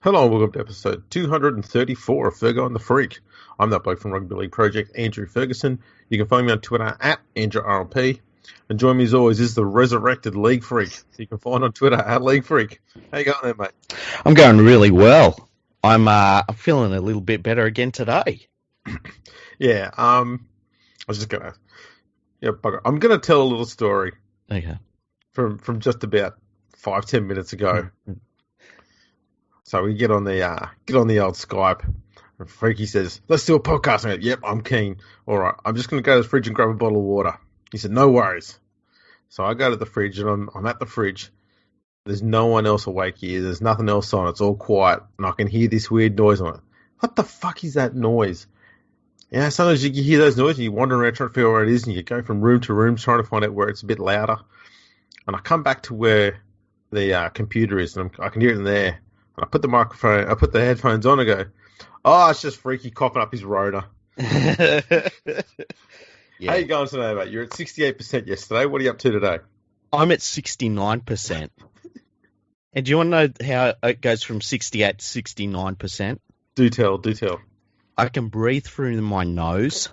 Hello and welcome to episode 234 of Fergo and the Freak. I'm that bloke from Rugby League Project, Andrew Ferguson. You can find me on Twitter at AndrewRLP. And join me as always is the resurrected League Freak. You can find on Twitter at League Freak. How you going there, mate? I'm going really well. I'm feeling a little bit better again today. Yeah, I was just gonna, bugger. I'm gonna tell a little story. Okay. From just about 5-10 minutes ago. So we get on the old Skype, and Freaky says, "Let's do a podcast." And I go, "Yep, I'm keen. All right, I'm just going to go to the fridge and grab a bottle of water." He said, "No worries." So I go to the fridge, and I'm at the fridge. There's no one else awake here. There's nothing else on. It's all quiet, and I can hear this weird noise on it. What the fuck is that noise? Yeah, sometimes you hear those noises, and you wander around trying to figure out where it is, and you go from room to room trying to find out where it's a bit louder. And I come back to where the computer is, and I can hear it in there. I put the headphones on and go, "Oh, it's just Freaky coughing up his Rona." Yeah. How you going today, mate? You're at 68% yesterday. What are you up to today? I'm at 69%. And do you want to know how it goes from 68 to 69%? Do tell. I can breathe through my nose.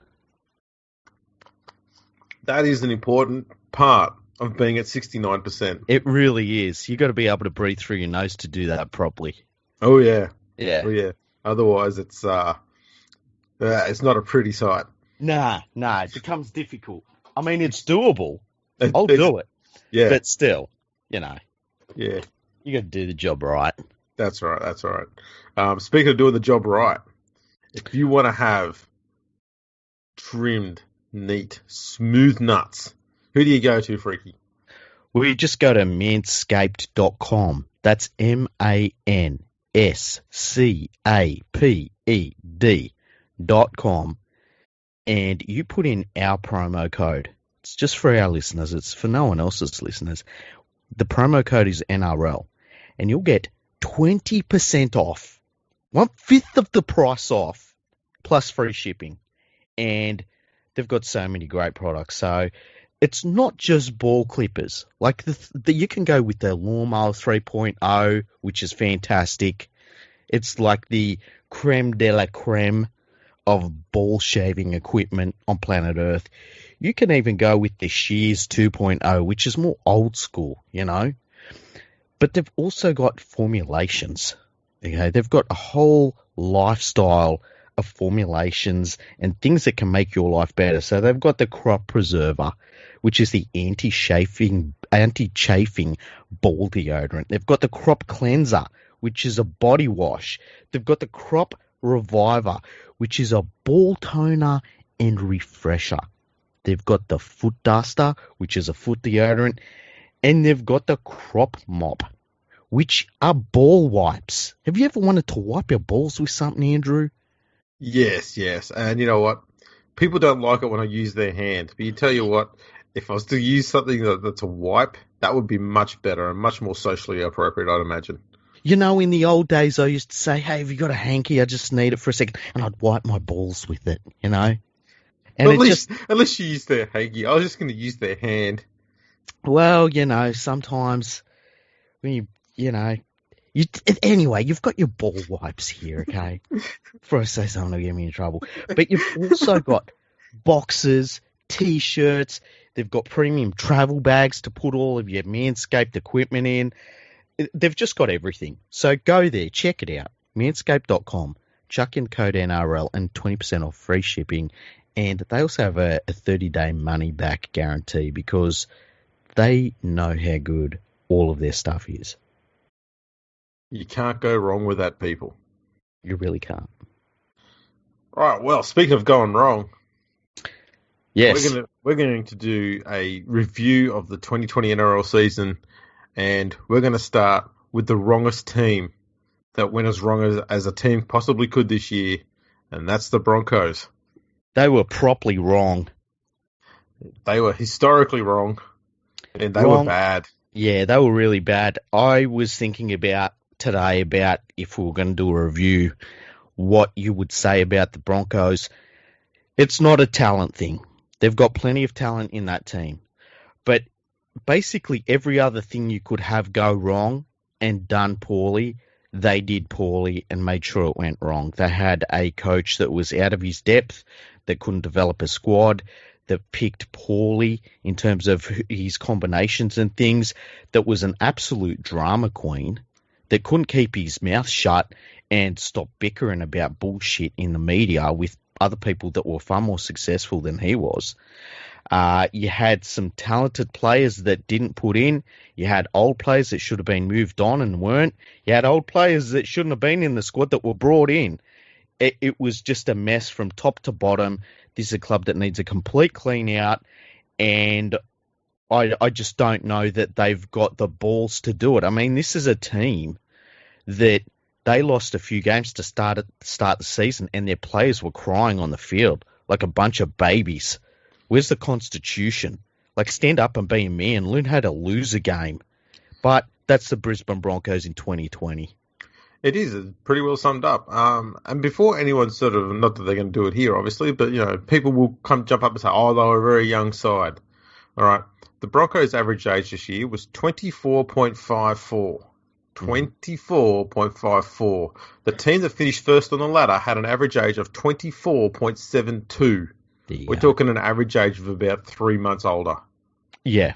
That is an important part of being at 69%. It really is. You got to be able to breathe through your nose to do that properly. Oh yeah. Yeah. Oh yeah. Otherwise, it's not a pretty sight. Nah, it becomes difficult. I mean, it's doable. I'll do it. Yeah. But still, Yeah. You got to do the job right. That's right. Speaking of doing the job right, if you want to have trimmed, neat, smooth nuts, who do you go to, Freaky? Well, you just go to manscaped.com. That's manscaped.com. And you put in our promo code. It's just for our listeners. It's for no one else's listeners. The promo code is NRL. And you'll get 20% off. 1/5 of the price off. Plus free shipping. And they've got so many great products. So it's not just ball clippers. Like you can go with the Lawnmower 3.0, which is fantastic. It's like the creme de la creme of ball shaving equipment on planet Earth. You can even go with the Shears 2.0, which is more old school, But they've also got formulations. Okay, they've got a whole lifestyle of formulations and things that can make your life better. So they've got the Crop Preserver, which is the anti-chafing ball deodorant. They've got the Crop Cleanser, which is a body wash. They've got the Crop Reviver, which is a ball toner and refresher. They've got the Foot Duster, which is a foot deodorant. And they've got the Crop Mop, which are ball wipes. Have you ever wanted to wipe your balls with something, Andrew? Yes. And you know what? People don't like it when I use their hand. But you tell you what, if I was to use something that's a wipe, that would be much better and much more socially appropriate, I'd imagine. In the old days, I used to say, "Hey, have you got a hanky? I just need it for a second." And I'd wipe my balls with it, And at least you use their hanky. I was just going to use their hand. Well, sometimes when anyway, you've got your ball wipes here, okay? Before I say something will get me in trouble. But you've also got boxes, T-shirts. They've got premium travel bags to put all of your Manscaped equipment in. They've just got everything. So go there, check it out. Manscaped.com. Chuck in code NRL and 20% off free shipping. And they also have a 30-day money-back guarantee because they know how good all of their stuff is. You can't go wrong with that, people. You really can't. All right, well, speaking of going wrong, yes, we're going to do a review of the 2020 NRL season, and we're going to start with the wrongest team that went as wrong as a team possibly could this year, and that's the Broncos. They were properly wrong. They were historically wrong, and they were bad. Yeah, they were really bad. I was thinking today about if we were going to do a review, what you would say about the Broncos. It's not a talent thing. They've got plenty of talent in that team. But basically every other thing you could have go wrong and done poorly they did poorly and made sure it went wrong. They had a coach that was out of his depth, that couldn't develop a squad, that picked poorly in terms of his combinations and things, that was an absolute drama queen, that couldn't keep his mouth shut and stop bickering about bullshit in the media with other people that were far more successful than he was. You had some talented players that didn't put in. You had old players that should have been moved on and weren't. You had old players that shouldn't have been in the squad that were brought in. It was just a mess from top to bottom. This is a club that needs a complete clean out, and I just don't know that they've got the balls to do it. I mean, this is a team that they lost a few games to start the season, and their players were crying on the field like a bunch of babies. Where's the constitution? Like, stand up and be a man. Learn how to lose a game. But that's the Brisbane Broncos in 2020. It is. It's pretty well summed up. And before anyone sort of, not that they're going to do it here, obviously, but, you know, people will jump up and say, oh, they were a very young side. All right. The Broncos' average age this year was 24.54. 24.54. The team that finished first on the ladder had an average age of 24.72. We're talking an average age of about 3 months older. Yeah.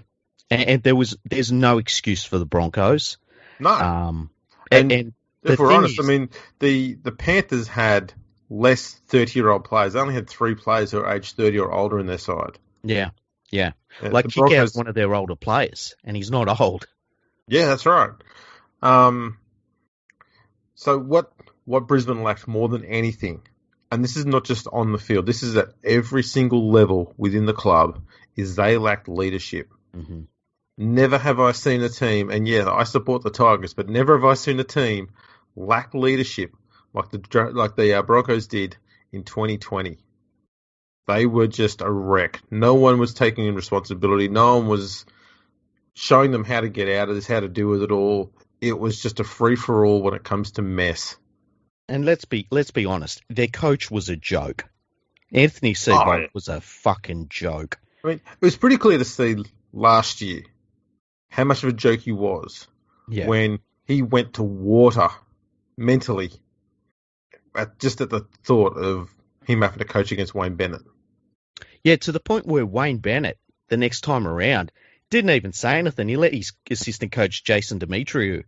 And there's no excuse for the Broncos. No. And if we're honest, I mean, the Panthers had less 30-year-old players. They only had 3 players who are aged 30 or older in their side. Yeah. Like, kick out one of their older players, and he's not old. Yeah, that's right. So what Brisbane lacked more than anything, and this is not just on the field, this is at every single level within the club, is they lacked leadership. Mm-hmm. Never have I seen a team, and yeah, I support the Tigers, but never have I seen a team lack leadership like the Broncos did in 2020. They were just a wreck. No one was taking responsibility. No one was showing them how to get out of this, how to deal with it all. It was just a free-for-all when it comes to mess. And let's be honest, their coach was a joke. Anthony Seibold was a fucking joke. I mean, it was pretty clear to see last year how much of a joke he was when he went to water mentally just at the thought of him having to coach against Wayne Bennett. Yeah, to the point where Wayne Bennett, the next time around, didn't even say anything. He let his assistant coach, Jason Demetriou,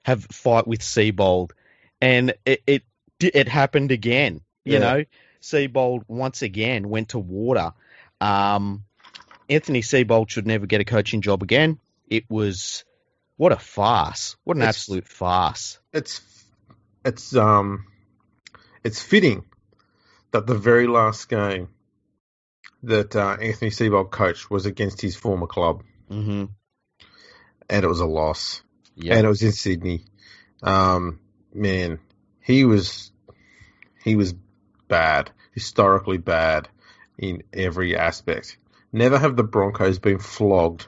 have a fight with Seibold. And it happened again. You know, Seibold once again went to water. Anthony Seibold should never get a coaching job again. It was, what a farce! What an absolute farce! It's fitting that the very last game that Anthony Seibold coached was against his former club, and it was a loss. And it was in Sydney. Man, he was bad, historically bad in every aspect. Never have the Broncos been flogged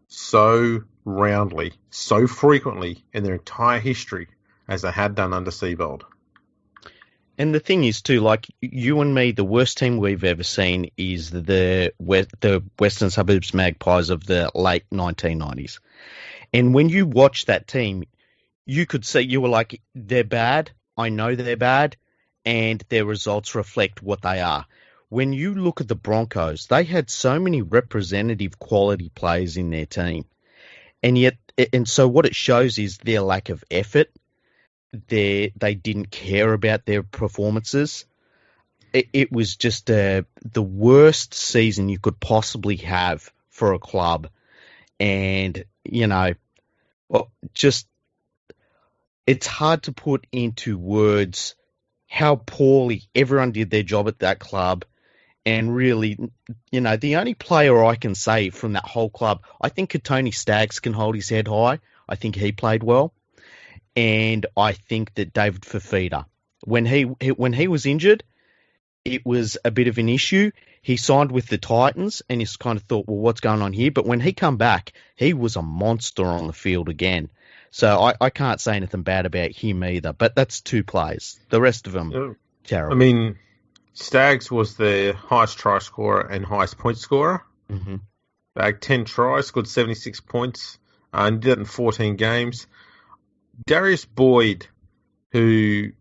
so roundly, so frequently in their entire history as they had done under Seibold. And the thing is, too, like you and me, the worst team we've ever seen is the Western Suburbs Magpies of the late 1990s. And when you watch that team, you could see, you were like, they're bad. I know they're bad. And their results reflect what they are. When you look at the Broncos, they had so many representative quality players in their team. And so what it shows is their lack of effort. They didn't care about their performances. It was just the worst season you could possibly have for a club. And, you know, just it's hard to put into words how poorly everyone did their job at that club. And really, you know, the only player I can say from that whole club, I think Tony Staggs can hold his head high. I think he played well. And I think that David Fifita, when he was injured, it was a bit of an issue. He signed with the Titans, and he's kind of thought, well, what's going on here? But when he come back, he was a monster on the field again. So I can't say anything bad about him either. But that's 2 players. The rest of them, terrible. I mean, Staggs was the highest try scorer and highest point scorer. Mm-hmm. Bagged 10 tries, scored 76 points, and did it in 14 games. Darius Boyd who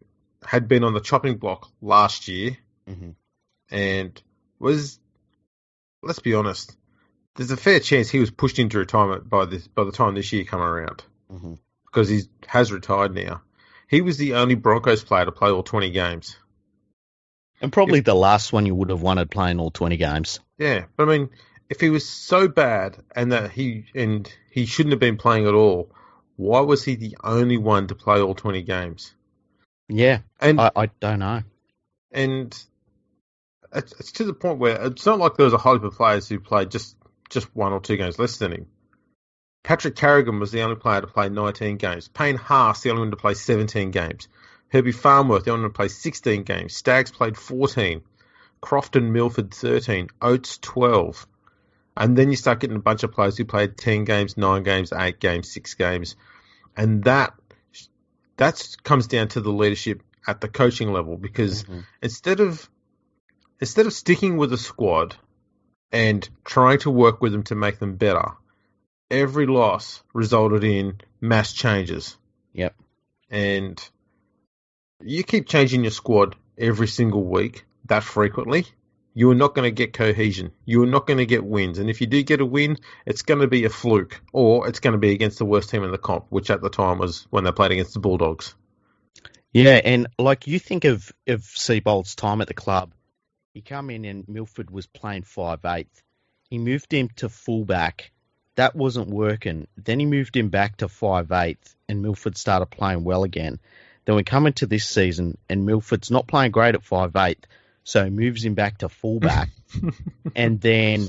had been on the chopping block last year and was, let's be honest, there's a fair chance he was pushed into retirement by the time this year come around because he has retired now. He was the only Broncos player to play all 20 games. And probably the last one you would have wanted playing all 20 games. Yeah, but I mean, if he was so bad and he shouldn't have been playing at all, why was he the only one to play all 20 games? Yeah, and I don't know. And it's to the point where it's not like there was a whole heap of players who played just 1 or 2 games less than him. Patrick Carrigan was the only player to play 19 games. Payne Haas, the only one to play 17 games. Herbie Farnworth, the only one to play 16 games. Staggs played 14. Crofton Milford, 13. Oates, 12. And then you start getting a bunch of players who played 10 games, 9 games, 8 games, 6 games. And that comes down to the leadership at the coaching level because instead of sticking with a squad and trying to work with them to make them better, every loss resulted in mass changes. Yep. And you keep changing your squad every single week that frequently, you are not going to get cohesion. You are not going to get wins. And if you do get a win, it's going to be a fluke or it's going to be against the worst team in the comp, which at the time was when they played against the Bulldogs. Yeah, and like you think of Seabold's time at the club, he come in and Milford was playing 5'8". He moved him to fullback. That wasn't working. Then he moved him back to 5'8", and Milford started playing well again. Then we come into this season, and Milford's not playing great at 5'8", so he moves him back to fullback, and then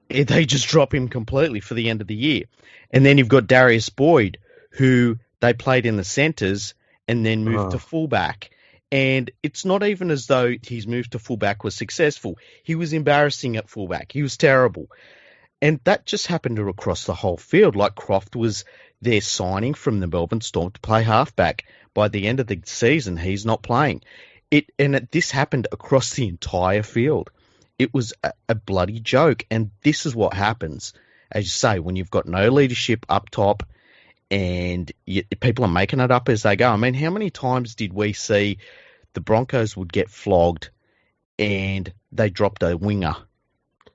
they just drop him completely for the end of the year. And then you've got Darius Boyd, who they played in the centres and then moved to fullback. And it's not even as though his move to fullback was successful. He was embarrassing at fullback. He was terrible. And that just happened to across the whole field. Like Croft was their signing from the Melbourne Storm to play halfback. By the end of the season, he's not playing. This happened across the entire field. It was a bloody joke. And this is what happens, as you say, when you've got no leadership up top and people are making it up as they go. I mean, how many times did we see the Broncos would get flogged and they dropped a winger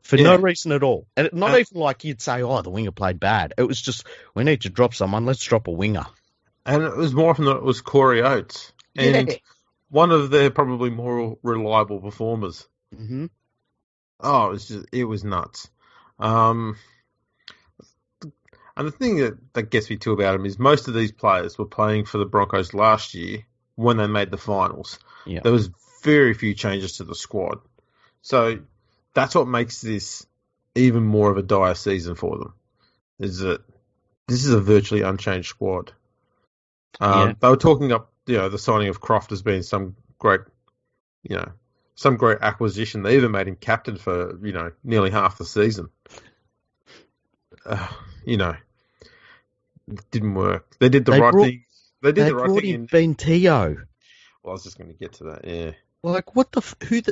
for no reason at all? And not even like you'd say, oh, the winger played bad. It was just, we need to drop someone, let's drop a winger. And it was more often than it was Corey Oates. And one of their probably more reliable performers. Mm-hmm. Oh, it was nuts. And the thing that gets me too about him is most of these players were playing for the Broncos last year when they made the finals. Yeah. There was very few changes to the squad. So that's what makes this even more of a dire season for them, is that this is a virtually unchanged squad. They were talking up, the signing of Croft as being some great acquisition. They even made him captain for, nearly half the season. It didn't work. They did the right thing. They did the right thing. They brought in Ben Teo. Well, I was just going to get to that, yeah. Like, what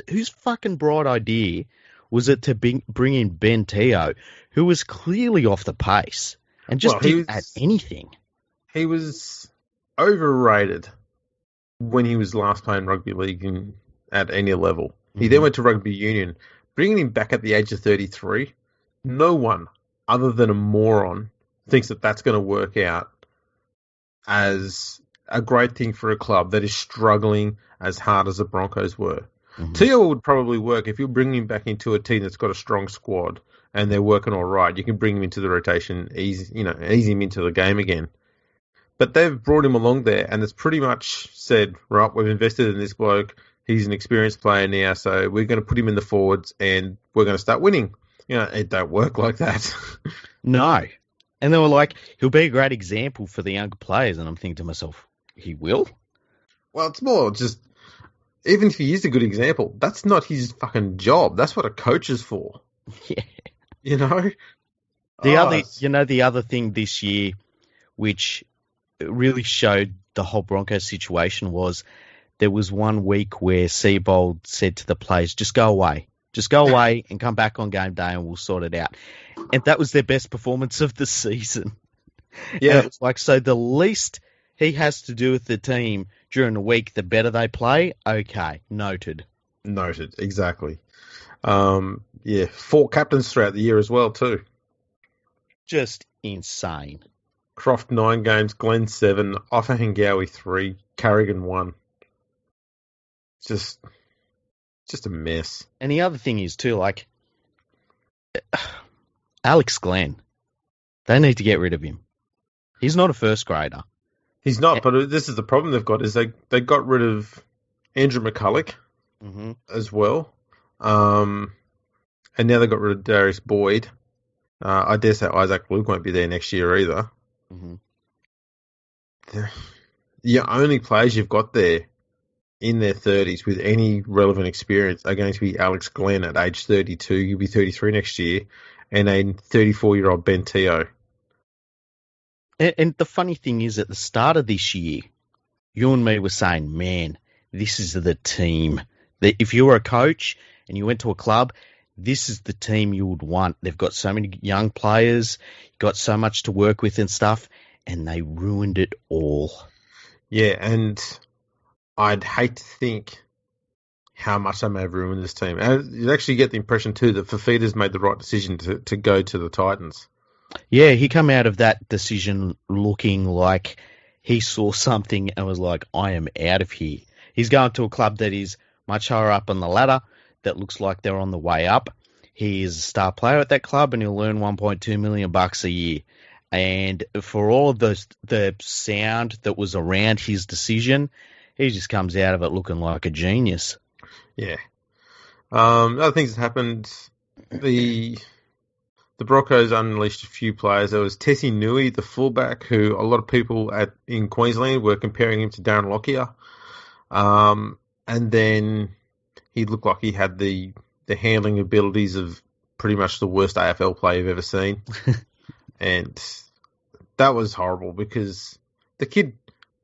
whose fucking bright idea was it to bring in Ben Teo, who was clearly off the pace and just didn't add anything? He was overrated when he was last playing rugby league at any level. Mm-hmm. He then went to rugby union. Bringing him back at the age of 33, no one other than a moron thinks that that's going to work out as a great thing for a club that is struggling as hard as the Broncos were. Mm-hmm. Teo would probably work if you bring him back into a team that's got a strong squad and they're working all right. You can bring him into the rotation, ease him into the game again. But they've brought him along there, and it's pretty much said, right, we've invested in this bloke. He's an experienced player now, so we're going to put him in the forwards and we're going to start winning. It don't work like that. No. And they were like, he'll be a great example for the younger players. And I'm thinking to myself, he will? Well, it's more just, even if he is a good example, that's not his fucking job. That's what a coach is for. Yeah. The other thing this year, which really showed the whole Broncos situation, was there was 1 week where Seabold said to the players, just go away. Just go away and come back on game day and we'll sort it out. And that was their best performance of the season. Yeah. And it was like, so the least he has to do with the team during the week, the better they play. Okay, noted. Noted, exactly. Yeah, 4 captains throughout the year as well too. Just insane. Croft 9 games, Glenn 7, Offa Hengawi 3, Carrigan 1. Just a mess. And the other thing is too, like Alex Glenn, they need to get rid of him. He's not a first grader. He's not, but this is the problem they've got, is they got rid of Andrew McCulloch as well. And now they've got rid of Darius Boyd. I dare say Isaac Luke won't be there next year either. The only players you've got there in their 30s with any relevant experience are going to be Alex Glenn at age 32. He'll be 33 next year. And a 34-year-old Ben Teo. And the funny thing is, at the start of this year, you and me were saying, man, this is the team. That if you were a coach and you went to a club, this is the team you would want. They've got so many young players, got so much to work with and stuff, and they ruined it all. Yeah, and I'd hate to think how much they may have ruined this team. And you actually get the impression, too, that Fafita's made the right decision to go to the Titans. Yeah, he come out of that decision looking like he saw something and was like, I am out of here. He's going to a club that is much higher up on the ladder, that looks like they're on the way up. He is a star player at that club and he'll earn $1.2 million a year. And for all of the sound that was around his decision, he just comes out of it looking like a genius. Yeah. Other things that happened, the Broncos unleashed a few players. There was Tessie Nui, the fullback, who a lot of people in Queensland were comparing him to Darren Lockyer. And then he looked like he had the handling abilities of pretty much the worst AFL player you've ever seen. And that was horrible because the kid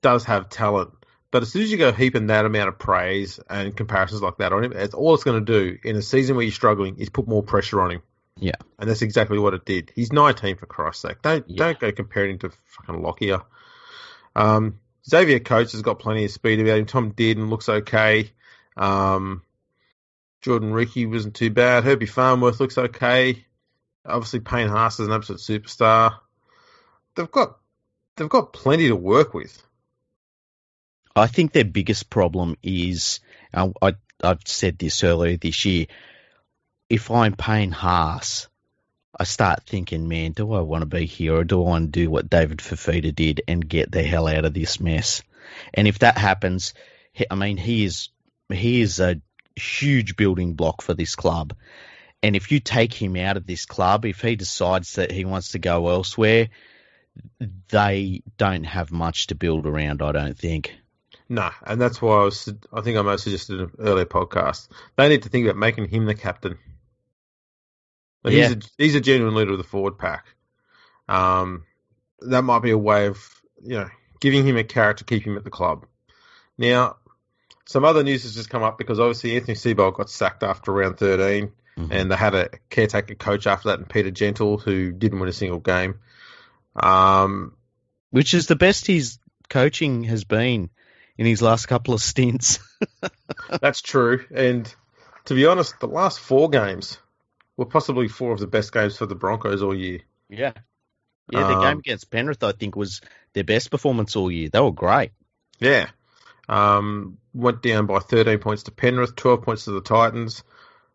does have talent. But as soon as you go heaping that amount of praise and comparisons like that on him, all it's going to do in a season where you're struggling is put more pressure on him. Yeah. And that's exactly what it did. He's 19, for Christ's sake. Don't go comparing him to fucking Lockyer. Xavier Coates has got plenty of speed about him. Tom Dearden looks okay. Jordan Ricky wasn't too bad. Herbie Farnworth looks okay. Obviously, Payne Haas is an absolute superstar. They've got plenty to work with. I think their biggest problem is, I've said this earlier this year, if I'm Payne Haas, I start thinking, man, do I want to be here or do I want to do what David Fafita did and get the hell out of this mess? And if that happens, I mean, he is a huge building block for this club. And if you take him out of this club, if he decides that he wants to go elsewhere, they don't have much to build around, I don't think. No, and that's why I think I most suggested in an earlier podcast. They need to think about making him the captain. He's a genuine leader of the forward pack. That might be a way of giving him a carrot to keep him at the club. Now, some other news has just come up because obviously Anthony Seibold got sacked after round 13, and they had a caretaker coach after that, and Peter Gentle, who didn't win a single game. Which is the best his coaching has been in his last couple of stints. That's true. And to be honest, the last 4 games were possibly 4 of the best games for the Broncos all year. Yeah. Yeah, the game against Penrith, I think, was their best performance all year. They were great. Yeah. Went down by 13 points to Penrith, 12 points to the Titans,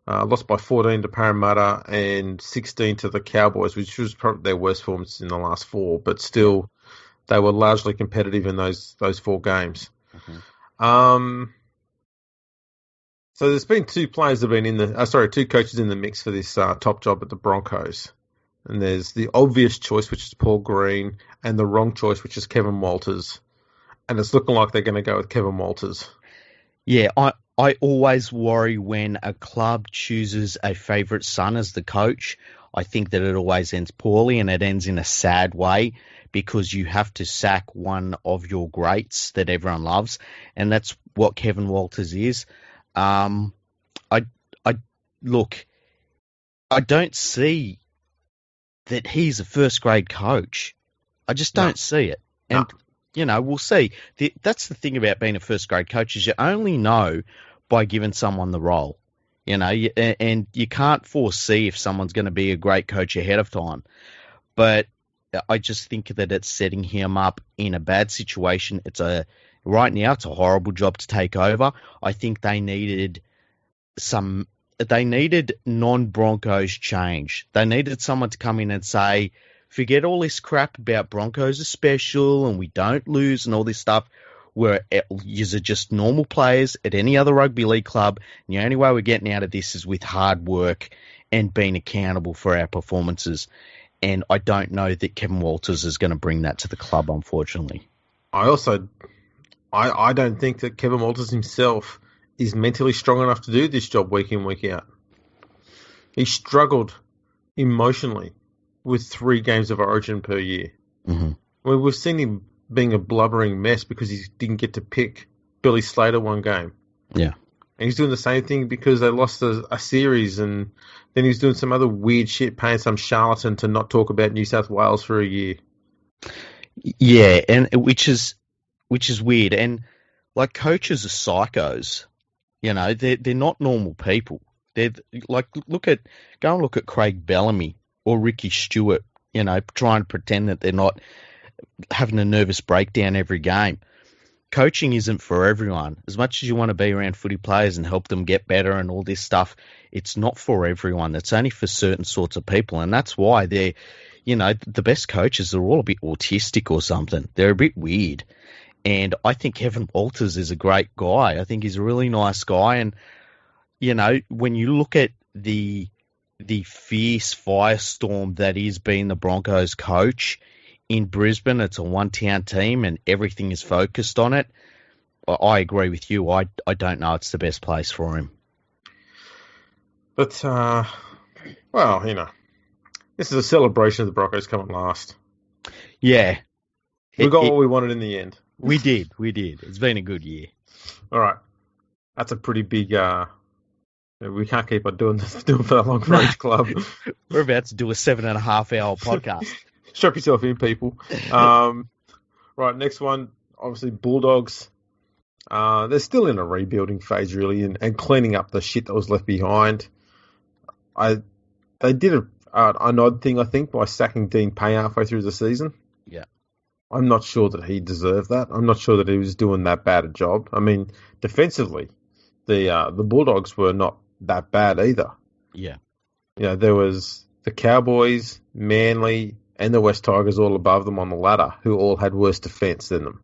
lost by 14 to Parramatta, and 16 to the Cowboys, which was probably their worst performance in the last 4, but still they were largely competitive in those 4 games. So there's been 2 players that have been 2 coaches in the mix for this top job at the Broncos. And there's the obvious choice, which is Paul Green, and the wrong choice, which is Kevin Walters. And it's looking like they're going to go with Kevin Walters. Yeah, I always worry when a club chooses a favourite son as the coach. I think that it always ends poorly, and it ends in a sad way because you have to sack one of your greats that everyone loves, and that's what Kevin Walters is. I don't see that he's a first grade coach. I just don't see it. And we'll see. That's the thing about being a first grade coach is you only know by giving someone the role. And you can't foresee if someone's going to be a great coach ahead of time. But I just think that it's setting him up in a bad situation. Right now it's a horrible job to take over. I think they needed non-Broncos change. They needed someone to come in and say, forget all this crap about Broncos are special and we don't lose and all this stuff. You're just normal players at any other rugby league club. And the only way we're getting out of this is with hard work and being accountable for our performances. And I don't know that Kevin Walters is going to bring that to the club, unfortunately. I don't think that Kevin Walters himself is mentally strong enough to do this job week in, week out. He struggled emotionally with 3 games of Origin per year. Mm-hmm. We've seen him being a blubbering mess because he didn't get to pick Billy Slater one game. Yeah. And he's doing the same thing because they lost a series, and then he's doing some other weird shit, paying some charlatan to not talk about New South Wales for a year. Yeah, and which is weird. And like, coaches are psychos. They're not normal people. They're like, go and look at Craig Bellamy or Ricky Stewart, trying to pretend that they're not having a nervous breakdown every game. Coaching isn't for everyone. As much as you want to be around footy players and help them get better and all this stuff, it's not for everyone. It's only for certain sorts of people. And that's why the best coaches are all a bit autistic or something. They're a bit weird. And I think Kevin Walters is a great guy. I think he's a really nice guy. And, when you look at the fierce firestorm that is being the Broncos coach in Brisbane, it's a one-town team and everything is focused on it. I agree with you. I don't know it's the best place for him. But, this is a celebration of the Broncos coming last. Yeah. We got what we wanted in the end. We did. It's been a good year. All right. That's a pretty big... we can't keep on doing for that long for each club. We're about to do a 7.5-hour podcast. Strap yourself in, people. Right, next one, obviously Bulldogs. They're still in a rebuilding phase, really, and cleaning up the shit that was left behind. They did an odd thing, I think, by sacking Dean Pay halfway through the season. Yeah. I'm not sure that he deserved that. I'm not sure that he was doing that bad a job. I mean, defensively, the Bulldogs were not that bad either. Yeah. There was the Cowboys, Manly, and the West Tigers all above them on the ladder, who all had worse defence than them.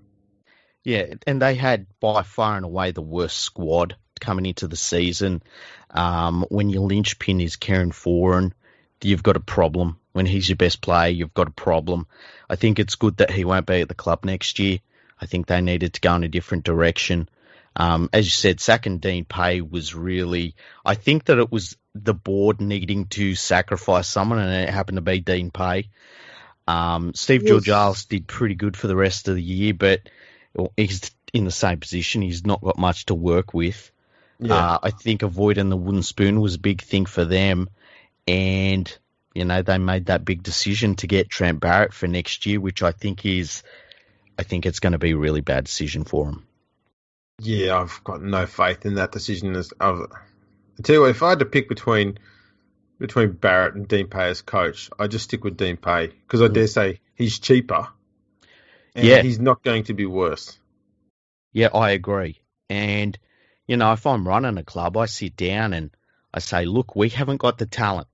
Yeah, and they had by far and away the worst squad coming into the season. When your linchpin is Kieran Foran, you've got a problem. When he's your best player, you've got a problem. I think it's good that he won't be at the club next year. I think they needed to go in a different direction. As you said, sacking Dean Pay was really... I think that it was the board needing to sacrifice someone, and it happened to be Dean Pay. Steve Georgalis did pretty good for the rest of the year, but he's in the same position. He's not got much to work with. Yeah. I think avoiding the wooden spoon was a big thing for them, and they made that big decision to get Trent Barrett for next year, which I think it's going to be a really bad decision for him. Yeah, I've got no faith in that decision. I tell you what, if I had to pick between Barrett and Dean Pay as coach, I just stick with Dean Pay because I dare say he's cheaper and he's not going to be worse. Yeah, I agree. And, if I'm running a club, I sit down and I say, look, we haven't got the talent.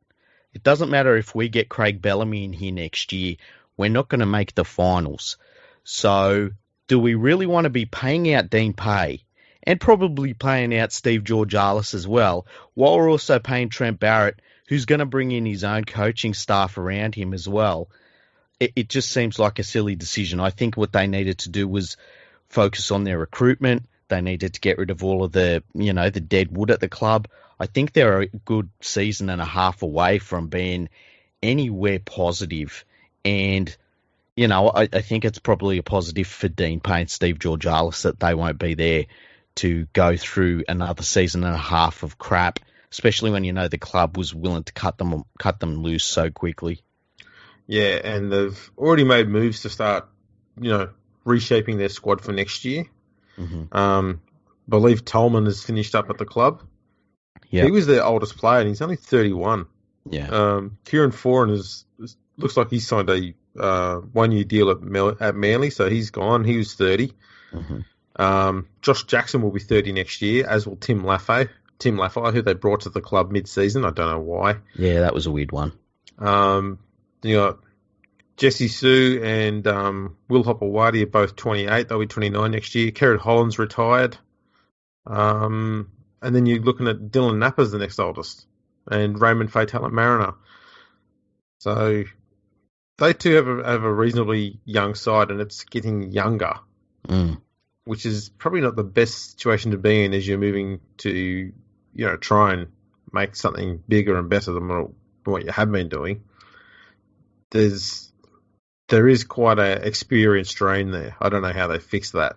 It doesn't matter if we get Craig Bellamy in here next year. We're not going to make the finals. So do we really want to be paying out Dean Pay and probably paying out Steve Georgalis as well, while we're also paying Trent Barrett, who's going to bring in his own coaching staff around him as well? It just seems like a silly decision. I think what they needed to do was focus on their recruitment. They needed to get rid of all of the dead wood at the club. I think they're a good season and a half away from being anywhere positive. And, I think it's probably a positive for Dean Pay and Steve Georgalis that they won't be there to go through another season and a half of crap, especially when the club was willing to cut them loose so quickly. Yeah, and they've already made moves to start, reshaping their squad for next year. Mm-hmm. Believe Tolman has finished up at the club. Yeah. He was their oldest player, and he's only 31. Yeah. Kieran Foran looks like he signed a 1-year deal at Manly, so he's gone. He was 30. Mm-hmm. Josh Jackson will be 30 next year, as will Tim Laffey, who they brought to the club mid-season. I don't know why. Yeah, that was a weird one. You got Jesse Sue and Will Hopewadi are both 28. They'll be 29 next year. Kerrod Holland's retired. And then you're looking at Dylan Napper's the next oldest, and Raymond Fatala Mariner. So they too have a reasonably young side, and it's getting younger, which is probably not the best situation to be in as you're moving to, try and make something bigger and better than what you have been doing. There is quite a experienced drain there. I don't know how they fix that.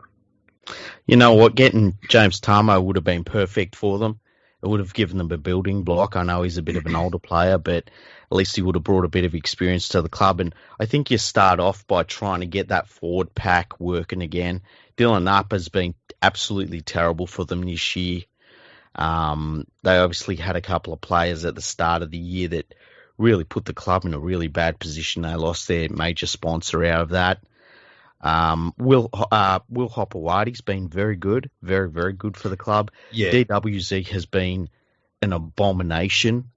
You know what? Getting James Tarmo would have been perfect for them. It would have given them a building block. I know he's a bit of an older player, but at least he would have brought a bit of experience to the club. And I think you start off by trying to get that forward pack working again. Dylan Napper's been absolutely terrible for them this year. They obviously had a couple of players at the start of the year that really put the club in a really bad position. They lost their major sponsor out of that. Will Hopewadi's been very good, very, very good for the club. Yeah. DWZ has been an abomination.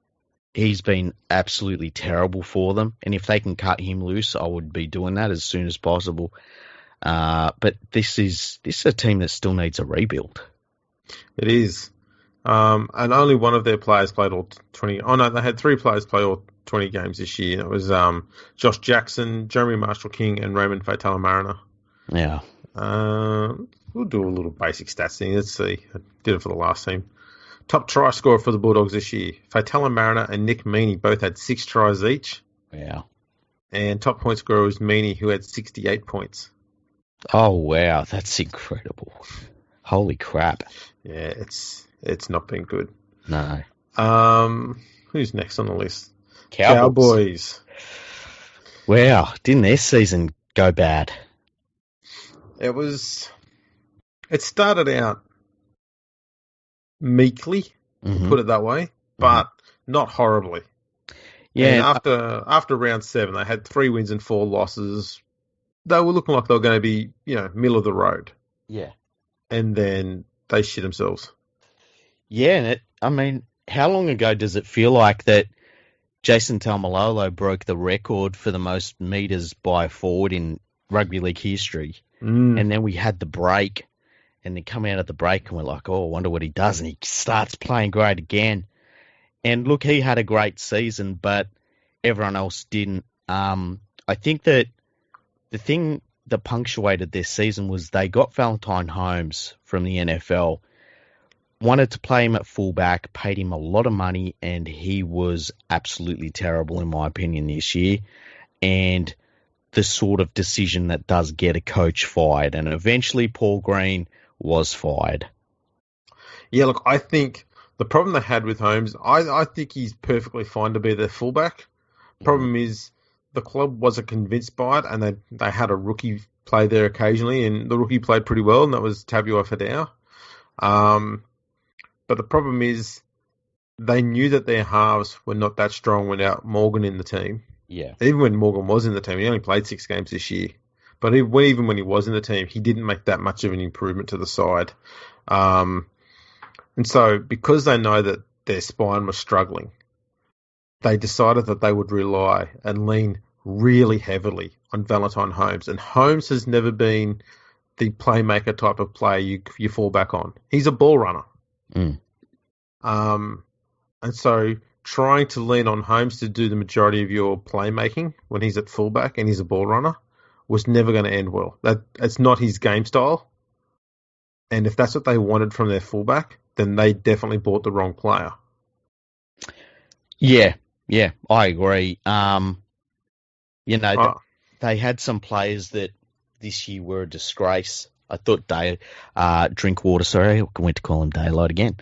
He's been absolutely terrible for them. And if they can cut him loose, I would be doing that as soon as possible. But this is a team that still needs a rebuild. It is. And only one of their players played all 20. Oh, no, they had 3 players play all 20 games this year. It was Josh Jackson, Jeremy Marshall-King, and Raymond Fatala Mariner. Yeah. We'll do a little basic stats thing. Let's see. I did it for the last team. Top try scorer for the Bulldogs this year. Fatala Mariner and Nick Meaney both had 6 tries each. Yeah. And top point scorer was Meaney, who had 68 points. Oh, wow. That's incredible. Holy crap. Yeah, it's not been good. No. Who's next on the list? Cowboys. Wow. Didn't their season go bad? It started out meekly, put it that way, but not horribly. Yeah. And after round 7, they had 3 wins and 4 losses. They were looking like they were going to be, middle of the road. Yeah. And then they shit themselves. Yeah, and how long ago does it feel like that Jason Taumalolo broke the record for the most metres by a forward in rugby league history? And then we had the break, and then come out of the break, and we're like, oh, I wonder what he does, and he starts playing great again. And look, he had a great season, but everyone else didn't. I think that the thing that punctuated their season was they got Valentine Holmes from the NFL, wanted to play him at fullback, paid him a lot of money, and he was absolutely terrible, in my opinion, this year. And the sort of decision that does get a coach fired. And eventually Paul Green was fired. Yeah, look, I think the problem they had with Holmes, I think he's perfectly fine to be their fullback. Problem is the club wasn't convinced by it, and they had a rookie play there occasionally, and the rookie played pretty well, and that was Tavua Fadau. But the problem is they knew that their halves were not that strong without Morgan in the team. Yeah. Even when Morgan was in the team, he only played 6 games this year. But even when he was in the team, he didn't make that much of an improvement to the side. And so because they know that their spine was struggling, they decided that they would rely and lean really heavily on Valentine Holmes. And Holmes has never been the playmaker type of player you fall back on. He's a ball runner. And so trying to lean on Holmes to do the majority of your playmaking when he's at fullback and he's a ball runner was never going to end well. It's not his game style. And if that's what they wanted from their fullback, then they definitely bought the wrong player. Yeah, I agree. They had some players that this year were a disgrace. I thought Drinkwater, sorry, I went to call him Daylight again.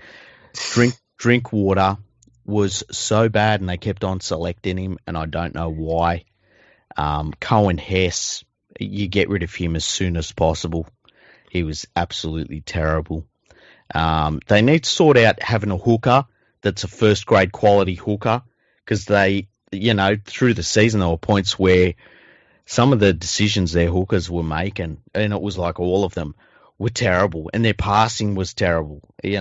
Drinkwater was so bad, and they kept on selecting him, and I don't know why. Cohen Hess you get rid of him as soon as possible. He was absolutely terrible. They need to sort out having a hooker that's a first-grade quality hooker, because they, through the season there were points where some of the decisions their hookers were making, and it was like all of them, were terrible, and their passing was terrible. It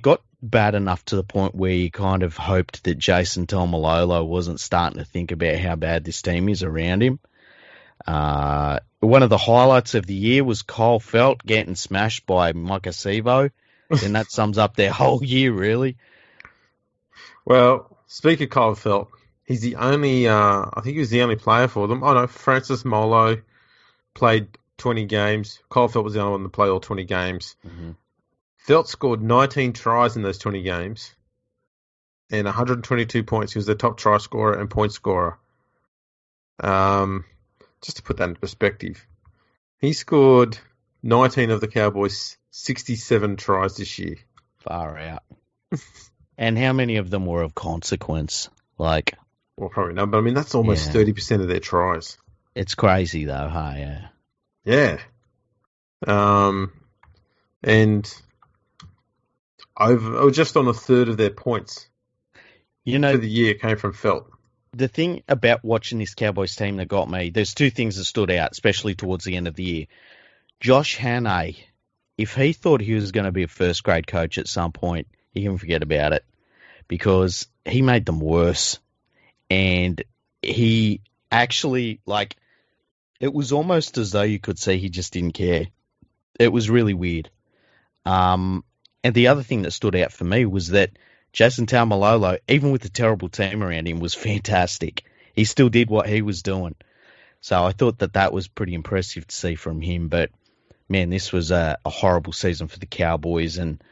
got bad enough to the point where you kind of hoped that Jason Taumalolo wasn't starting to think about how bad this team is around him. One of the highlights of the year was Kyle Felt getting smashed by Mike Acevo, and that sums up their whole year, really. Well, speaking of Kyle Felt, he's the only, I think he was the only player for them. Oh no, Francis Molo played 20 games. Kyle Felt was the only one to play all 20 games. Mm-hmm. Felt scored 19 tries in those 20 games and 122 points. He was the top try scorer and point scorer. Just to put that into perspective, he scored 19 of the Cowboys' 67 tries this year. Far out. And how many of them were of consequence? Well, probably none, but I mean, that's almost 30% of their tries. It's crazy, though, huh? Yeah. And just on a third of their points for the year came from Felt. The thing about watching this Cowboys team that got me, there's two things that stood out, especially towards the end of the year. Josh Hannay, if he thought he was going to be a first-grade coach at some point, he can forget about it, because he made them worse. And he actually, it was almost as though you could see he just didn't care. It was really weird. And the other thing that stood out for me was that Jason Taumalolo, even with the terrible team around him, was fantastic. He still did what he was doing. So I thought that was pretty impressive to see from him. But, man, this was a horrible season for the Cowboys. And,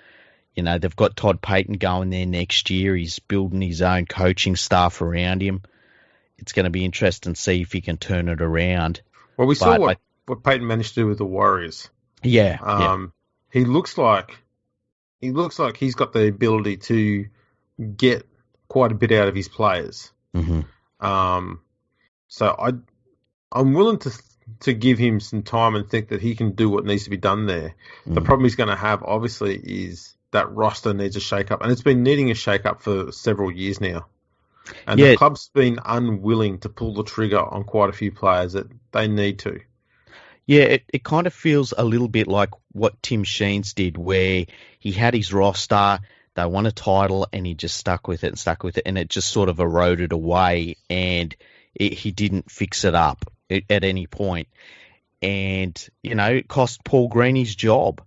they've got Todd Payton going there next year. He's building his own coaching staff around him. It's going to be interesting to see if he can turn it around. Well, we saw what Payton managed to do with the Warriors. Yeah. He looks like he's got the ability to get quite a bit out of his players. Mm-hmm. So I'm willing to give him some time and think that he can do what needs to be done there. Mm. The problem he's going to have, obviously, is that roster needs a shake-up, and it's been needing a shake-up for several years now. And the club's been unwilling to pull the trigger on quite a few players that they need to. Yeah, it kind of feels a little bit like what Tim Sheens did, where he had his roster, they won a title, and he just stuck with it, and it just sort of eroded away, and he didn't fix it up at any point. And, it cost Paul Green his job.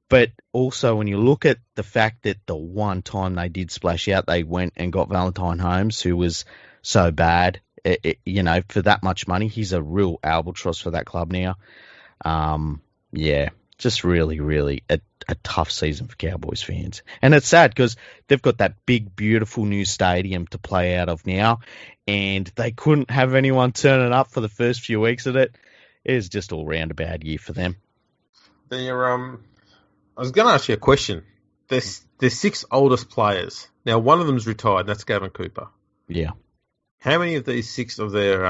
But also, when you look at the fact that the one time they did splash out, they went and got Valentine Holmes, who was so bad, for that much money. He's a real albatross for that club now. Just really, really a tough season for Cowboys fans. And it's sad because they've got that big, beautiful new stadium to play out of now, and they couldn't have anyone turning up for the first few weeks of it. It was just all round a bad year for them. I was going to ask you a question. There's 6 oldest players. Now, one of them's retired, and that's Gavin Cooper. Yeah. How many of these 6 of their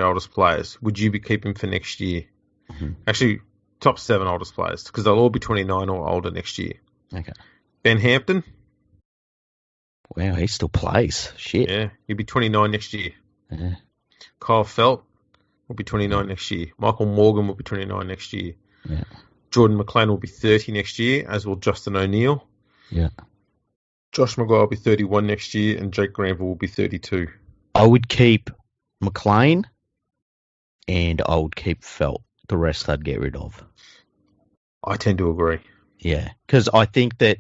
oldest players would you be keeping for next year? Mm-hmm. Actually, top 7 oldest players, because they'll all be 29 or older next year. Okay. Ben Hampton. Wow, he still plays. Shit. Yeah, he'll be 29 next year. Yeah. Kyle Felt will be 29 next year. Michael Morgan will be 29 next year. Yeah. Jordan McLean will be 30 next year, as will Justin O'Neill. Yeah. Josh Maguire will be 31 next year, and Jake Granville will be 32. I would keep McLean, and I would keep Felt. The rest I'd get rid of. I tend to agree. Yeah, because I think that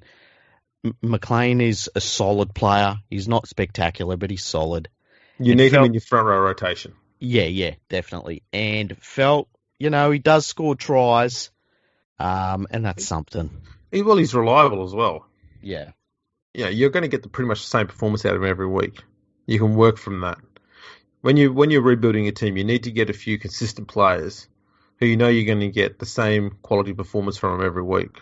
McLean is a solid player. He's not spectacular, but he's solid. You need him in your front row rotation. Yeah, definitely. And Felt, he does score tries, and that's something. He's reliable as well. Yeah. Yeah, you're going to get pretty much the same performance out of him every week. You can work from that. When you're rebuilding a team, you need to get a few consistent players who you're going to get the same quality performance from them every week.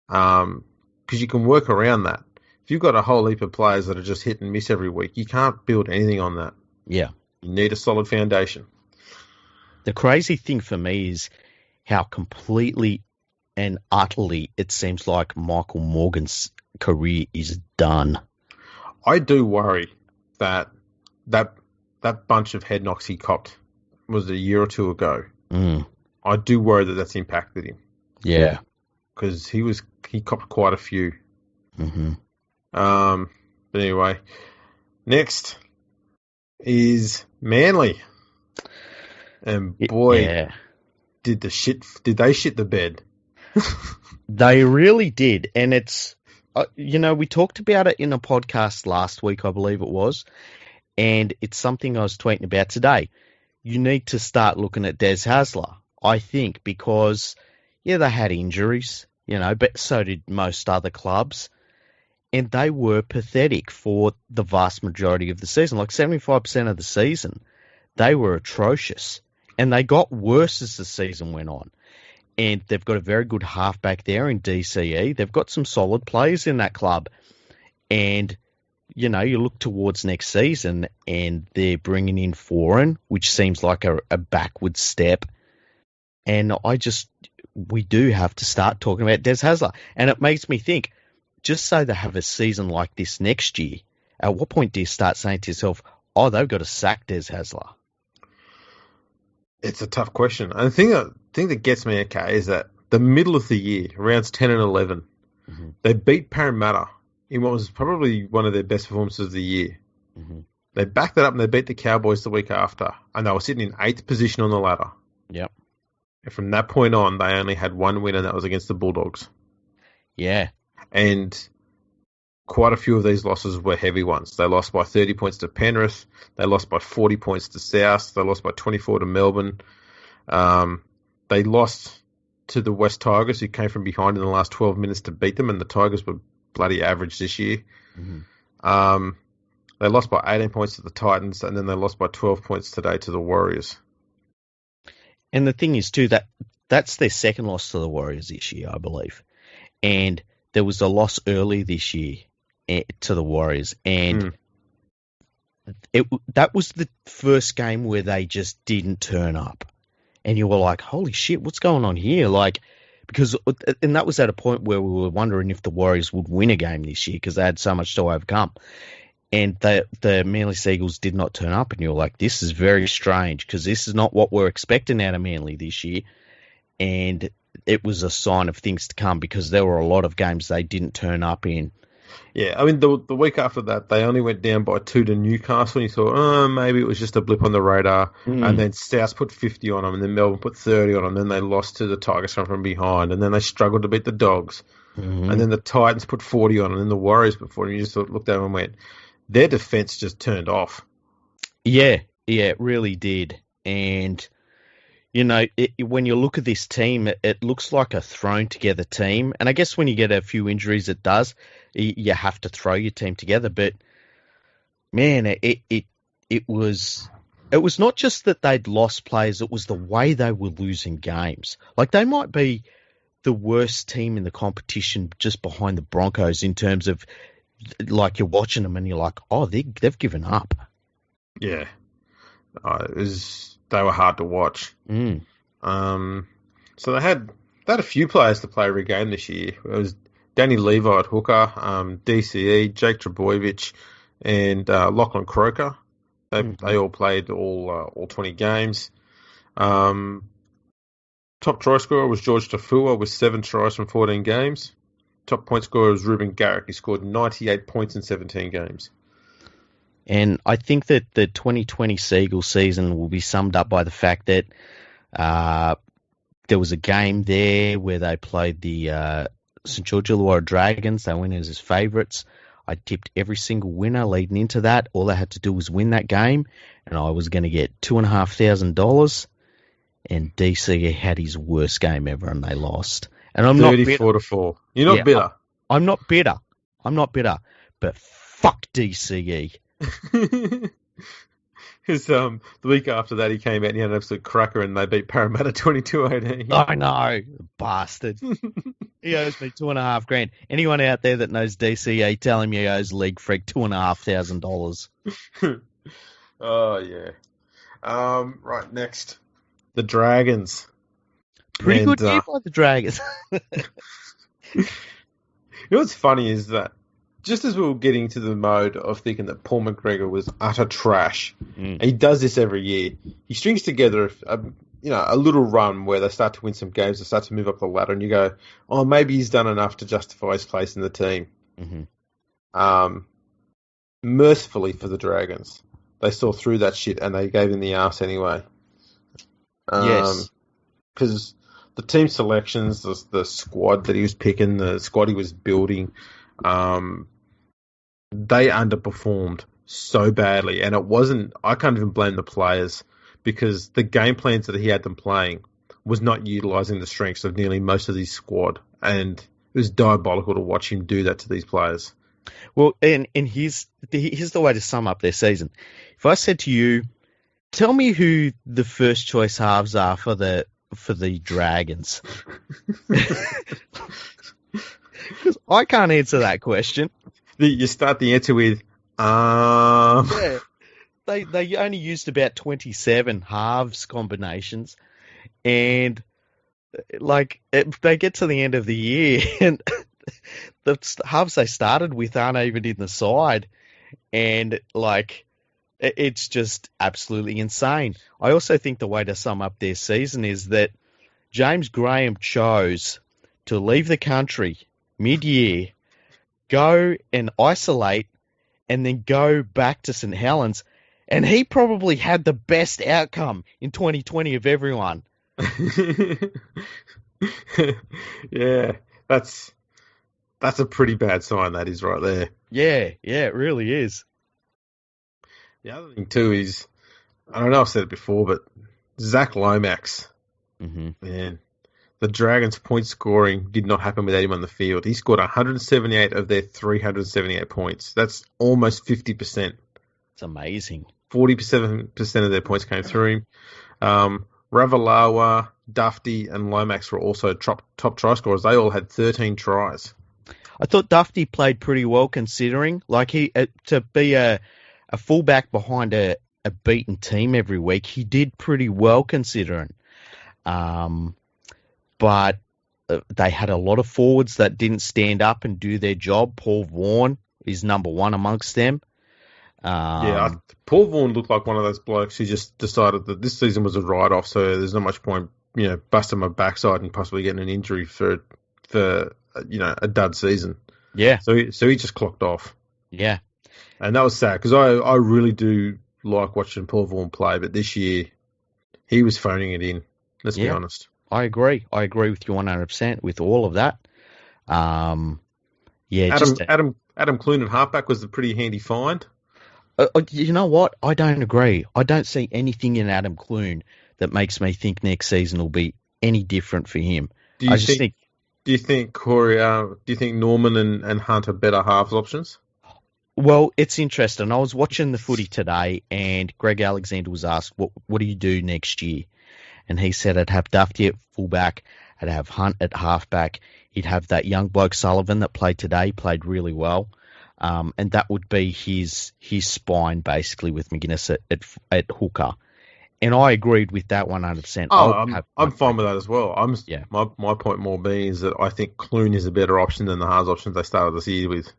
Because you can work around that. If you've got a whole heap of players that are just hit and miss every week, you can't build anything on that. Yeah. You need a solid foundation. The crazy thing for me is how completely and utterly it seems like Michael Morgan's career is done. I do worry that that bunch of head knocks he copped was a year or two ago. I do worry that that's impacted him. Yeah. Because he copped quite a few. Mm-hmm. But anyway, next is Manly. And boy, did they shit the bed. They really did. And it's, we talked about it in a podcast last week, I believe it was. And it's something I was tweeting about today. You need to start looking at Des Hasler, I think, because, they had injuries, but so did most other clubs. And they were pathetic for the vast majority of the season. Like 75% of the season, they were atrocious. And they got worse as the season went on. And they've got a very good halfback there in DCE. They've got some solid players in that club. And, you look towards next season and they're bringing in Foran, which seems like a backward step. And we do have to start talking about Des Hasler. And it makes me think, just so they have a season like this next year, at what point do you start saying to yourself, they've got to sack Des Hasler? It's a tough question. And the thing that gets me, is that the middle of the year, rounds 10 and 11, they beat Parramatta in what was probably one of their best performances of the year. Mm-hmm. They backed that up and they beat the Cowboys the week after, and they were sitting in 8th position on the ladder. Yep. And from that point on, they only had one win, and that was against the Bulldogs. Yeah. And quite a few of these losses were heavy ones. They lost by 30 points to Penrith. They lost by 40 points to South. They lost by 24 to Melbourne. They lost to the West Tigers, who came from behind in the last 12 minutes to beat them, and the Tigers were bloody average this year. Mm-hmm. They lost by 18 points to the Titans, and then they lost by 12 points today to the Warriors. And the thing is, too, that's their second loss to the Warriors this year, I believe. And there was a loss early this year to the Warriors, and that was the first game where they just didn't turn up. And you were like, holy shit, what's going on here? And that was at a point where we were wondering if the Warriors would win a game this year because they had so much to overcome. And the Manly Seagulls did not turn up, and you're like, this is very strange because this is not what we're expecting out of Manly this year. And it was a sign of things to come because there were a lot of games they didn't turn up in. Yeah, I mean, the week after that, they only went down by 2 to Newcastle, and you thought, maybe it was just a blip on the radar. And then South put 50 on them, and then Melbourne put 30 on them, and then they lost to the Tigers from behind, and then they struggled to beat the Dogs. And then the Titans put 40 on them, and then the Warriors put 40, and you just looked at them and went, their defence just turned off. Yeah, it really did. And, when you look at this team, it looks like a thrown-together team. And I guess when you get a few injuries, it does. You have to throw your team together. But, man, it was not just that they'd lost players. It was the way they were losing games. Like, they might be the worst team in the competition just behind the Broncos in terms of, like, you're watching them and you're like, they've given up. Yeah. They were hard to watch. So they had a few players to play every game this year. It was Danny Levi at hooker, DCE, Jake Trbojevic, and Lachlan Croker. They all played all 20 games. Top try scorer was George Tafua with 7 tries from 14 games. Top point scorer was Ruben Garrick. He scored 98 points in 17 games. And I think that the 2020 Seagull season will be summed up by the fact that there was a game there where they played the St. George Illawarra Dragons. They went as favourites. I tipped every single winner leading into that. All they had to do was win that game, and I was going to get $2,500. And DC had his worst game ever, and they lost. And I'm 34 to 4. You're not bitter. I'm not bitter. But fuck DCE. Because the week after that, he came out and he had an absolute cracker, and they beat Parramatta 22-18. I know, bastard. He owes me $2,500. Anyone out there that knows DCE, tell him he owes League Freak $2,500. Oh yeah. Right, next. The Dragons. Pretty And, good year by the Dragons. you know what's funny is that just as we were getting to the mode of thinking that Paul McGregor was utter trash, and he does this every year, he strings together a little run where they start to win some games, they start to move up the ladder, and you go, oh, maybe he's done enough to justify his place in the team. Mm-hmm. Mercifully for the Dragons, they saw through that shit and they gave him the arse anyway. Yes. Because the team selections, the squad that he was picking, the squad he was building, they underperformed so badly. And it wasn't, I can't even blame the players because the game plans that he had them playing was not utilising the strengths of nearly most of his squad. And it was diabolical to watch him do that to these players. Well, and here's the way to sum up their season. If I said to you, tell me who the first choice halves are for the Dragons. Because I can't answer that question. You start the answer with, Yeah, they only used about 27 halves combinations, and they get to the end of the year, and the halves they started with aren't even in the side, and it's just absolutely insane. I also think the way to sum up their season is that James Graham chose to leave the country mid-year, go and isolate, and then go back to St. Helens, and he probably had the best outcome in 2020 of everyone. Yeah, that's a pretty bad sign, that is, right there. Yeah, it really is. The other thing, too, is, I don't know, I've said it before, but Zach Lomax, man, the Dragons' point scoring did not happen without him on the field. He scored 178 of their 378 points. That's almost 50%. It's amazing. 47% of their points came through him. Ravalawa, Dufty, and Lomax were also top try scorers. They all had 13 tries. I thought Dufty played pretty well considering, to be a fullback behind a beaten team every week. He did pretty well considering. But they had a lot of forwards that didn't stand up and do their job. Paul Vaughan is number one amongst them. Paul Vaughan looked like one of those blokes who just decided that this season was a write-off, so there's not much point, busting my backside and possibly getting an injury for a dud season. Yeah. So he just clocked off. Yeah. And that was sad because I really do like watching Paul Vaughan play, but this year he was phoning it in. Let's be honest. I agree. I agree with you 100% with all of that. Adam Clune at halfback was a pretty handy find. You know what? I don't agree. I don't see anything in Adam Clune that makes me think next season will be any different for him. Do you think Corey? Do you think Norman and Hunt are better halves options? Well, it's interesting. I was watching the footy today, and Greg Alexander was asked, "What do you do next year?" And he said, "I'd have Dufty at fullback. I'd have Hunt at halfback. He'd have that young bloke Sullivan that played today, played really well." And that would be his spine, basically, with McGuinness at hooker. And I agreed with that 100%. I'm fine with that as well. My point more being is that I think Clune is a better option than the halves options they started this year with.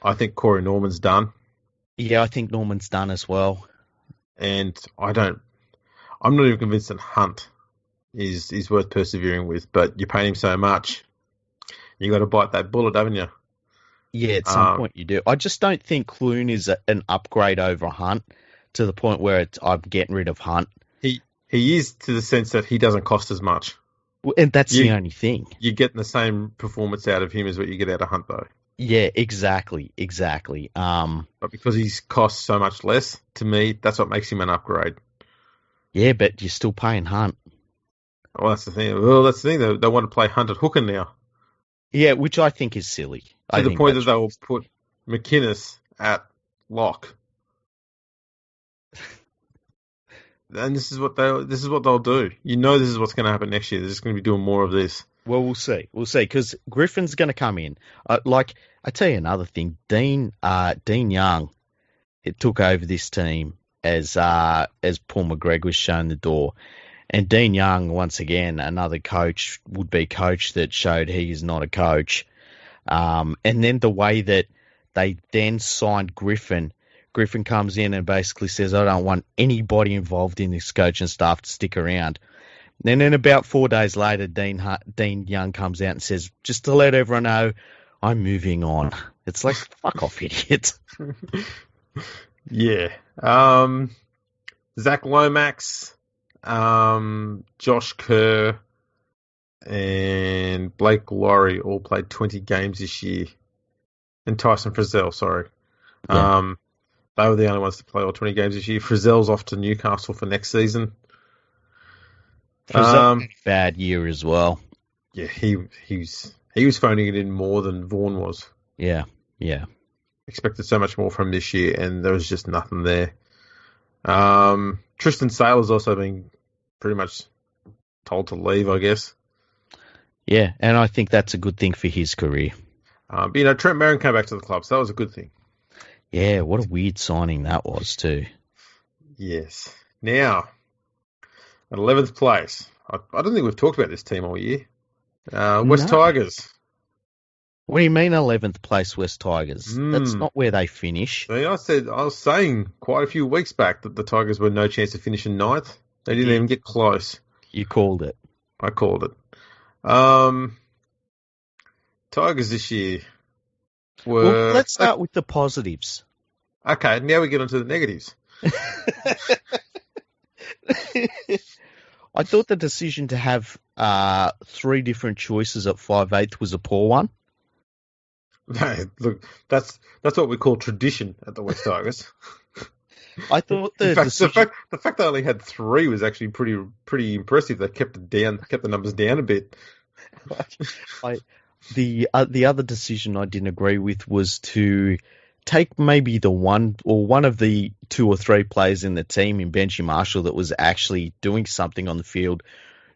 I think Corey Norman's done. Yeah, I think Norman's done as well. And I'm not even convinced that Hunt is worth persevering with, but you're paying him so much. You got to bite that bullet, haven't you? Yeah, at some point you do. I just don't think Clune is an upgrade over Hunt to the point where I'm getting rid of Hunt. He is, to the sense that he doesn't cost as much. Well, and that's the only thing. You're getting the same performance out of him as what you get out of Hunt, though. Yeah, exactly. But because he's cost so much less, to me, that's what makes him an upgrade. Yeah, but you're still paying Hunt. Well, that's the thing. Well, that's the thing. They want to play Hunt at hooker now. Yeah, which I think is silly. To the point that they will put McInnes at lock. And this is what they'll do. You know, this is what's going to happen next year. They're just going to be doing more of this. Well, we'll see. Because Griffin's going to come in. I tell you another thing. Dean Young, it took over this team as Paul McGregor was shown the door. And Dean Young, once again, another would-be coach that showed he is not a coach. And then the way that they then signed Griffin. Griffin comes in and basically says, I don't want anybody involved in this coaching staff to stick around. And then about 4 days later, Dean Young comes out and says, just to let everyone know, I'm moving on. It's like, fuck off, idiot. Yeah. Zach Lomax, Josh Kerr, and Blake Laurie all played 20 games this year. And Tyson Frizzell, sorry. Yeah. They were the only ones to play all 20 games this year. Frizzell's off to Newcastle for next season. Frizzell had a bad year as well. Yeah, he was phoning it in more than Vaughan was. Yeah. Expected so much more from this year, and there was just nothing there. Tristan Saylor's also been pretty much told to leave, I guess. Yeah, and I think that's a good thing for his career. But, Trent Merrin came back to the club, so that was a good thing. Yeah, what a weird signing that was too. Yes. Now, at 11th place, I don't think we've talked about this team all year. West Tigers. What do you mean 11th place West Tigers? That's not where they finish. I was saying quite a few weeks back that the Tigers were no chance of finishing 9th. They didn't even get close. You called it. I called it. Tigers this year were... Well, let's start with the positives. Okay, now we get onto the negatives. I thought the decision to have 3 different choices at 5/8 was a poor one. No, look, that's what we call tradition at the West Tigers. I thought the fact they only had 3 was actually pretty impressive. They kept the numbers down a bit. The other decision I didn't agree with was to take maybe the one of the 2 or 3 players in the team in Benji Marshall that was actually doing something on the field,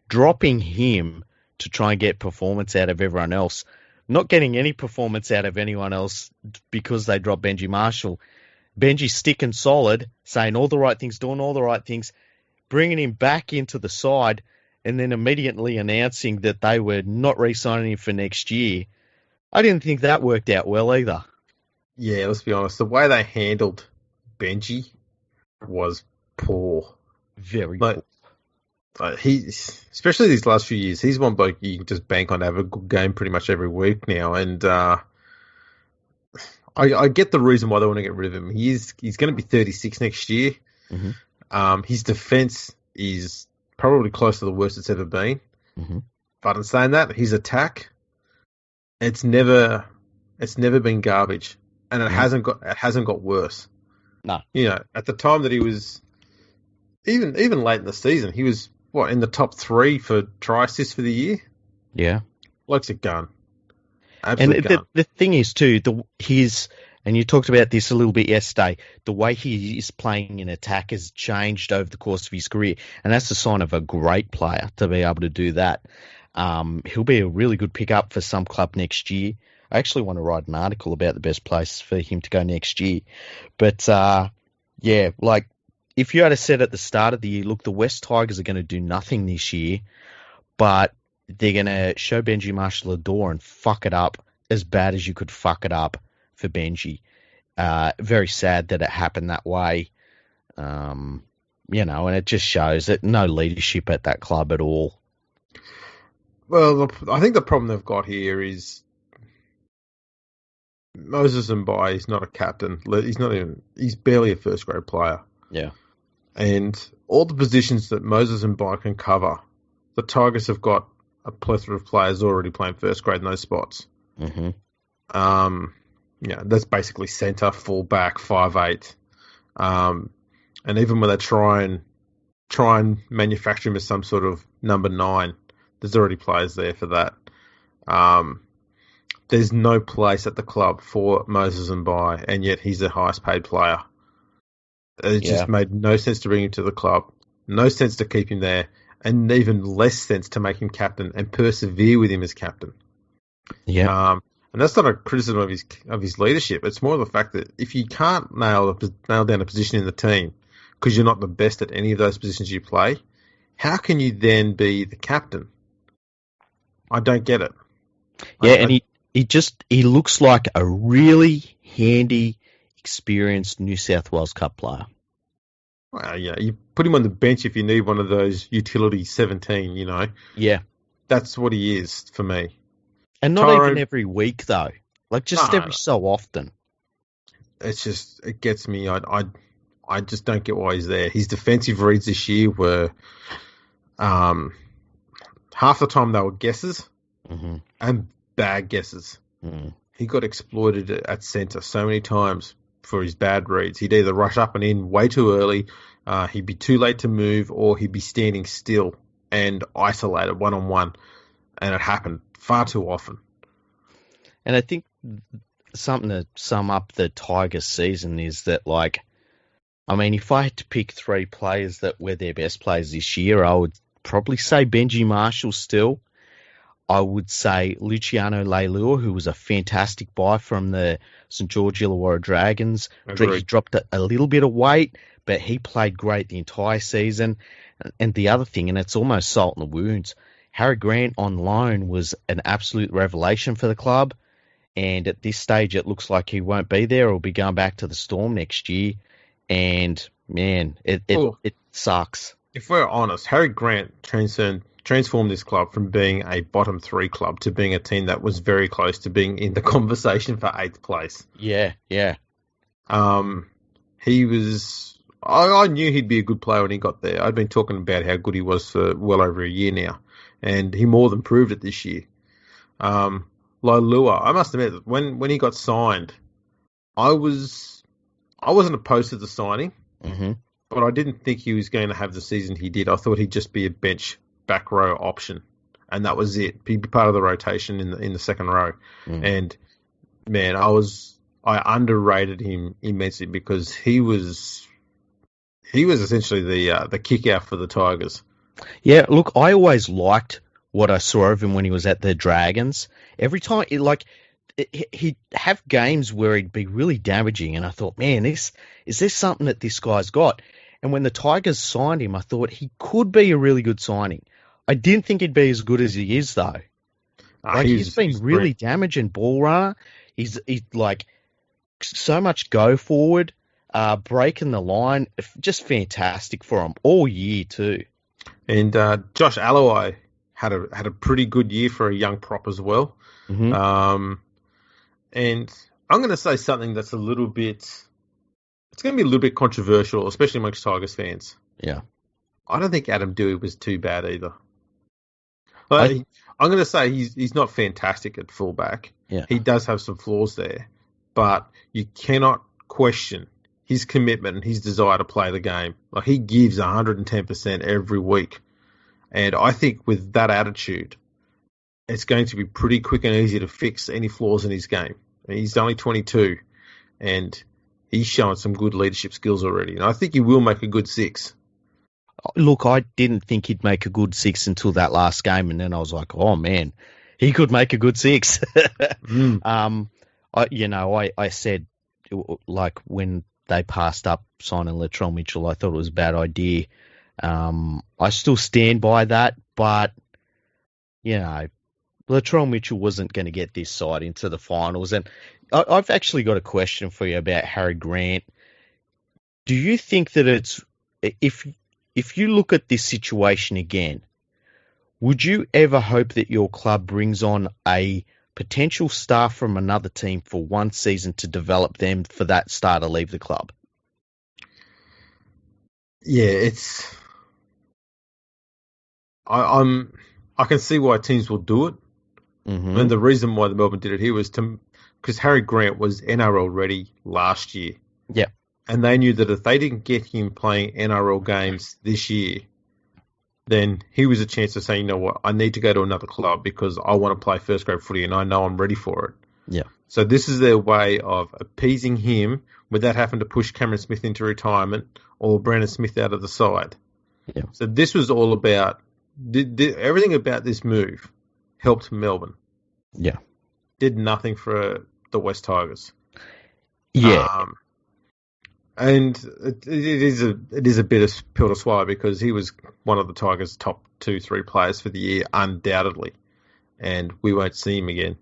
dropping him to try and get performance out of everyone else. Not getting any performance out of anyone else because they dropped Benji Marshall. Benji sticking solid, saying all the right things, doing all the right things, bringing him back into the side, and then immediately announcing that they were not re-signing him for next year. I didn't think that worked out well either. Yeah, let's be honest. The way they handled Benji was poor. Very poor. Especially these last few years, he's one bloke you can just bank on to have a good game pretty much every week now. And I get the reason why they want to get rid of him. He's going to be 36 next year. Mm-hmm. His defense is probably close to the worst it's ever been. Mm-hmm. But in saying that, his attack, it's never been garbage, and it hasn't got worse. No, at the time that he was even late in the season, he was in the top 3 for try assists for the year. Yeah, bloke's a gun. Absolute gun. The thing is too, and you talked about this a little bit yesterday, the way he is playing in attack has changed over the course of his career, and that's a sign of a great player to be able to do that. He'll be a really good pickup for some club next year. I actually want to write an article about the best place for him to go next year. But, if you had said at the start of the year, look, the West Tigers are going to do nothing this year, but they're going to show Benji Marshall a door and fuck it up as bad as you could fuck it up for Benji. Very sad that it happened that way. And it just shows that no leadership at that club at all. Well, I think the problem they've got here is Moses Mbai is not a captain. He's barely a first grade player. Yeah. And all the positions that Moses Mbai can cover, the Tigers have got a plethora of players already playing first grade in those spots. Mm-hmm. That's basically centre, fullback, 5'8". And even when they try and manufacture him as some sort of number 9, there's already players there for that. There's no place at the club for Moses Mbai, and yet he's the highest paid player. It just made no sense to bring him to the club, no sense to keep him there, and even less sense to make him captain and persevere with him as captain. Yeah. And that's not a criticism of his leadership. It's more the fact that if you can't nail down a position in the team, because you're not the best at any of those positions you play, how can you then be the captain? I don't get it. Yeah, and he looks like a really handy, experienced New South Wales Cup player. Well, yeah, you put him on the bench if you need one of those utility 17, Yeah. That's what he is for me. And not even every week, though. Like, just every so often. It gets me. I just don't get why he's there. His defensive reads this year were, half the time they were guesses and bad guesses. Mm. He got exploited at centre so many times for his bad reads. He'd either rush up and in way too early, he'd be too late to move, or he'd be standing still and isolated one-on-one. And it happened far too often. And I think something to sum up the Tigers season is that, like, I mean, if I had to pick three players that were their best players this year, I would probably say Benji Marshall still. I would say Luciano Leilua, who was a fantastic buy from the St. George Illawarra Dragons. Agreed. He dropped a little bit of weight, but he played great the entire season. And the other thing, and it's almost salt in the wounds, Harry Grant on loan was an absolute revelation for the club. And at this stage, it looks like he won't be there or will be going back to the Storm next year. And, man, it sucks. If we're honest, Harry Grant transformed this club from being a bottom three club to being a team that was very close to being in the conversation for 8th place. Yeah. He was... I knew he'd be a good player when he got there. I'd been talking about how good he was for well over a year now, and he more than proved it this year. Leilua, I must admit, when he got signed, I wasn't opposed to the signing, but I didn't think he was going to have the season he did. I thought he'd just be a bench back row option, and that was it. He'd be part of the rotation in the second row. And man, I underrated him immensely because he was essentially the kick out for the Tigers. Yeah, look, I always liked what I saw of him when he was at the Dragons. Every time, he'd have games where he'd be really damaging, and I thought, man, is this something that this guy's got? And when the Tigers signed him, I thought he could be a really good signing. I didn't think he'd be as good as he is, though. He's been really damaging ball runner. He's like so much go forward, breaking the line. Just fantastic for him all year too. And Josh Alloway had a pretty good year for a young prop as well. And I'm going to say something that's it's going to be a little bit controversial, especially amongst Tigers fans. Yeah. I don't think Adam Dewey was too bad either. I'm going to say he's not fantastic at fullback. Yeah. He does have some flaws there, but you cannot question his commitment and his desire to play the game. Like, he gives 110% every week. And I think with that attitude, it's going to be pretty quick and easy to fix any flaws in his game. He's only 22, and he's showing some good leadership skills already. And I think he will make a good 6. Look, I didn't think he'd make a good 6 until that last game, and then I was like, oh, man, he could make a good 6. I said, like, when they passed up signing Latrell Mitchell, I thought it was a bad idea. I still stand by that, but, Latrell Mitchell wasn't going to get this side into the finals. And I've actually got a question for you about Harry Grant. Do you think that if you look at this situation again, would you ever hope that your club brings on a potential star from another team for one season to develop them for that star to leave the club? Yeah, I can see why teams will do it. And the reason why the Melbourne did it here was because Harry Grant was NRL ready last year. Yeah. And they knew that if they didn't get him playing NRL games this year, then he was a chance to say, you know what, I need to go to another club because I want to play first grade footy and I know I'm ready for it. Yeah. So this is their way of appeasing him without having to push Cameron Smith into retirement or Brandon Smith out of the side. Yeah. So this was all about, everything about this move helped Melbourne. Yeah. Did nothing for the West Tigers. Yeah. And it is a bit of pill to swallow because he was one of the Tigers' top 2-3 players for the year, undoubtedly, and we won't see him again.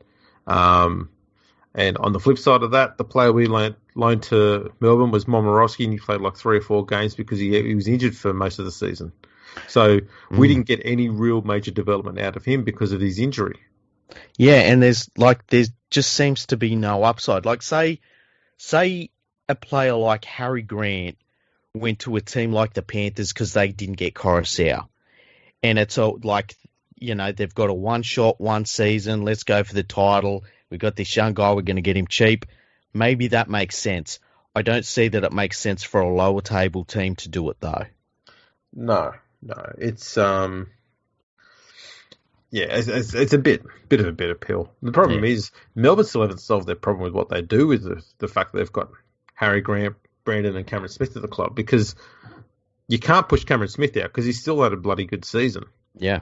And on the flip side of that, the player we loaned to Melbourne was Momorowski, and he played like 3 or 4 games because he was injured for most of the season. So we didn't get any real major development out of him because of his injury. Yeah, and there's just seems to be no upside. Like say a player like Harry Grant went to a team like the Panthers because they didn't get Coruscant, and it's like, you know, they've got a one shot, one season. Let's go for the title. We've got this young guy. We're going to get him cheap. Maybe that makes sense. I don't see that it makes sense for a lower table team to do it though. No, it's it's a bit of a bitter pill. The problem is Melbourne still haven't solved their problem with what they do with the fact that they've got Harry Grant, Brandon, and Cameron Smith at the club, because you can't push Cameron Smith out because he's still had a bloody good season. Yeah,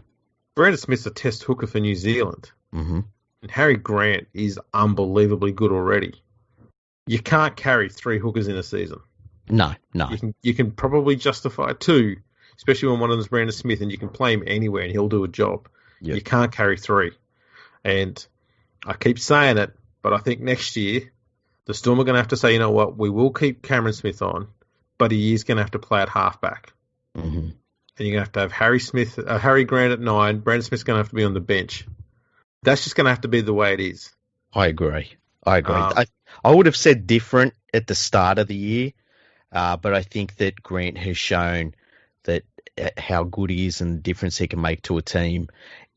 Brandon Smith's a test hooker for New Zealand, and Harry Grant is unbelievably good already. You can't carry 3 hookers in a season. No. You can probably justify 2, especially when one of them is Brandon Smith, and you can play him anywhere and he'll do a job. Yep. You can't carry 3. And I keep saying it, but I think next year the Storm are going to have to say, you know what, we will keep Cameron Smith on, but he is going to have to play at halfback. And you're going to have Harry Grant at 9. Brandon Smith's going to have to be on the bench. That's just going to have to be the way it is. I agree. I would have said different at the start of the year, but I think that Grant has shown that how good he is and the difference he can make to a team.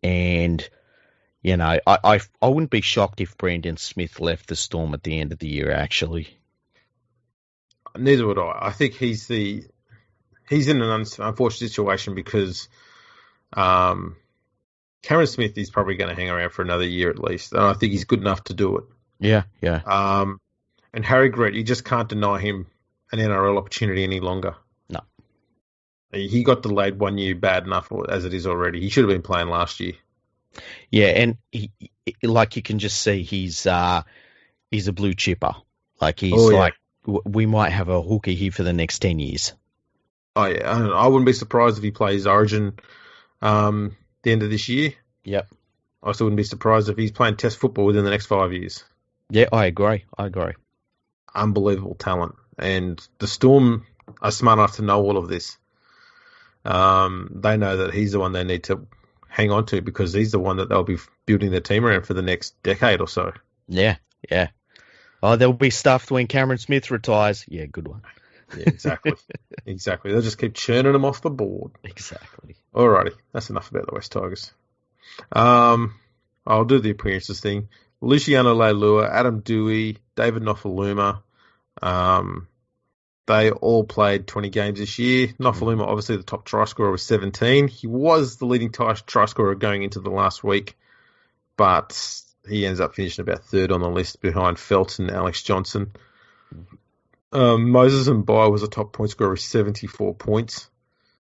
And, you know, I wouldn't be shocked if Brandon Smith left the Storm at the end of the year, actually. Neither would I. I think he's in an unfortunate situation because Cameron Smith is probably going to hang around for another year at least. And I think he's good enough to do it. Yeah. And Harry Grant, you just can't deny him an NRL opportunity any longer. No. He got delayed 1 year bad enough as it is already. He should have been playing last year. Yeah, and he, like you can just see he's a blue chipper. Like we might have a hooker here for the next 10 years. Oh yeah, I wouldn't be surprised if he plays Origin the end of this year. Yep. I also wouldn't be surprised if he's playing Test football within the next 5 years. Yeah, I agree. Unbelievable talent. And the Storm are smart enough to know all of this. They know that he's the one they need to hang on to because he's the one that they'll be building their team around for the next decade or so. Yeah. Oh, they'll be stuffed when Cameron Smith retires. Yeah, good one. Yeah, exactly. Exactly. They'll just keep churning them off the board. Exactly. Alrighty. That's enough about the West Tigers. I'll do the appearances thing. Luciano Leilua, Adam Dewey, David Nofaluma, they all played 20 games this year. Nofaluma, obviously the top try scorer, was 17. He was the leading try scorer going into the last week, but he ends up finishing about 3rd on the list behind Felton and Alex Johnson. Moses Mbai was a top point scorer with 74 points.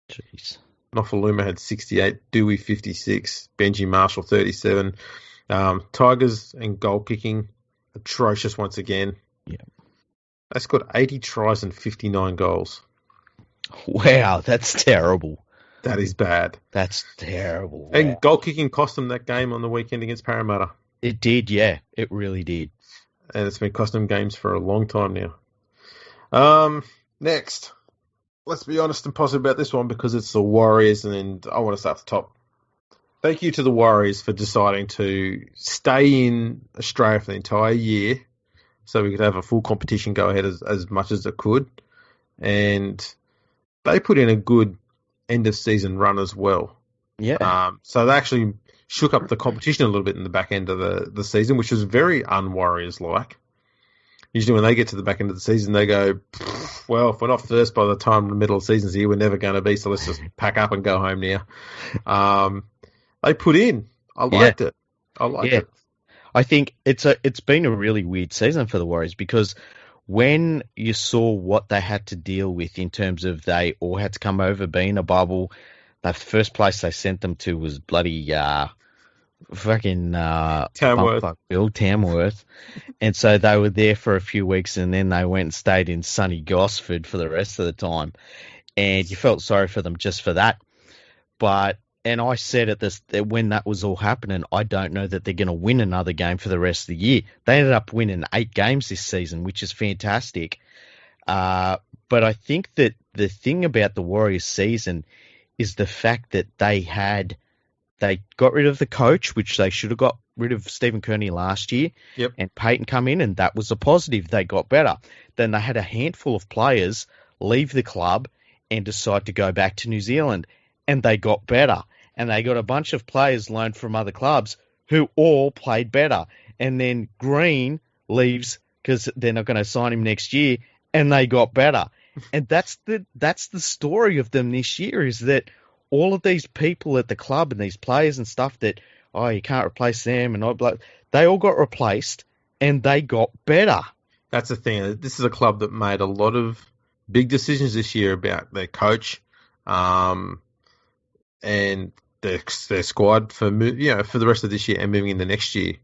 Jeez. Nofaluma had 68, Dewey 56, Benji Marshall 37. Tigers and goal kicking, atrocious once again. Yeah. They scored 80 tries and 59 goals. Wow, that's terrible. That is bad. That's terrible. Wow. And goal kicking cost them that game on the weekend against Parramatta. It did, yeah. It really did. And it's been costing them games for a long time now. Next. Let's be honest and positive about this one because it's the Warriors, and I want to start at the top. Thank you to the Warriors for deciding to stay in Australia for the entire year so we could have a full competition go ahead as much as it could. And they put in a good end-of-season run as well. Yeah. So they actually shook up the competition a little bit in the back end of the season, which was very un-Warriors-like. Usually when they get to the back end of the season, they go, well, if we're not first by the time the middle of the season's here, we're never going to be, so let's just pack up and go home now. They put in. I liked it. I liked it. I think it's been a really weird season for the Warriors because when you saw what they had to deal with in terms of they all had to come over, being a bubble, the first place they sent them to was bloody fucking Tamworth. Bumfuck Bill Tamworth. And so they were there for a few weeks, and then they went and stayed in sunny Gosford for the rest of the time. And you felt sorry for them just for that. But, and I said at this, that when that was all happening, I don't know that they're going to win another game for the rest of the year. They ended up winning 8 games this season, which is fantastic. But I think that the thing about the Warriors season is the fact that they got rid of the coach, which they should have got rid of Stephen Kearney last year, Yep. and Peyton come in, and that was a positive. They got better. Then they had a handful of players leave the club and decide to go back to New Zealand, and they got better. And they got a bunch of players loaned from other clubs who all played better. And then Green leaves because they're not going to sign him next year, and they got better. And that's the story of them this year, is that all of these people at the club and these players and stuff that, oh, you can't replace them, and they all got replaced, and they got better. That's the thing. This is a club that made a lot of big decisions this year about their coach, and their squad for the rest of this year and moving into next year.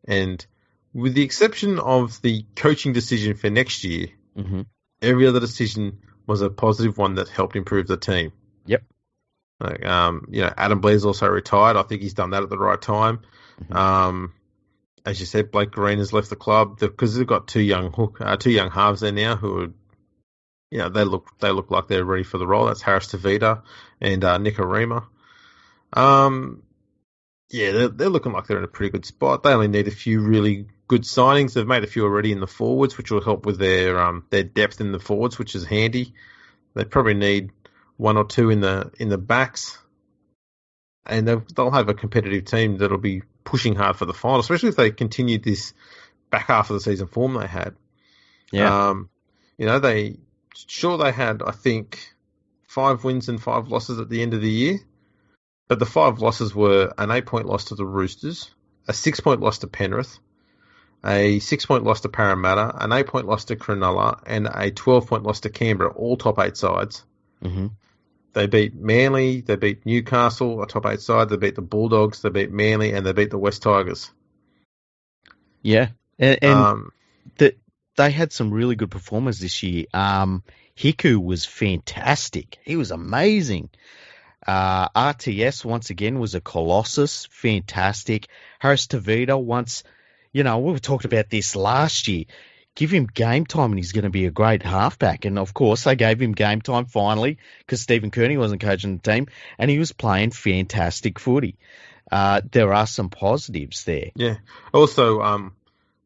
And with the exception of the coaching decision for next year, every other decision was a positive one that helped improve the team. Yep. Like, Adam Blair's also retired. I think he's done that at the right time. As you said, Blake Green has left the club because they've got two young halves there now who are, they look like they're ready for the role. That's Harris Tavita and Nick Arima. They're looking like they're in a pretty good spot. They only need a few really good signings. They've made a few already in the forwards, which will help with their depth in the forwards, which is handy. They probably need one or two in the backs, and they'll have a competitive team that'll be pushing hard for the final, especially if they continue this back half of the season form they had. Yeah. They had, I think, 5 wins and 5 losses at the end of the year, but the 5 losses were an 8-point loss to the Roosters, a 6-point loss to Penrith, a 6-point loss to Parramatta, an 8-point loss to Cronulla, and a 12-point loss to Canberra, all top 8 sides. Mm-hmm. They beat Manly, they beat Newcastle, a top 8 side, they beat the Bulldogs, they beat Manly, and they beat the West Tigers. Yeah, and they had some really good performers this year. Hiku was fantastic. He was amazing. RTS, once again, was a colossus. Fantastic. Harris Tavita, we were talking about this last year. Give him game time and he's going to be a great halfback. And, of course, they gave him game time finally because Stephen Kearney wasn't coaching the team, and he was playing fantastic footy. There are some positives there. Yeah. Also,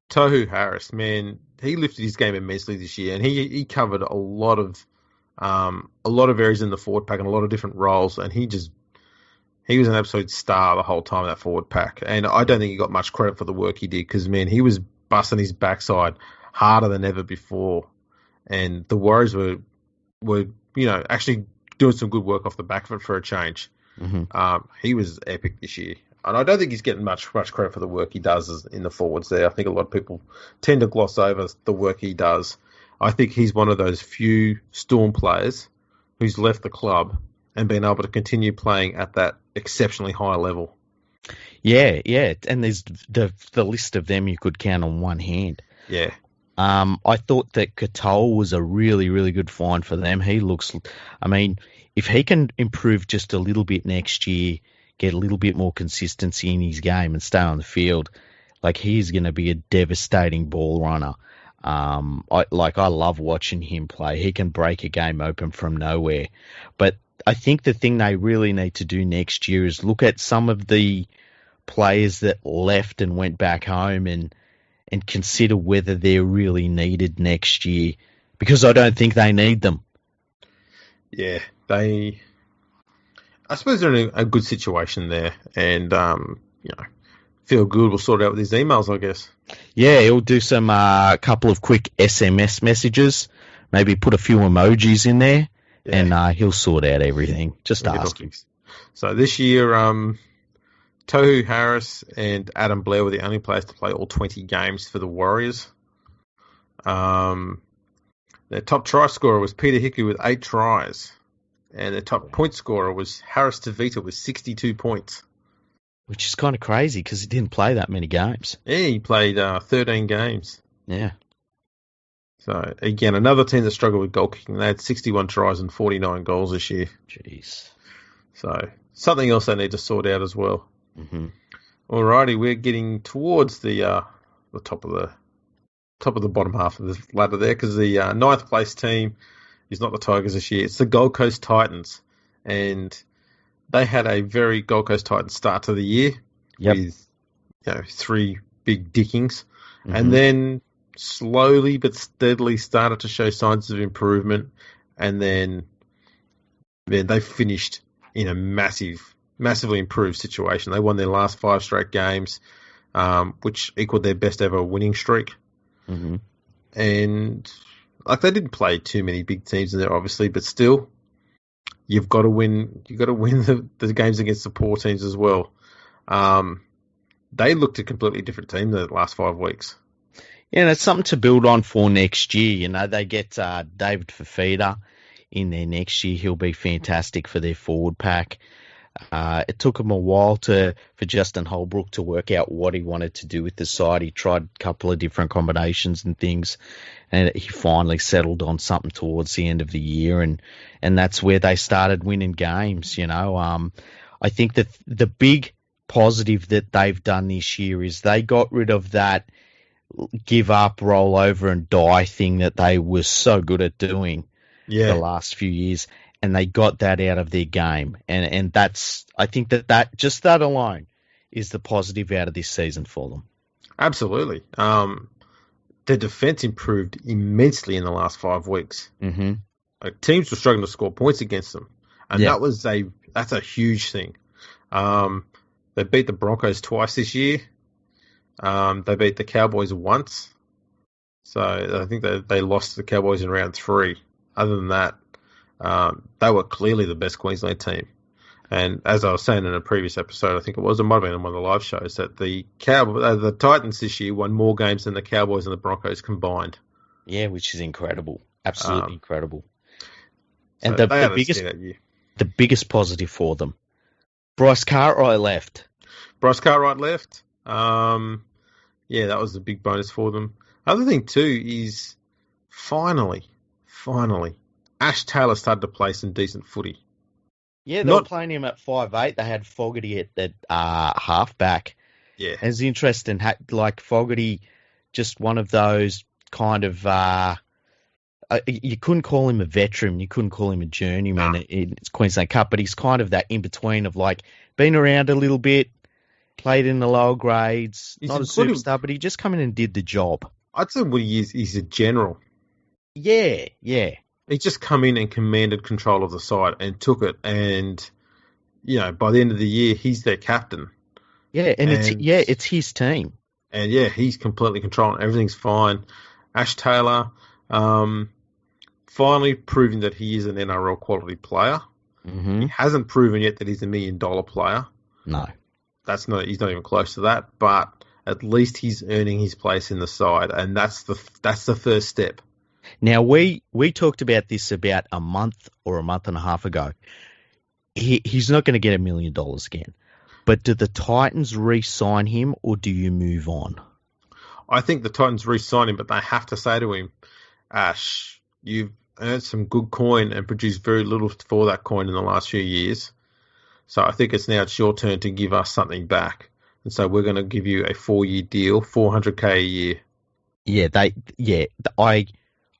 Tohu Harris, man, he lifted his game immensely this year, and he covered a lot of areas in the forward pack and a lot of different roles, and he was an absolute star the whole time, that forward pack. And I don't think he got much credit for the work he did because, man, he was busting his backside harder than ever before. And the Warriors were actually doing some good work off the back of it for a change. Mm-hmm. He was epic this year. And I don't think he's getting much credit for the work he does in the forwards there. I think a lot of people tend to gloss over the work he does. I think he's one of those few Storm players who's left the club and been able to continue playing at that exceptionally high level. Yeah. And there's the list of them you could count on one hand. Yeah. I thought that Katoa was a really, really good find for them. If he can improve just a little bit next year, get a little bit more consistency in his game and stay on the field, he's going to be a devastating ball runner. I love watching him play. He can break a game open from nowhere. But I think the thing they really need to do next year is look at some of the players that left and went back home and consider whether they're really needed next year, because I don't think they need them. Yeah, I suppose they're in a good situation there, and Feel Good will sort it out with his emails, I guess. Yeah, he'll do some couple of quick SMS messages, maybe put a few emojis in there, and he'll sort out everything. Just ask him. So this year, Tohu Harris and Adam Blair were the only players to play all 20 games for the Warriors. Their top try scorer was Peter Hiku with 8 tries. And their top point scorer was Harris Tavita with 62 points. which is kind of crazy because he didn't play that many games. Yeah, he played 13 games. Yeah. So, again, another team that struggled with goal kicking. They had 61 tries and 49 goals this year. Jeez. So, something else they need to sort out as well. Mm-hmm. Alrighty, we're getting towards the top of the bottom half of the ladder there, because the ninth place team is not the Tigers this year. It's the Gold Coast Titans. And they had a very Gold Coast Titans start to the year with 3 big dickings. Mm-hmm. And then slowly but steadily started to show signs of improvement, and then they finished in a massively improved situation. They won their last 5 straight games, which equaled their best ever winning streak. Mm-hmm. And they didn't play too many big teams in there, obviously, but still, you've got to win. You've got to win the games against the poor teams as well. They looked a completely different team the last 5 weeks. Yeah, and it's something to build on for next year. They get David Fafita in there next year. He'll be fantastic for their forward pack. It took him a while for Justin Holbrook to work out what he wanted to do with the side. He tried a couple of different combinations and things, and he finally settled on something towards the end of the year, and that's where they started winning games. I think that the big positive that they've done this year is they got rid of that give up, roll over and die thing that they were so good at doing the last few years, and they got that out of their game. And that's, I think that just that alone is the positive out of this season for them. Absolutely. Their defense improved immensely in the last 5 weeks. Mm-hmm. Teams were struggling to score points against them, and that's a huge thing. They beat the Broncos twice this year. They beat the Cowboys once. So I think they lost to the Cowboys in round 3. Other than that, they were clearly the best Queensland team. And as I was saying in a previous episode, I think it might have been on one of the live shows, that the Titans this year won more games than the Cowboys and the Broncos combined. Yeah, which is incredible. Absolutely incredible. So and the biggest positive for them, Bryce Cartwright left. That was a big bonus for them. Other thing too is finally, Ash Taylor started to play some decent footy. Yeah, they were playing him at 5'8". They had Fogarty at halfback. Yeah, and it's interesting. Fogarty, just one of those kind of. You couldn't call him a veteran. You couldn't call him a journeyman. Nah. It's Queensland Cup, but he's kind of that in between of been around a little bit. Played in the lower grades, not a superstar, but he just come in and did the job. I'd say what he is, he's a general. Yeah. He just come in and commanded control of the side and took it, and by the end of the year, he's their captain. Yeah, it's his team. And he's completely controlling. Everything's fine. Ash Taylor, finally proving that he is an NRL quality player. Mm-hmm. He hasn't proven yet that he's $1 million player. No. He's not even close to that, but at least he's earning his place in the side, and that's the first step. Now, we talked about this about a month or a month and a half ago. He's not going to get $1 million again, but do the Titans re-sign him, or do you move on? I think the Titans re-sign him, but they have to say to him, Ash, you've earned some good coin and produced very little for that coin in the last few years. So I think it's your turn to give us something back. And so we're going to give you a 4-year deal, $400K a year.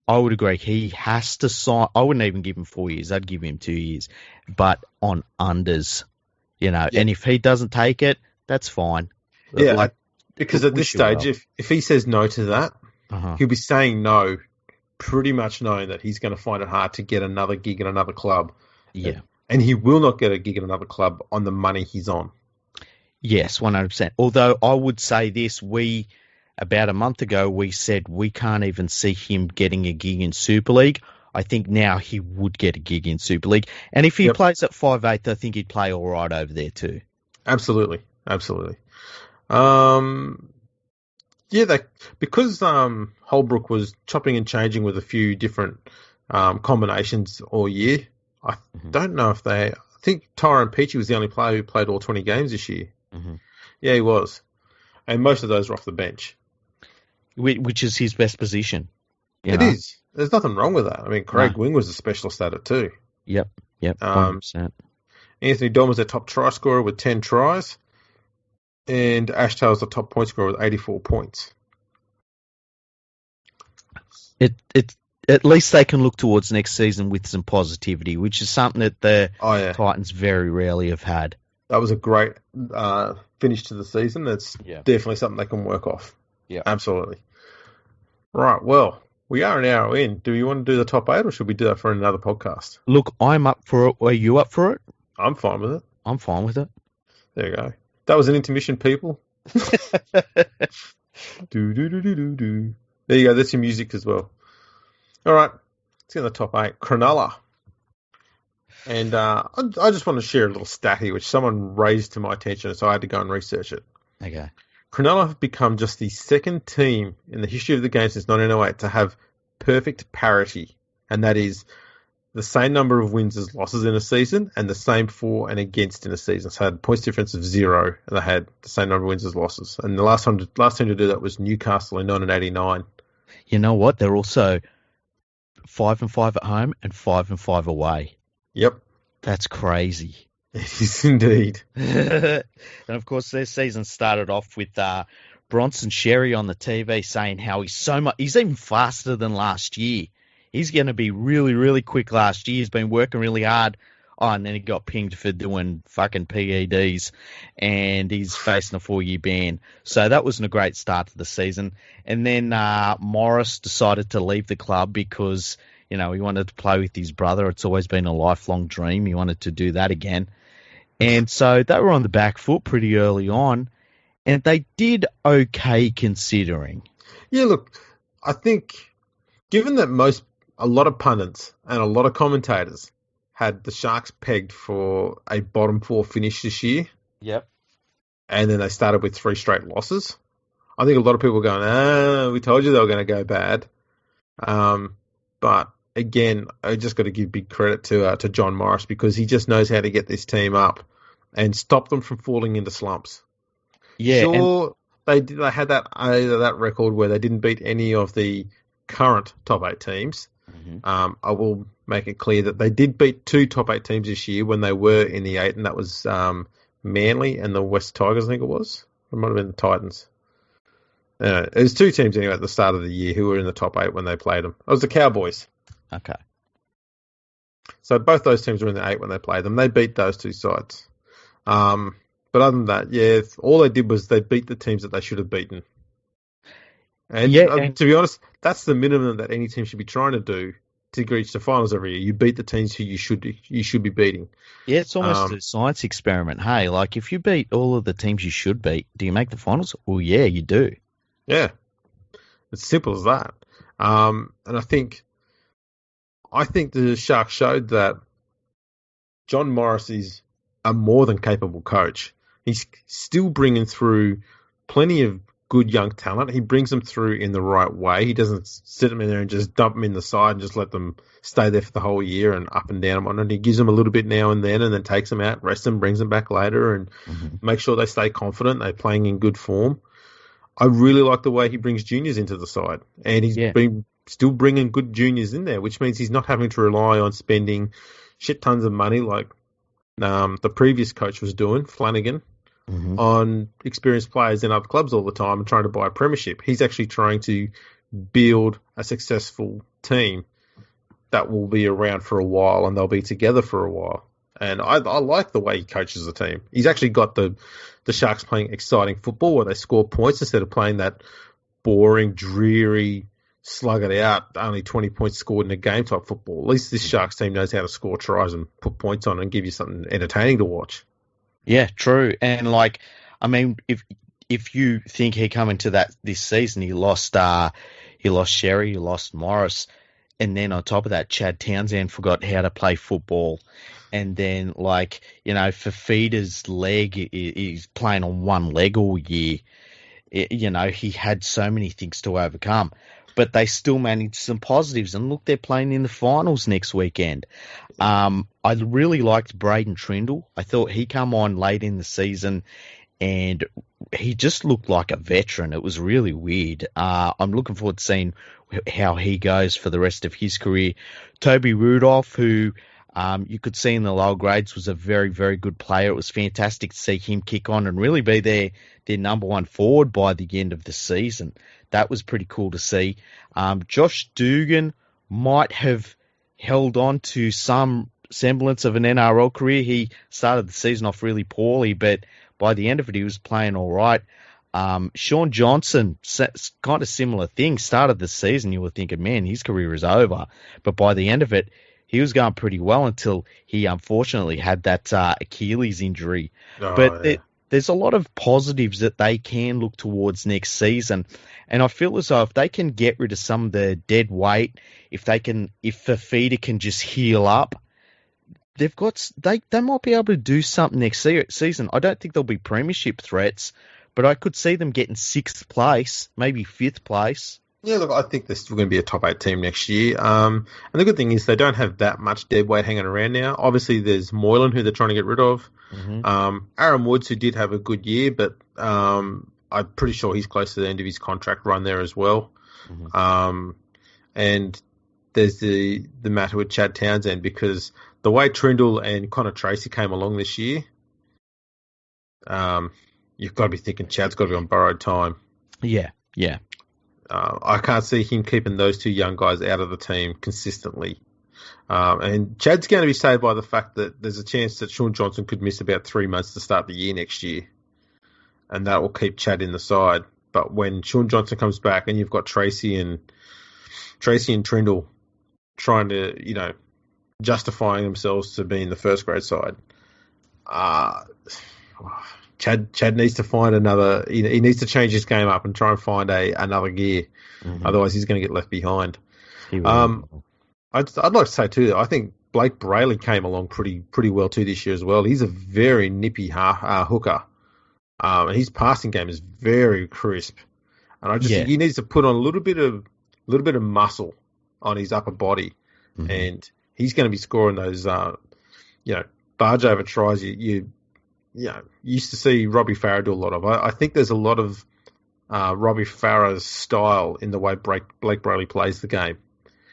I would agree. He has to sign. I wouldn't even give him 4 years. I'd give him 2 years, but on unders, and if he doesn't take it, that's fine. Yeah. Because at this stage, if he says no to that, he'll be saying no, pretty much knowing that he's going to find it hard to get another gig at another club. Yeah. And he will not get a gig at another club on the money he's on. Yes, 100%. Although I would say this, about a month ago, we said we can't even see him getting a gig in Super League. I think now he would get a gig in Super League. And if he plays at 5'8", I think he'd play all right over there too. Absolutely. Because Holbrook was chopping and changing with a few different combinations all year, I don't know if I think Tyrone Peachey was the only player who played all 20 games this year. Mm-hmm. Yeah, he was. And most of those were off the bench. Which is his best position. It is. There's nothing wrong with that. I mean, Craig No. Wing was a specialist at it too. Yep. 100%. Anthony Don was their top try scorer with 10 tries. And Ash Taylor's the top point scorer with 84 points. It at least they can look towards next season with some positivity, which is something that the Titans very rarely have had. That was a great finish to the season. That's definitely something they can work off. Yeah, absolutely. Right, well, we are an hour in. Do you want to do the top 8 or should we do that for another podcast? Look, I'm up for it. Are you up for it? I'm fine with it. I'm fine with it. There you go. That was an intermission, people. Do. There you go. That's your music as well. All right. Let's get the top 8. Cronulla. And I just want to share a little stat here, which someone raised to my attention, so I had to go and research it. Okay. Cronulla have become just the second team in the history of the game since 1908 to have perfect parity, and that is the same number of wins as losses in a season and the same for and against in a season. So they had a points difference of 0, and they had the same number of wins as losses. And the last team to do that was Newcastle in 1989. You know what? They're also 5-5 at home and 5-5 away. Yep. That's crazy. It is indeed. And of course, their season started off with Bronson Sherry on the TV saying how he's even faster than last year. He's going to be really, really quick last year. He's been working really hard. Oh, and then he got pinged for doing fucking PEDs, and he's facing a 4-year ban. So that wasn't a great start to the season. And then Morris decided to leave the club because, he wanted to play with his brother. It's always been a lifelong dream. He wanted to do that again. And so they were on the back foot pretty early on, and they did okay considering. Yeah, look, I think given that a lot of pundits and a lot of commentators had the Sharks pegged for a bottom 4 finish this year. Yep. And then they started with 3 straight losses. I think a lot of people were going, we told you they were going to go bad. But again, I just got to give big credit to John Morris because he just knows how to get this team up and stop them from falling into slumps. Yeah. Sure, they had that record where they didn't beat any of the current top 8 teams. Mm-hmm. I will make it clear that they did beat 2 top 8 teams this year when they were in the 8, and that was Manly and the West Tigers, I think it was. It might have been the Titans. It was 2 teams anyway at the start of the year who were in the top 8 when they played them. It was the Cowboys. Okay. So both those teams were in the 8 when they played them. They beat those 2 sides. But other than that, all they did was they beat the teams that they should have beaten. And, to be honest, that's the minimum that any team should be trying to do to reach the finals every year. You beat the teams who you should be beating. Yeah, it's almost a science experiment. Hey, like if you beat all of the teams you should beat, do you make the finals? Well, yeah, you do. Yeah, it's simple as that. And I think the Sharks showed that John Morris is a more than capable coach. He's still bringing through plenty of good young talent. He brings them through in the right way. He doesn't sit them in there and just dump them in the side and just let them stay there for the whole year and up and down and he gives them a little bit now and then takes them out, rests them, brings them back later and make sure they stay confident. They're playing in good form. I really like the way he brings juniors into the side, and he's been still bringing good juniors in there, which means he's not having to rely on spending shit tons of money like the previous coach was doing, Flanagan, on experienced players in other clubs all the time and trying to buy a premiership. He's actually trying to build a successful team that will be around for a while and they'll be together for a while. And I like the way he coaches the team. He's actually got the Sharks playing exciting football where they score points instead of playing that boring, dreary, slug it out, only 20 points scored in a game type football. At least this Sharks team knows how to score tries and put points on and give you something entertaining to watch. Yeah, true. And if you think he come into this season, he lost Sherry, he lost Morris, and then on top of that, Chad Townsend forgot how to play football. And then, Fafita's leg, he's playing on one leg all year. He had so many things to overcome. But they still managed some positives. And look, they're playing in the finals next weekend. I really liked Braden Trindle. I thought he come on late in the season and he just looked like a veteran. It was really weird. I'm looking forward to seeing how he goes for the rest of his career. Toby Rudolph, who you could see in the lower grades, was a very, very good player. It was fantastic to see him kick on and really be their number one forward by the end of the season. That was pretty cool to see. Josh Dugan might have held on to some semblance of an NRL career. He started the season off really poorly, but by the end of it, he was playing all right. Sean Johnson, kind of similar thing. Started the season, you were thinking, man, his career is over. But by the end of it, he was going pretty well until he unfortunately had that Achilles injury. There's a lot of positives that they can look towards next season. And I feel as though if they can get rid of some of the dead weight, if Fafita can just heal up, they might be able to do something next season. I don't think they'll be premiership threats, but I could see them getting 6th place, maybe 5th place. Yeah, look, I think they're still going to be a top 8 team next year. And the good thing is they don't have that much dead weight hanging around now. Obviously, there's Moylan, who they're trying to get rid of. Mm-hmm. Aaron Woods, who did have a good year, but I'm pretty sure he's close to the end of his contract run there as well. Mm-hmm. And there's the matter with Chad Townsend, because the way Trindle and Connor Tracy came along this year, you've got to be thinking Chad's got to be on borrowed time. Yeah. I can't see him keeping those two young guys out of the team consistently. And Chad's going to be saved by the fact that there's a chance that Sean Johnson could miss about 3 months to start the year next year. And that will keep Chad in the side. But when Sean Johnson comes back and you've got Tracy and Trindle trying to, justifying themselves to be in the first grade side, Chad needs to find another. He needs to change his game up and try and find another gear. Mm-hmm. Otherwise, he's going to get left behind. I'd like to say too, I think Blake Brayley came along pretty well too this year as well. He's a very nippy hooker, and his passing game is very crisp. And I just think he needs to put on a little bit of muscle on his upper body, mm-hmm. and he's going to be scoring those barge over tries. You used to see Robbie Farah do a lot of. I think there's a lot of Robbie Farah's style in the way Blake Brayley plays the game.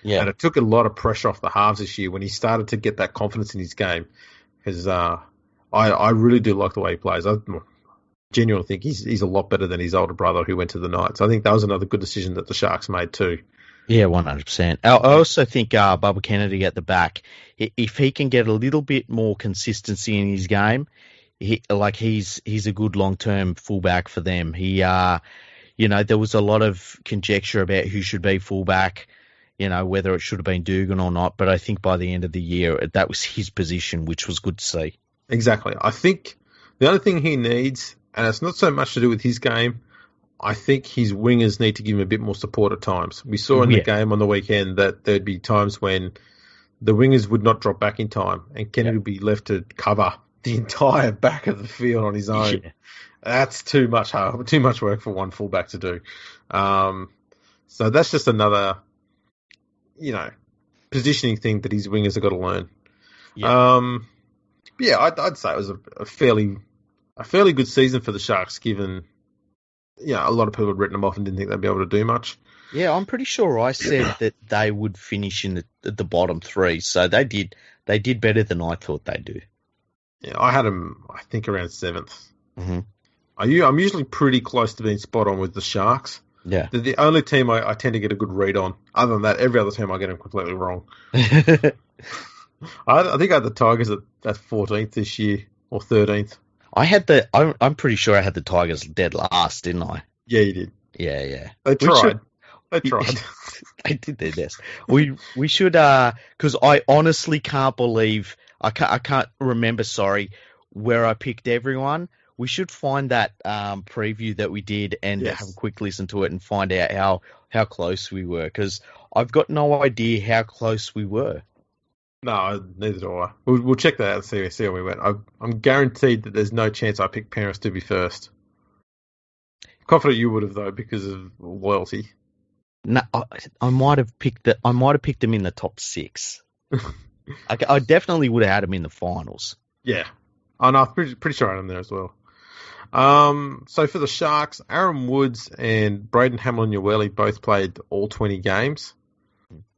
Yeah. And it took a lot of pressure off the halves this year when he started to get that confidence in his game. Because I really do like the way he plays. I genuinely think he's a lot better than his older brother who went to the Knights. I think that was another good decision that the Sharks made too. Yeah, 100%. I also think Bubba Kennedy at the back, if he can get a little bit more consistency in his game, he's a good long-term fullback for them. There was a lot of conjecture about who should be fullback, whether it should have been Dugan or not. But I think by the end of the year, that was his position, which was good to see. Exactly. I think the other thing he needs, and it's not so much to do with his game, I think his wingers need to give him a bit more support at times. We saw in the game on the weekend that there'd be times when the wingers would not drop back in time, and Kennedy would be left to cover the entire back of the field on his own. Yeah. That's too much work for one fullback to do. So that's just another, positioning thing that his wingers have got to learn. Yeah. I'd say it was a fairly good season for the Sharks, given a lot of people had written them off and didn't think they'd be able to do much. Yeah, I'm pretty sure I said that they would finish in the bottom 3, so they did better than I thought they'd do. Yeah, I had them, I think, around 7th. Mm-hmm. I'm usually pretty close to being spot on with the Sharks. Yeah. They're the only team I tend to get a good read on. Other than that, every other team I get them completely wrong. I think I had the Tigers at 14th this year, or 13th. I'm pretty sure I had the Tigers dead last, didn't I? Yeah, you did. Yeah. They tried. They did their best. We should, because I honestly can't believe, I can't remember, where I picked everyone. We should find that preview that we did and have a quick listen to it and find out how close we were, because I've got no idea how close we were. No, neither do I. We'll check that out and see how we went. I'm guaranteed that there's no chance I picked Parents to be first. Confident you would have, though, because of loyalty. No, I might have picked them in the top 6. I definitely would have had them in the finals. Yeah. Oh, no, I'm pretty sure I had them there as well. So for the Sharks, Aaron Woods and Braden Hamlin-Uele both played all 20 games.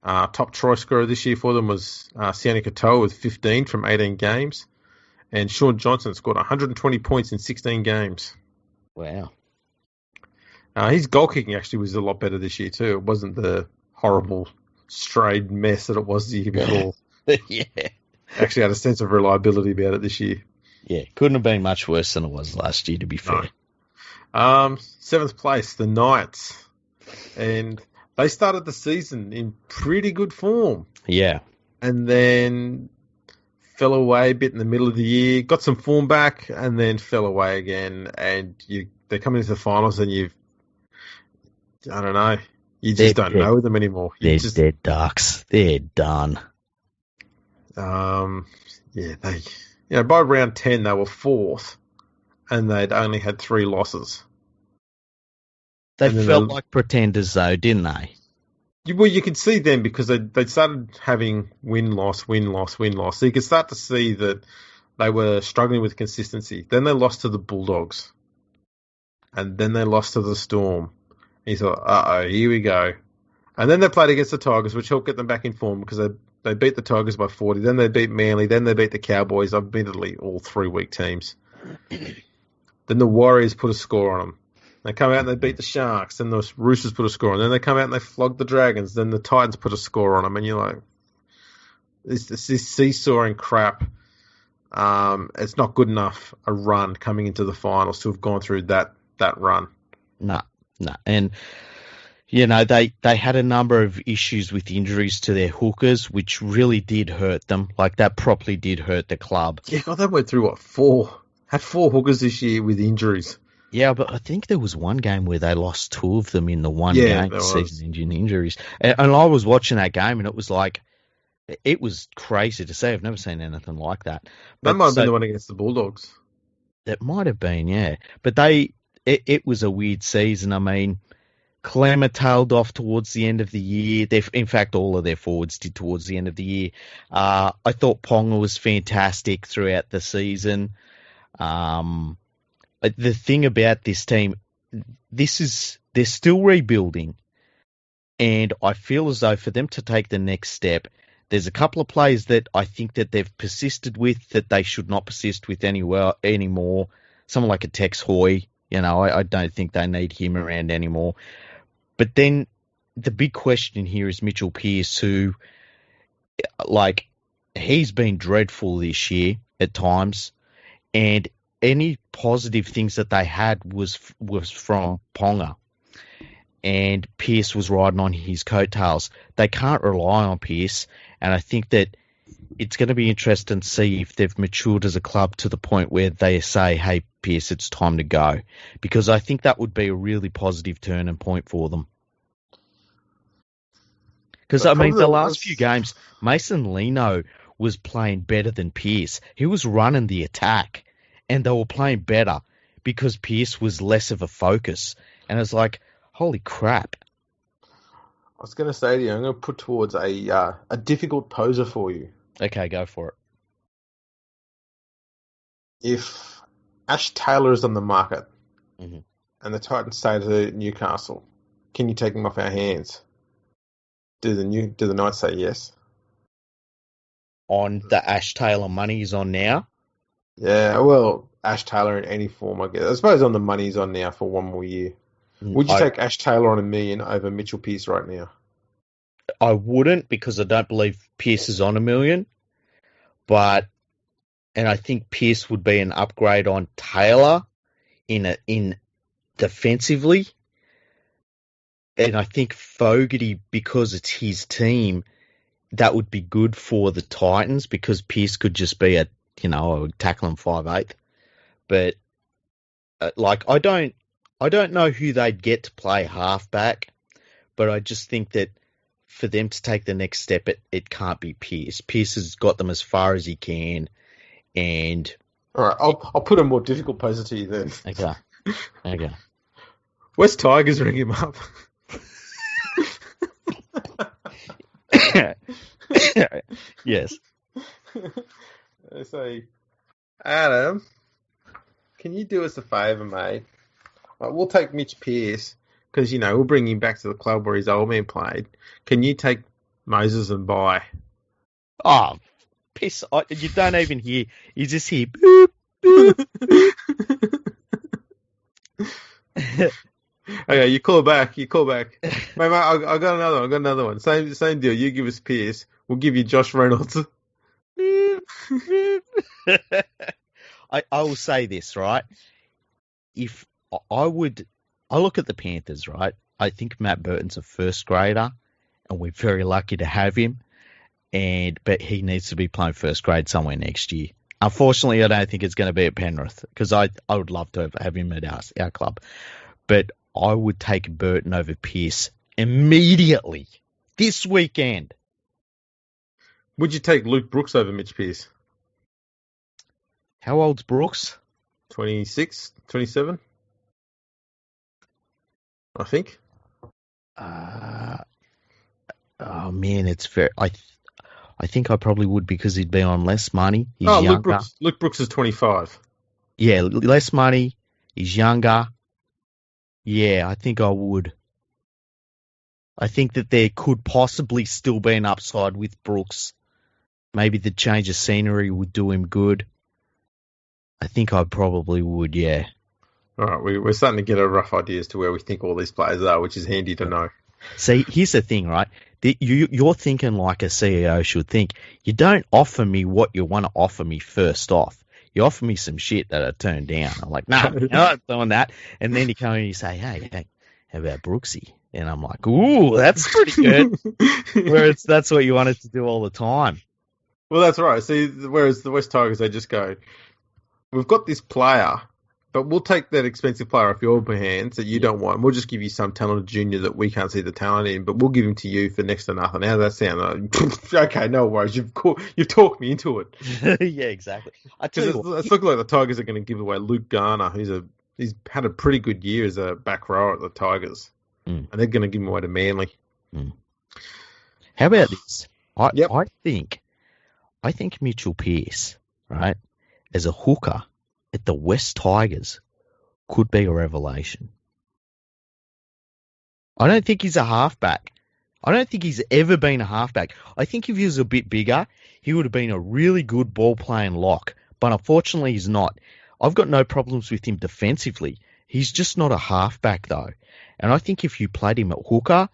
Top try scorer this year for them was Sione Katoa with 15 from 18 games. And Sean Johnson scored 120 points in 16 games. Wow. His goal kicking actually was a lot better this year too. It wasn't the horrible strayed mess that it was the year before. Yeah. Actually had a sense of reliability about it this year. Yeah, couldn't have been much worse than it was last year, to be fair. No. Seventh place, the Knights. And they started the season in pretty good form. Yeah. And then fell away a bit in the middle of the year, got some form back, and then fell away again. And they're coming into the finals, and I don't know, you just don't know them anymore. They're Ducks. They're done. Yeah, by round 10 they were fourth, and they'd only had 3 losses. They felt like pretenders, though, didn't they? Well, you could see them because they started having win-loss. So you could start to see that they were struggling with consistency. Then they lost to the Bulldogs. And then they lost to the Storm. And you thought, uh-oh, here we go. And then they played against the Tigers, which helped get them back in form because they beat the Tigers by 40. Then they beat Manly. Then they beat the Cowboys. Admittedly, all 3 weak teams. Then the Warriors put a score on them. They come out and they beat the Sharks. Then the Roosters put a score on. Then they come out and they flogged the Dragons. Then the Titans put a score on them. And you're like, this seesawing crap. It's not good enough a run coming into the finals to have gone through that run. No. And, they had a number of issues with injuries to their hookers, which really did hurt them. Like, that properly did hurt the club. Yeah, God, they went through, 4? Had 4 hookers this year with injuries. Yeah, but I think there was one game where they lost 2 of them in the one game, season-ending injuries. And I was watching that game, and it was like, it was crazy to see. I've never seen anything like that. That might have been the one against the Bulldogs. That might have been, yeah. But it was a weird season. I mean, Clemmer tailed off towards the end of the year. In fact, all of their forwards did towards the end of the year. I thought Ponga was fantastic throughout the season. The thing about this team, they're still rebuilding, and I feel as though for them to take the next step, there's a couple of players that I think that they've persisted with that they should not persist with anymore. Someone like a Tex Hoy, I don't think they need him around anymore. But then the big question here is Mitchell Pearce, who, he's been dreadful this year at times, and any positive things that they had was from Ponga, and Pearce was riding on his coattails. They can't rely on Pearce, and I think that it's going to be interesting to see if they've matured as a club to the point where they say, hey, Pearce, it's time to go, because I think that would be a really positive turning point for them. Because, the last few games, Mason Lino was playing better than Pearce. He was running the attack, and they were playing better because Pearce was less of a focus. And it's like, holy crap. I was going to say to you, I'm going to put towards a difficult poser for you. Okay, go for it. If Ash Taylor is on the market mm-hmm. and the Titans say to Newcastle, can you take him off our hands? Do the Knights say yes? On the Ash Taylor money he's on now? Yeah, well, Ash Taylor in any form, I guess. I suppose on the money he's on now for one more year. Would you take Ash Taylor on $1 million over Mitchell Pearce right now? I wouldn't, because I don't believe Pearce is on $1 million. And I think Pearce would be an upgrade on Taylor in defensively. And I think Fogarty, because it's his team, that would be good for the Titans, because Pearce could just be a tackling 5'8". But I don't know who they'd get to play halfback, but I just think that for them to take the next step, it can't be Pearce. Pearce has got them as far as he can, and all right, I'll put a more difficult poser to you then. Okay. West Tigers ring him up. Yes. They say, Adam, can you do us a favour, mate? We'll take Mitch Pearce because we'll bring him back to the club where his old man played. Can you take Moses and buy? Oh, piss! You don't even hear. You just hear boop boop boop. Okay, you call back. Mate, I got another one. Same deal. You give us Pearce. We'll give you Josh Reynolds. I will say this, right? If I look at the Panthers, right? I think Matt Burton's a first grader, and we're very lucky to have him. But he needs to be playing first grade somewhere next year. Unfortunately, I don't think it's going to be at Penrith because I would love to have him at our club. But I would take Burton over Pearce immediately this weekend. Would you take Luke Brooks over Mitch Pearce? How old's Brooks? 26, 27, I think. Oh man, it's fair. I think I probably would because he'd be on less money. He's younger. Luke Brooks is 25. Yeah, less money. He's younger. Yeah, I think I would. I think that there could possibly still be an upside with Brooks. Maybe the change of scenery would do him good. I think I probably would, yeah. All right, we're starting to get a rough idea as to where we think all these players are, which is handy to know. See, here's the thing, right? You're thinking like a CEO should think. You don't offer me what you want to offer me first off. You offer me some shit that I turn down. I'm like, no, I'm not doing that. And then you come in and you say, hey, how about Brooksy? And I'm like, ooh, that's pretty good. Whereas that's what you wanted to do all the time. Well, that's right. See, whereas the West Tigers, they just go, we've got this player, but we'll take that expensive player off your hands that you don't want. We'll just give you some talented junior that we can't see the talent in, but we'll give him to you for next to nothing. How does that sound? Okay, no worries. You've talked me into it. Yeah, exactly. It's looking like the Tigers are going to give away Luke Garner, he's had a pretty good year as a back rower at the Tigers, and they're going to give him away to Manly. How about this? I think Mitchell Pearce, right, as a hooker at the West Tigers could be a revelation. I don't think he's a halfback. I don't think he's ever been a halfback. I think if he was a bit bigger, he would have been a really good ball-playing lock. But unfortunately, he's not. I've got no problems with him defensively. He's just not a halfback, though. And I think if you played him at hooker,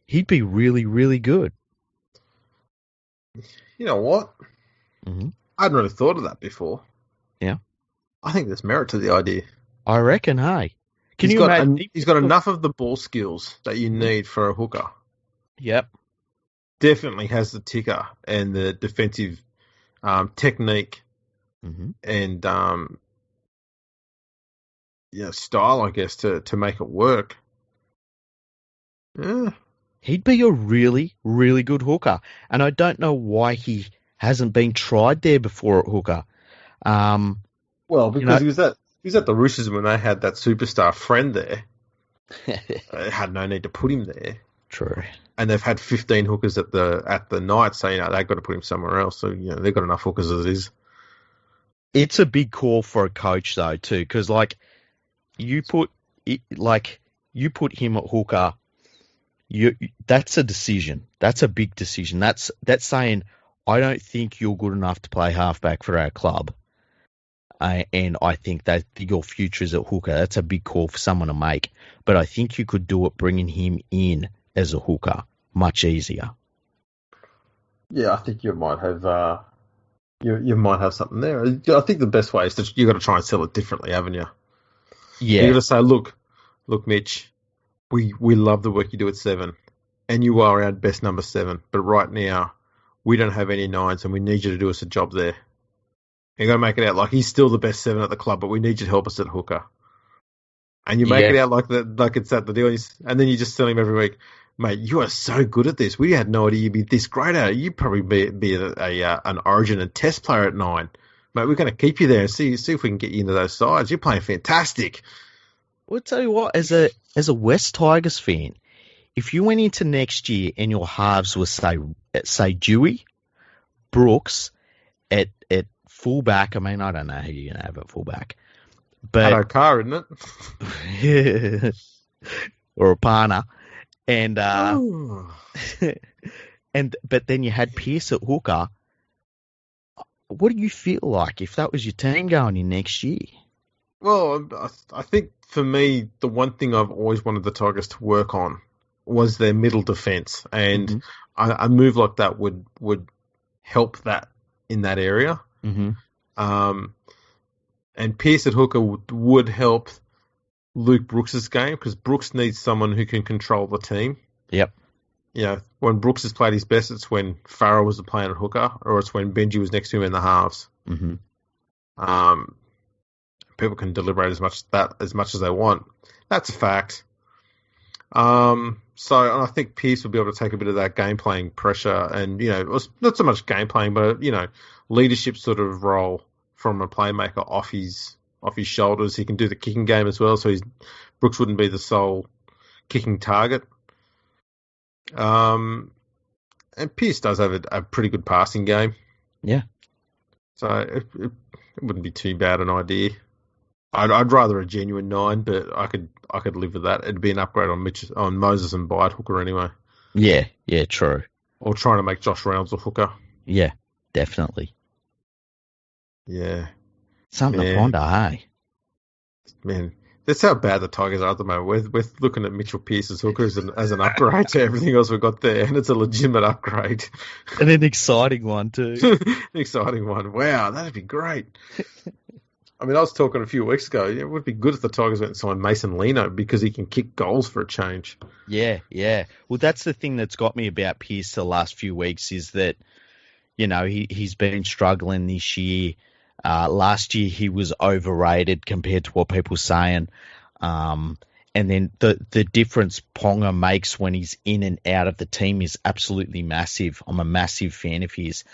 he'd be really, really good. You know what? Mm-hmm. I hadn't really thought of that before. Yeah. I think there's merit to the idea. I reckon, hey. He's got enough of the ball skills that you need for a hooker. Yep. Definitely has the ticker and the defensive technique and style, I guess, to make it work. Yeah. He'd be a really, really good hooker. And I don't know why he hasn't been tried there before at hooker. Well, because he was at the Roosters when they had that superstar friend there. They had no need to put him there. True. And they've had 15 hookers at the Knights, so they've got to put him somewhere else. So they've got enough hookers as it is. It's a big call for a coach though too, because you put him at hooker. That's a decision. That's a big decision. That's saying I don't think you're good enough to play halfback for our club. And I think that your future is at hooker. That's a big call for someone to make. But I think you could do it bringing him in as a hooker much easier. Yeah, I think you might have you might have something there. I think the best way is you got to try and sell it differently, haven't you? Yeah. You got to say, look, Mitch, we love the work you do at 7, and you are our best number 7. But right now, we don't have any 9s, and we need you to do us a job there. You got to make it out like he's still the best 7 at the club, but we need you to help us at hooker. And you make it out like it's at the deal, and then you just tell him every week, mate, you are so good at this. We had no idea you'd be this great at it. You'd probably be an Origin and Test player at 9. Mate, we're going to keep you there and see if we can get you into those sides. You're playing fantastic. I'll tell you what, as a West Tigers fan, if you went into next year and your halves were say Dewey, Brooks at fullback, I mean, I don't know who you're going to have at fullback, but Adokar, isn't it? or a partner, and Oh. but then you had Pearce at hooker. What do you feel like if that was your team going in next year? Well, I think for me, the one thing I've always wanted the Tigers to work on was their middle defence, and a move like that would help that in that area. Mm-hmm. And Pearce at hooker would help Luke Brooks's game because Brooks needs someone who can control the team. Yep. You know, when Brooks has played his best, it's when Farrell was playing at hooker, or it's when Benji was next to him in the halves. Mm-hmm. People can deliberate as much as they want. That's a fact. And I think Pearce will be able to take a bit of that game playing pressure, and not so much game playing, but leadership sort of role from a playmaker off his shoulders. He can do the kicking game as well, so Brooks wouldn't be the sole kicking target. And Pearce does have a pretty good passing game. Yeah. So it wouldn't be too bad an idea. I'd rather a genuine 9, but I could live with that. It'd be an upgrade on Moses and Byatt hooker anyway. Yeah, true. Or trying to make Josh Reynolds a hooker. Yeah, definitely. Yeah. Something to ponder, hey? Man, that's how bad the Tigers are at the moment. We're looking at Mitchell Pearce's hooker as an upgrade to everything else we've got there, and it's a legitimate upgrade. And an exciting one, too. An exciting one. Wow, that'd be great. I mean, I was talking a few weeks ago, it would be good if the Tigers went and signed Mason Lino because he can kick goals for a change. Yeah. Well, that's the thing that's got me about Pearce the last few weeks is that, he's been struggling this year. Last year he was overrated compared to what people are saying. And then the difference Ponga makes when he's in and out of the team is absolutely massive. I'm a massive fan of his.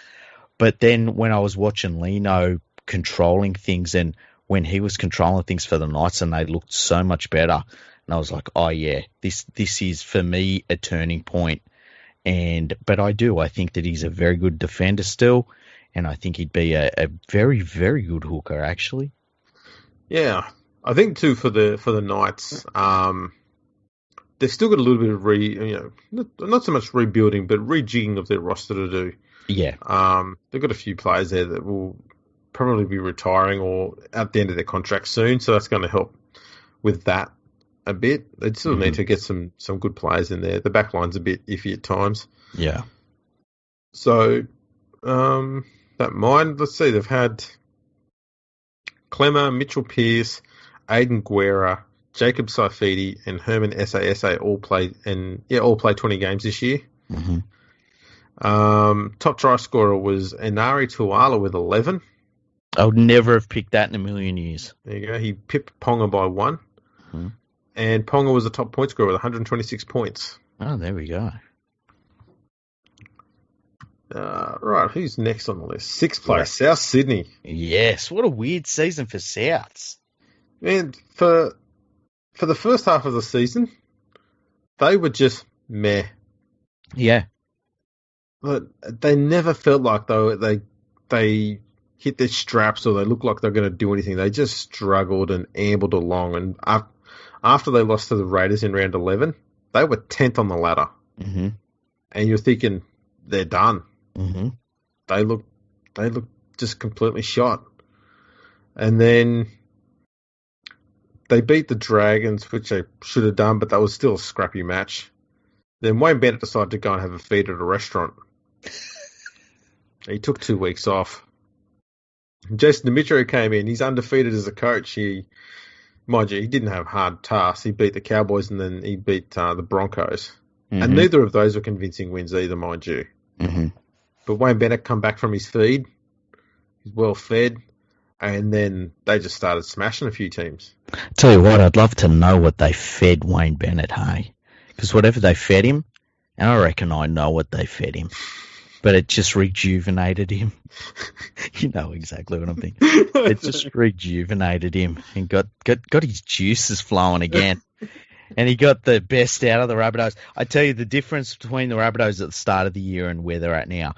But then when I was watching Lino controlling things, and when he was controlling things for the Knights and they looked so much better, and I was like, oh yeah, this is for me a turning point. But I think that he's a very good defender still, and I think he'd be a very, very good hooker actually. Yeah, I think too for the Knights, they've still got a little bit of not so much rebuilding, but rejigging of their roster to do. Yeah. They've got a few players there that will probably be retiring or at the end of their contract soon, so that's going to help with that a bit. They still need to get some good players in there. The back line's a bit iffy at times. Yeah. So, let's see, they've had Clemmer, Mitchell Pearce, Aiden Guerra, Jacob Saifidi, and Herman Sasa all play 20 games this year. Mm-hmm. Top try scorer was Enari Tuala with 11. I would never have picked that in a million years. There you go. He pipped Ponga by 1. Mm-hmm. And Ponga was the top point scorer with 126 points. Oh, there we go. Right, who's next on the list? Sixth place, South Sydney. Yes, what a weird season for Souths. Man, for the first half of the season, they were just meh. Yeah. But they never felt like they hit their straps or they looked like they're going to do anything. They just struggled and ambled along. And after they lost to the Raiders in round 11, they were 10th on the ladder. Mm-hmm. And you're thinking, they're done. Mm-hmm. They look just completely shot. And then they beat the Dragons, which they should have done, but that was still a scrappy match. Then Wayne Bennett decided to go and have a feed at a restaurant. He took 2 weeks off. Jason Demetrio came in. He's undefeated as a coach. Mind you, he didn't have hard tasks. He beat the Cowboys and then he beat the Broncos. Mm-hmm. And neither of those were convincing wins either, mind you. Mm-hmm. But Wayne Bennett come back from his feed. He's well fed. And then they just started smashing a few teams. Tell you what, I'd love to know what they fed Wayne Bennett, hey? Because whatever they fed him, and I reckon I know what they fed him, but it just rejuvenated him. You know exactly what I'm thinking. It just rejuvenated him and got his juices flowing again. And he got the best out of the Rabbitohs. I tell you the difference between the Rabbitohs at the start of the year and where they're at now.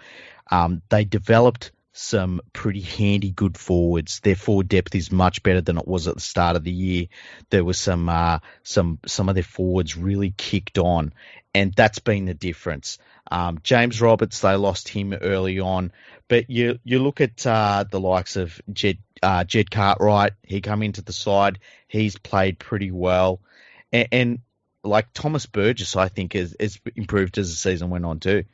They developed some pretty handy, good forwards. Their forward depth is much better than it was at the start of the year. There was some of their forwards really kicked on, and that's been the difference. James Roberts, they lost him early on, but you look at the likes of Jed Cartwright. He come into the side. He's played pretty well, and like Thomas Burgess, I think has improved as the season went on too.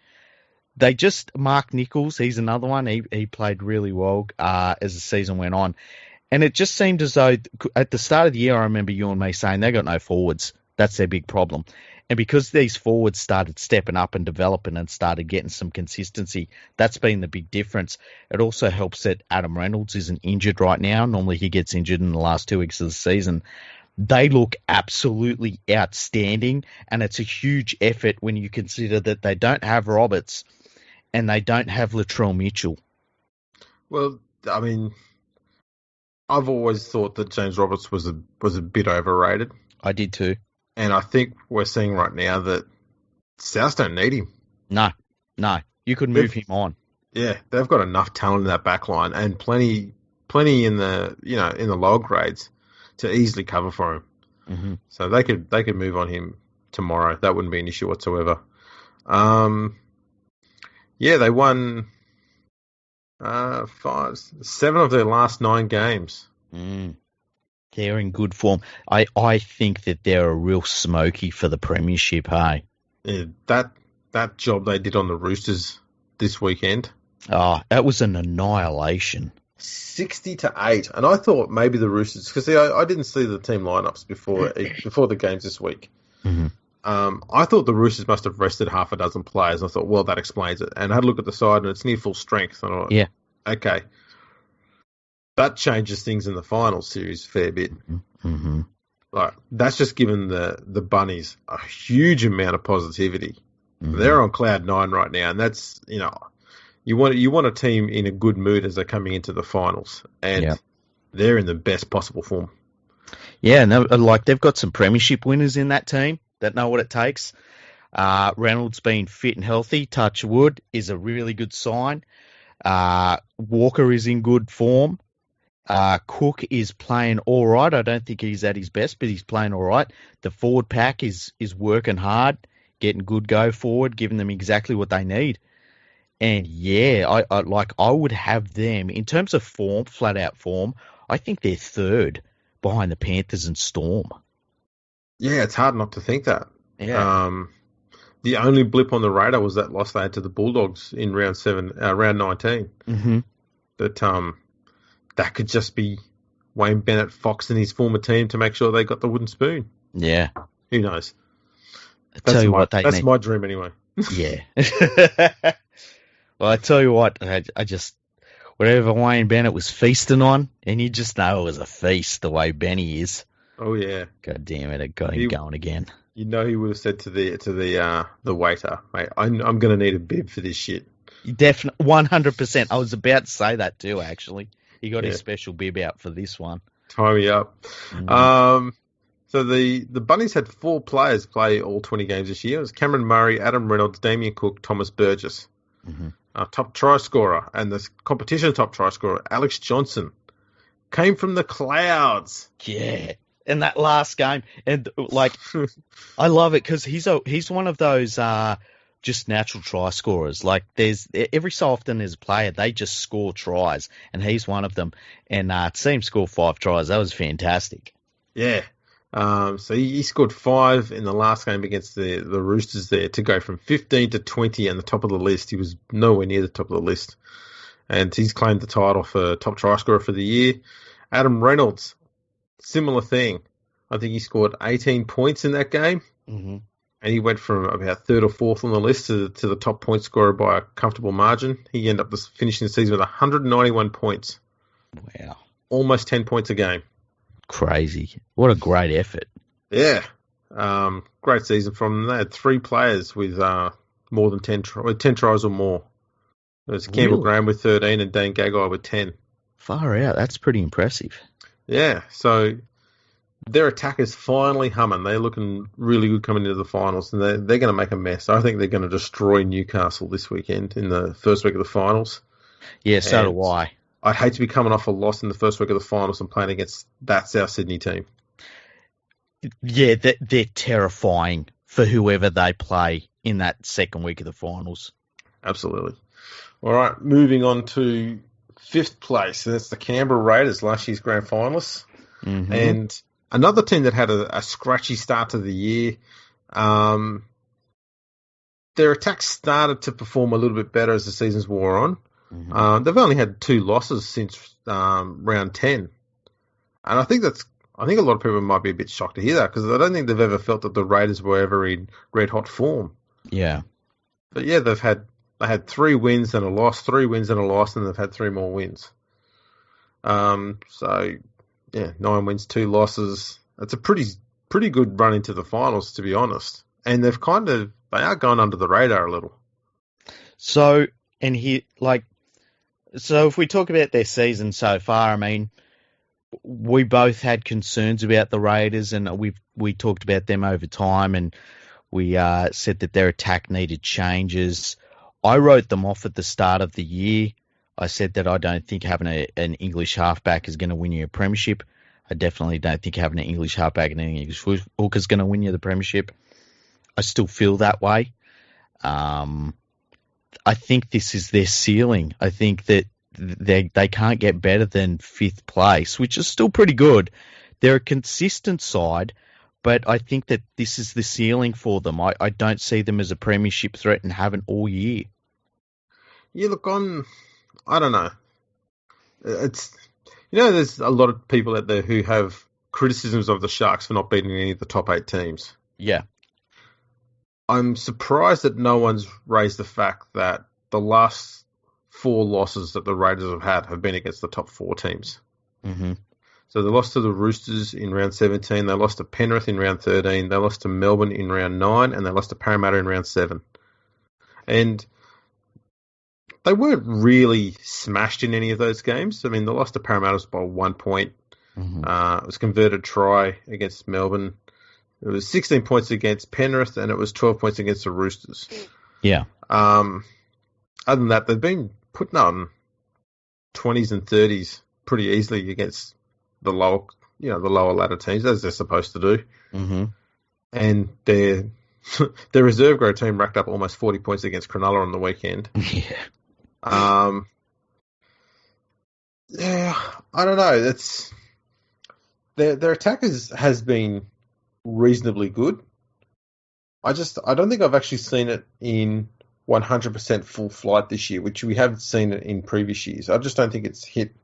Mark Nichols, he's another one. He played really well as the season went on. And it just seemed as though at the start of the year, I remember you and me saying they got no forwards. That's their big problem. And because these forwards started stepping up and developing and started getting some consistency, that's been the big difference. It also helps that Adam Reynolds isn't injured right now. Normally he gets injured in the last 2 weeks of the season. They look absolutely outstanding, and it's a huge effort when you consider that they don't have Roberts and they don't have Latrell Mitchell. Well, I mean, I've always thought that James Roberts was a bit overrated. I did too. And I think we're seeing right now that South don't need him. No. You could move him on. Yeah, they've got enough talent in that back line and plenty in the in the lower grades to easily cover for him. Mm-hmm. So they could move on him tomorrow. That wouldn't be an issue whatsoever. Yeah, they won 7 of their last 9 games. They're in good form. I think that they're a real smoky for the premiership, hey? Yeah, that job they did on the Roosters this weekend. Oh, that was an annihilation. 60-8. And I thought maybe the Roosters, because I didn't see the team lineups before the games this week. Mm-hmm. I thought the Roosters must have rested half a dozen players. I thought, well, that explains it. And I had a look at the side, and it's near full strength. And I thought, yeah. Okay. That changes things in the final series a fair bit. Mm-hmm. Like, that's just given the Bunnies a huge amount of positivity. Mm-hmm. They're on cloud 9 right now, and that's, you want a team in a good mood as they're coming into the finals, and they're in the best possible form. Yeah, no, like they've got some premiership winners in that team that know what it takes. Reynolds being fit and healthy, touch wood, is a really good sign. Walker is in good form. Cook is playing all right. I don't think he's at his best, but he's playing all right. The forward pack is working hard, getting good go forward, giving them exactly what they need. And yeah, I would have them in terms of form, flat out form. I think they're third behind the Panthers and Storm. Yeah, it's hard not to think that. Yeah. The only blip on the radar was that loss they had to the Bulldogs in round 19. Mm-hmm. But that could just be Wayne Bennett foxing his former team to make sure they got the wooden spoon. Yeah. Who knows? That's my dream anyway. Yeah. Well, I tell you what, I just, whatever Wayne Bennett was feasting on, and you just know it was a feast the way Benny is. Oh yeah. God damn it, it got him going again. You know, he would have said to the waiter, mate, I'm going to need a bib for this shit. Definitely, 100%. I was about to say that too, actually. He got his special bib out for this one. Tie me up. Mm-hmm. So the Bunnies had 4 players play all 20 games this year. It was Cameron Murray, Adam Reynolds, Damien Cook, Thomas Burgess. Mm-hmm. Top try scorer, and the competition top try scorer, Alex Johnson, came from the clouds. Yeah. In that last game, and like, I love it because he's one of those just natural try scorers. Like, there's every so often there's a player they just score tries, and he's one of them. And to see him score 5 tries, that was fantastic. Yeah. So he scored 5 in the last game against the Roosters there to go from 15 to 20 and the top of the list. He was nowhere near the top of the list, and he's claimed the title for top try scorer for the year. Adam Reynolds. Similar thing. I think he scored 18 points in that game, mm-hmm. and he went from about 3rd or 4th on the list to the top point scorer by a comfortable margin. He ended up finishing the season with 191 points. Wow. Almost 10 points a game. Crazy. What a great effort. Yeah. Great season from them. They had 3 players with more than 10 tries or more. It was Campbell Graham with 13 and Dane Gagai with 10. Far out. That's pretty impressive. Yeah, so their attack is finally humming. They're looking really good coming into the finals, and they're going to make a mess. I think they're going to destroy Newcastle this weekend in the first week of the finals. Yeah, so And do I. I'd hate to be coming off a loss in the first week of the finals and playing against that South Sydney team. Yeah, they're terrifying for whoever they play in that second week of the finals. Absolutely. All right, moving on to fifth place. That's the Canberra Raiders, last year's grand finalists. Mm-hmm. And another team that had a scratchy start to the year. Their attack started to perform a little bit better as the seasons wore on. Mm-hmm. They've only had 2 losses since round 10. And I think a lot of people might be a bit shocked to hear that because I don't think they've ever felt that the Raiders were ever in red hot form. Yeah. But yeah, they had 3 wins and a loss, 3 wins and a loss, and they've had 3 more wins. So yeah, 9 wins, 2 losses. That's a pretty good run into the finals, to be honest. And they are going under the radar a little. So if we talk about their season so far, I mean, we both had concerns about the Raiders, and we talked about them over time, and we said that their attack needed changes. I wrote them off at the start of the year. I said that I don't think having an English halfback is going to win you a premiership. I definitely don't think having an English halfback and an English hooker is going to win you the premiership. I still feel that way. I think this is their ceiling. I think that they can't get better than 5th place, which is still pretty good. They're a consistent side, but I think that this is the ceiling for them. I don't see them as a premiership threat and haven't all year. Yeah, look, I don't know. There's a lot of people out there who have criticisms of the Sharks for not beating any of the top 8 teams. Yeah. I'm surprised that no one's raised the fact that the last 4 losses that the Raiders have been against the top 4 teams. Mm-hmm. So they lost to the Roosters in round 17, they lost to Penrith in round 13, they lost to Melbourne in round 9, and they lost to Parramatta in round 7. And they weren't really smashed in any of those games. I mean, they lost to Parramatta by 1 point. Mm-hmm. It was a converted try against Melbourne. It was 16 points against Penrith, and it was 12 points against the Roosters. Yeah. Other than that, they've been putting on 20s and 30s pretty easily against the lower ladder teams, as they're supposed to do. Mm-hmm. And their reserve grade team racked up almost 40 points against Cronulla on the weekend. Yeah. Yeah, I don't know. Their attack has been reasonably good. I don't think I've actually seen it in 100% full flight this year, which we haven't seen it in previous years. I just don't think it's hit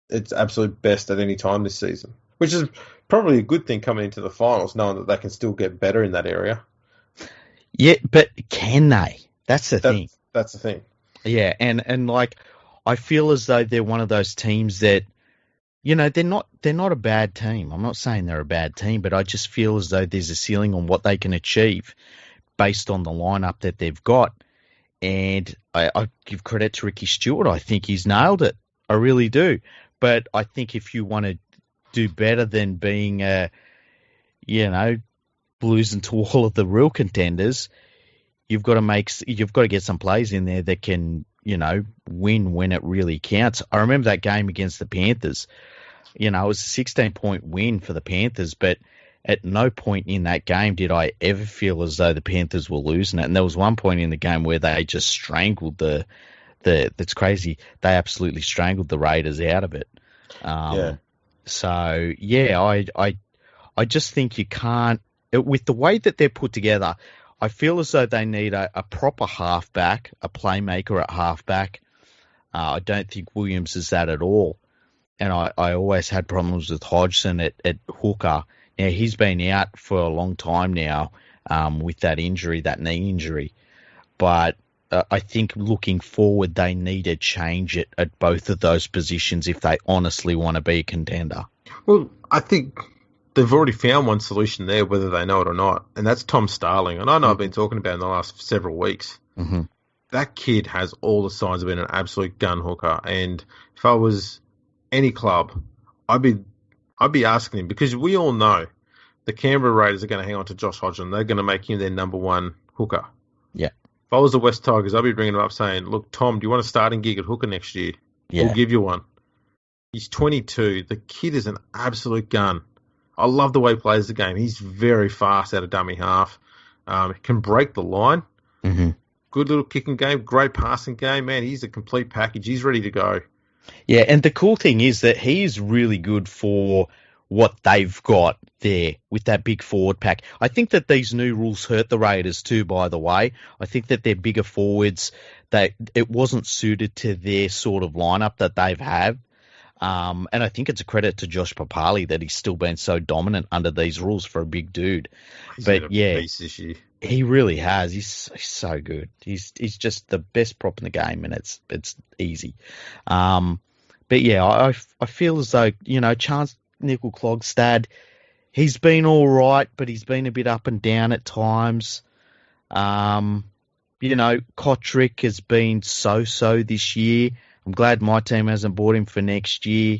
its absolute best at any time this season, which is probably a good thing coming into the finals, knowing that they can still get better in that area. Yeah, but can they? That's the thing. That's the thing. Yeah, and like I feel as though they're one of those teams that, they're not a bad team. I'm not saying they're a bad team, but I just feel as though there's a ceiling on what they can achieve based on the lineup that they've got. And I give credit to Ricky Stewart. I think he's nailed it. I really do. But I think if you want to do better than being, losing to all of the real contenders, you've got to get some plays in there that can, win when it really counts. I remember that game against the Panthers. It was a 16-point win for the Panthers, but at no point in that game did I ever feel as though the Panthers were losing it. And there was one point in the game where they just strangled that's crazy. They absolutely strangled the Raiders out of it. Yeah. So yeah, I just think you can't, with the way that they're put together, I feel as though they need a proper halfback, a playmaker at halfback. I don't think Williams is that at all. And I always had problems with Hodgson at hooker. Now, he's been out for a long time now with that injury, that knee injury. But I think looking forward, they need to change it at both of those positions if they honestly want to be a contender. Well, I think they've already found one solution there, whether they know it or not, and that's Tom Starling. And I know I've been talking about it in the last several weeks. Mm-hmm. That kid has all the signs of being an absolute gun hooker. And if I was any club, I'd be asking him, because we all know the Canberra Raiders are going to hang on to Josh Hodgson. They're going to make him their number 1 hooker. Yeah. If I was the West Tigers, I'd be bringing him up saying, look, Tom, do you want a starting gig at hooker next year? Yeah. We'll give you one. He's 22. The kid is an absolute gun. I love the way he plays the game. He's very fast out of dummy half. Can break the line. Mm-hmm. Good little kicking game. Great passing game. Man, he's a complete package. He's ready to go. Yeah, and the cool thing is that he is really good for what they've got there with that big forward pack. I think that these new rules hurt the Raiders too, by the way. I think that their bigger forwards, it wasn't suited to their sort of lineup that they've had. And I think it's a credit to Josh Papali that he's still been so dominant under these rules for a big dude. He's But yeah, beast this year. he really has. He's so good. He's just the best prop in the game, and it's easy. But yeah, I feel as though, Chance Nickel-Klogstad, he's been all right, but he's been a bit up and down at times. Kotrick has been so this year. I'm glad my team hasn't bought him for next year.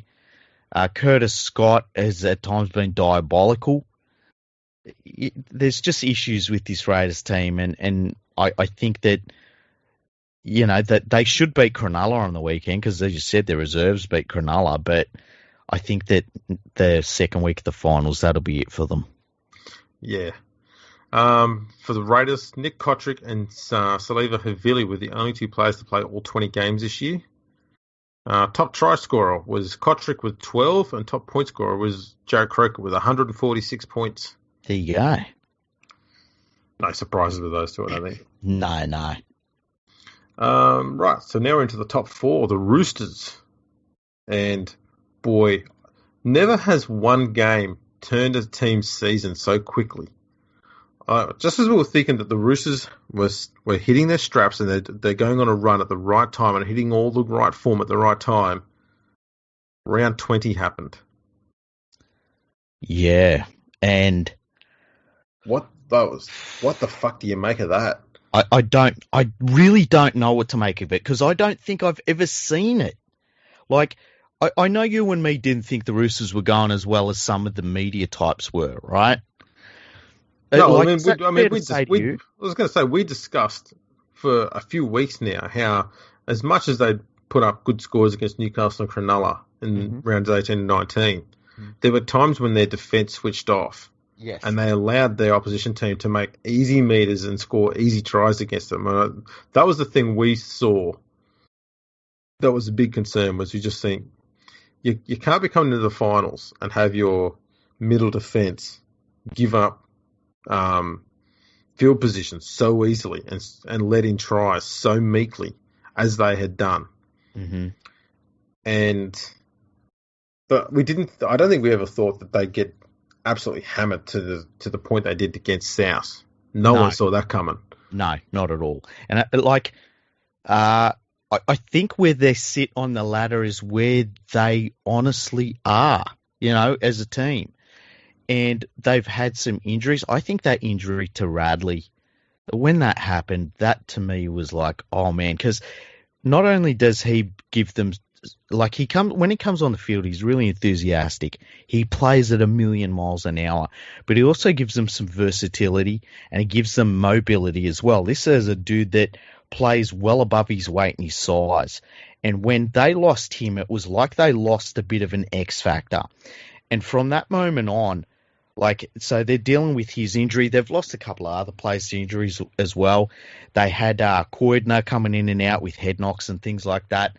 Curtis Scott has at times been diabolical. There's just issues with this Raiders team, and I think that, that they should beat Cronulla on the weekend because, as you said, their reserves beat Cronulla, but I think that the second week of the finals, that'll be it for them. Yeah. For the Raiders, Nick Kotrick and Saliva Havili were the only two players to play all 20 games this year. Top try scorer was Kotrick with 12, and top point scorer was Jared Croker with 146 points. There you go. No surprises with those two, I don't think. No. Right, so now we're into the top four, the Roosters. And, boy, never has one game turned a team's season so quickly. Just as we were thinking that the Roosters were hitting their straps and they're going on a run at the right time and hitting all the right form at the right time, round 20 happened. Yeah, and what the fuck do you make of that? I really don't know what to make of it because I don't think I've ever seen it. Like, I know you and me didn't think the Roosters were going as well as some of the media types were, right? No, like, I was going to say, we discussed for a few weeks now how as much as they put up good scores against Newcastle and Cronulla in rounds 18 and 19, there were times when their defence switched off. Yes. And they allowed their opposition team to make easy meters and score easy tries against them. And that was the thing we saw. That was a big concern, was you just think, you can't be coming into the finals and have your middle defence give up field position so easily and let in tries so meekly as they had done. Mm-hmm. But I don't think we ever thought that they'd get absolutely hammered to the point they did against South. No one saw that coming. No, not at all. And I think where they sit on the ladder is where they honestly are, as a team. And they've had some injuries. I think that injury to Radley, when that happened, that to me was like, oh man, because not only does he give them, when he comes on the field, he's really enthusiastic. He plays at 1,000,000 miles an hour, but he also gives them some versatility and he gives them mobility as well. This is a dude that plays well above his weight and his size. And when they lost him, it was like they lost a bit of an X factor. And from that moment on, so they're dealing with his injury. They've lost a couple of other players to injuries as well. They had Koidner coming in and out with head knocks and things like that.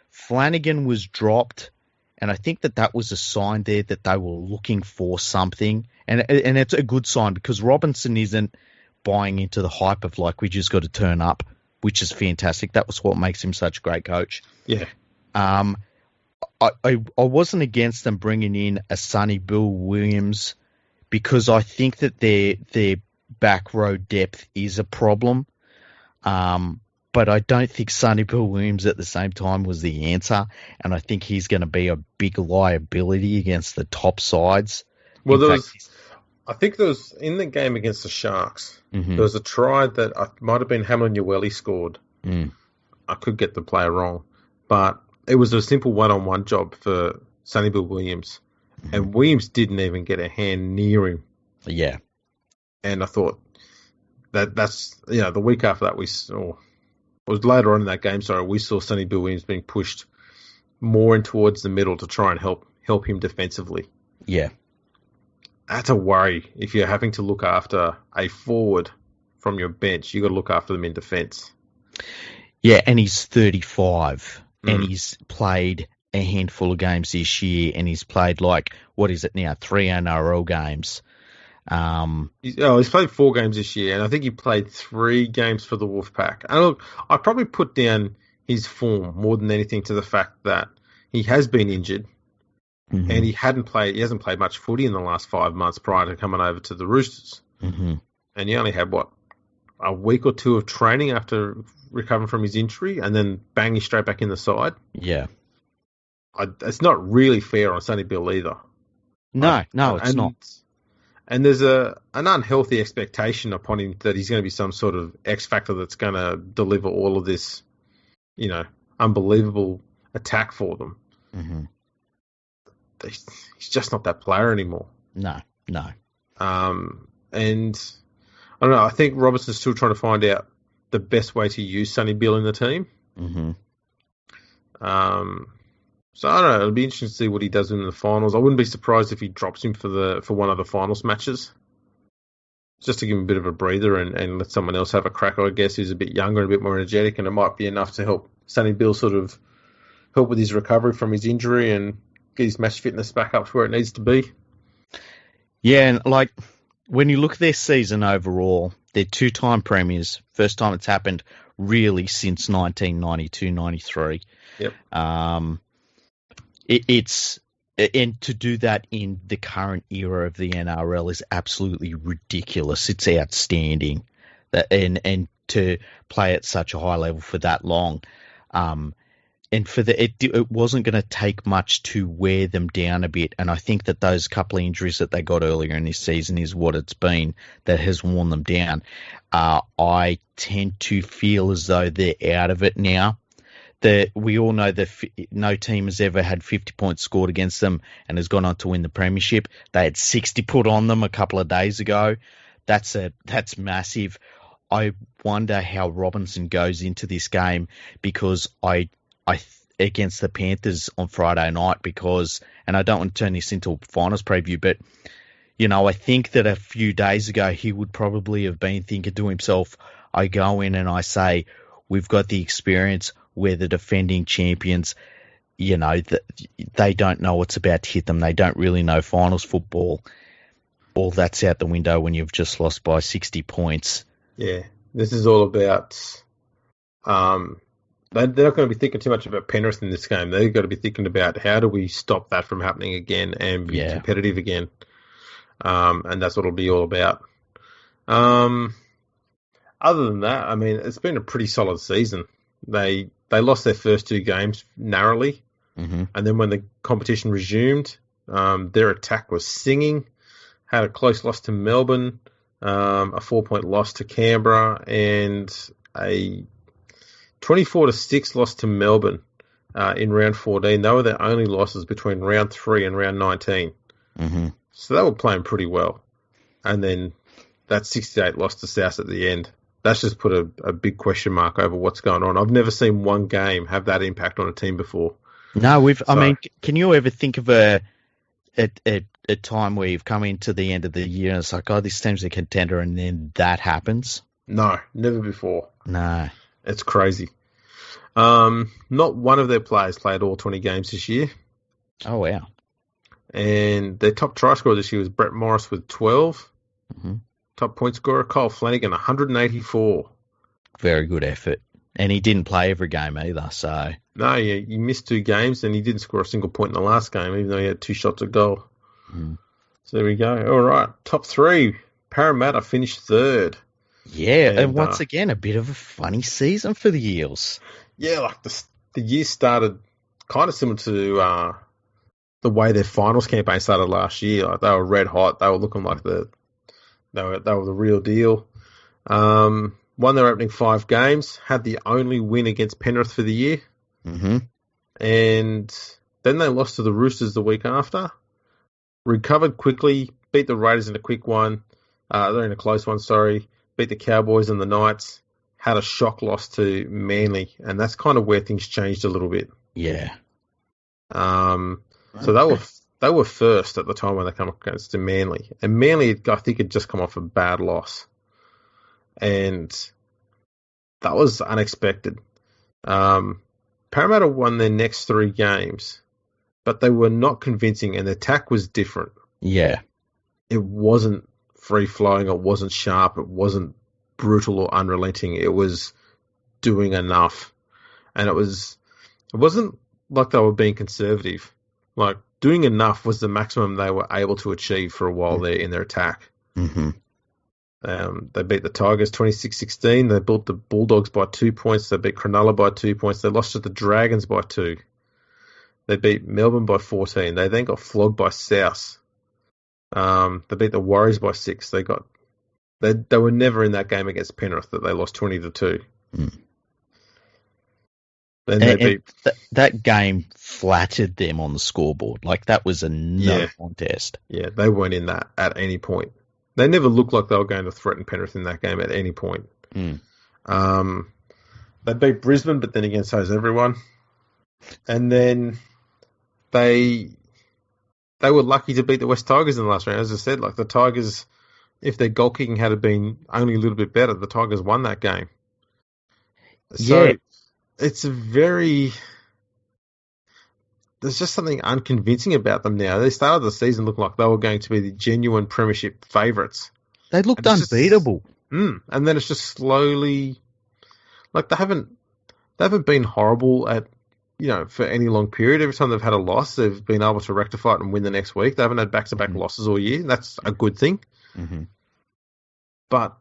Flanagan was dropped, and I think that was a sign there that they were looking for something. And it's a good sign because Robinson isn't buying into the hype of we just got to turn up, which is fantastic. That was what makes him such a great coach. Yeah. I wasn't against them bringing in a Sonny Bill Williams because I think that their back row depth is a problem. But I don't think Sonny Bill Williams at the same time was the answer. And I think he's going to be a big liability against the top sides. Well, I think there was, in the game against the Sharks, there was a try that might have been Hamlin Ueli scored. I could get the player wrong. But it was a simple one-on-one job for Sonny Bill Williams. And Williams didn't even get a hand near him. Yeah. And I thought, that's the week after that we saw, it was later on in that game. Sorry, we saw Sonny Bill Williams being pushed more in towards the middle to try and help him defensively. Yeah. That's a worry. If you're having to look after a forward from your bench, you got to look after them in defence. Yeah, and he's 35, and he's played a handful of games this year, and he's played 3 NRL games. He's played 4 games this year, and I think he played 3 games for the Wolfpack. And look, I probably put down his form more than anything to the fact that he has been injured, and he hasn't played much footy in the last 5 months prior to coming over to the Roosters. Mm-hmm. And he only had a week or 2 of training after recovering from his injury, and then bang, he's straight back in the side. Yeah, it's not really fair on Sonny Bill either. No, it's not. And there's an unhealthy expectation upon him that he's going to be some sort of X factor that's going to deliver all of this, unbelievable attack for them. Mm-hmm. He's just not that player anymore. No. And I don't know. I think Robertson's still trying to find out the best way to use Sonny Bill in the team. Mm-hmm. So I don't know. It'll be interesting to see what he does in the finals. I wouldn't be surprised if he drops him for one of the finals matches, just to give him a bit of a breather and let someone else have a crack. I guess who's a bit younger and a bit more energetic, and it might be enough to help Sonny Bill sort of help with his recovery from his injury and get his match fitness back up to where it needs to be. Yeah, and when you look at their season overall, they're 2-time premiers. First time it's happened really since 1992-93. Yep. And to do that in the current era of the NRL is absolutely ridiculous. It's outstanding, and to play at such a high level for that long. And it wasn't going to take much to wear them down a bit. And I think that those couple of injuries that they got earlier in this season is what it's been that has worn them down. I tend to feel as though they're out of it now. We all know that no team has ever had 50 points scored against them and has gone on to win the premiership. They had 60 put on them a couple of days ago. That's massive. I wonder how Robinson goes into this game, because I against the Panthers on Friday night, and I don't want to turn this into a finals preview, but I think that a few days ago he would probably have been thinking to himself, I go in and I say, we've got the experience. We're the defending champions. They don't know what's about to hit them. They don't really know finals football. All that's out the window when you've just lost by 60 points. Yeah, this is all about... they're not going to be thinking too much about Penrith in this game. They've got to be thinking about how do we stop that from happening again and be competitive again. And that's what it'll be all about. Other than that, I mean, it's been a pretty solid season. They lost their first 2 games narrowly, and then when the competition resumed, their attack was singing. Had a close loss to Melbourne, a 4-point loss to Canberra, and a 24-6 loss to Melbourne in round 14. They were their only losses between round 3 and round 19. Mm-hmm. So they were playing pretty well. And then that 68 loss to South at the end. That's just put a big question mark over what's going on. I've never seen one game have that impact on a team before. No, I mean, can you ever think of a time where you've come into the end of the year and it's like, oh, this team's a contender, and then that happens? No, never before. No. It's crazy. Not one of their players played all 20 games this year. Oh, wow. And their top try scorer this year was Brett Morris with 12. Mm-hmm. Top point scorer, Kyle Flanagan, 184. Very good effort. And he didn't play every game either, so... No, he missed 2 games, and he didn't score a single point in the last game, even though he had 2 shots at goal. Mm. So there we go. All right, top 3. Parramatta finished 3rd. Yeah, and once again, a bit of a funny season for the Eels. Yeah, like the year started kind of similar to the way their finals campaign started last year. Like, they were red hot. They were looking like they were the real deal. Won their opening 5 games, had the only win against Penrith for the year. Mm-hmm. And then they lost to the Roosters the week after. Recovered quickly, beat the Raiders in a quick one. They're in a close one, sorry. beat the Cowboys and the Knights, had a shock loss to Manly, and that's kind of where things changed a little bit. Yeah. So they were first at the time when they come against Manly, and Manly, I think, had just come off a bad loss, and that was unexpected. Parramatta won their next 3 games, but they were not convincing, and the attack was different. Yeah. It wasn't free-flowing, it wasn't sharp, it wasn't brutal or unrelenting. It was doing enough. And it wasn't like they were being conservative. Like, doing enough was the maximum they were able to achieve for a while there in their attack. Mm-hmm. They beat the Tigers 26-16. They beat the Bulldogs by 2 points. They beat Cronulla by 2 points. They lost to the Dragons by 2. They beat Melbourne by 14. They then got flogged by South. They beat the Warriors by 6. They were never in that game against Penrith that they lost 20-2. Mm. Then they beat that game flattered them on the scoreboard. Like, that was a no contest. Yeah, they weren't in that at any point. They never looked like they were going to threaten Penrith in that game at any point. Mm. They beat Brisbane, but then again, so is everyone. And then they were lucky to beat the West Tigers in the last round. As I said, like, the Tigers, if their goal kicking had been only a little bit better, the Tigers won that game. So it's there's just something unconvincing about them now. They started the season looking like they were going to be the genuine premiership favourites. They looked unbeatable. And then it's just slowly, like, they haven't been horrible at, for any long period. Every time they've had a loss, they've been able to rectify it and win the next week. They haven't had back-to-back losses all year. That's a good thing. Mm-hmm. But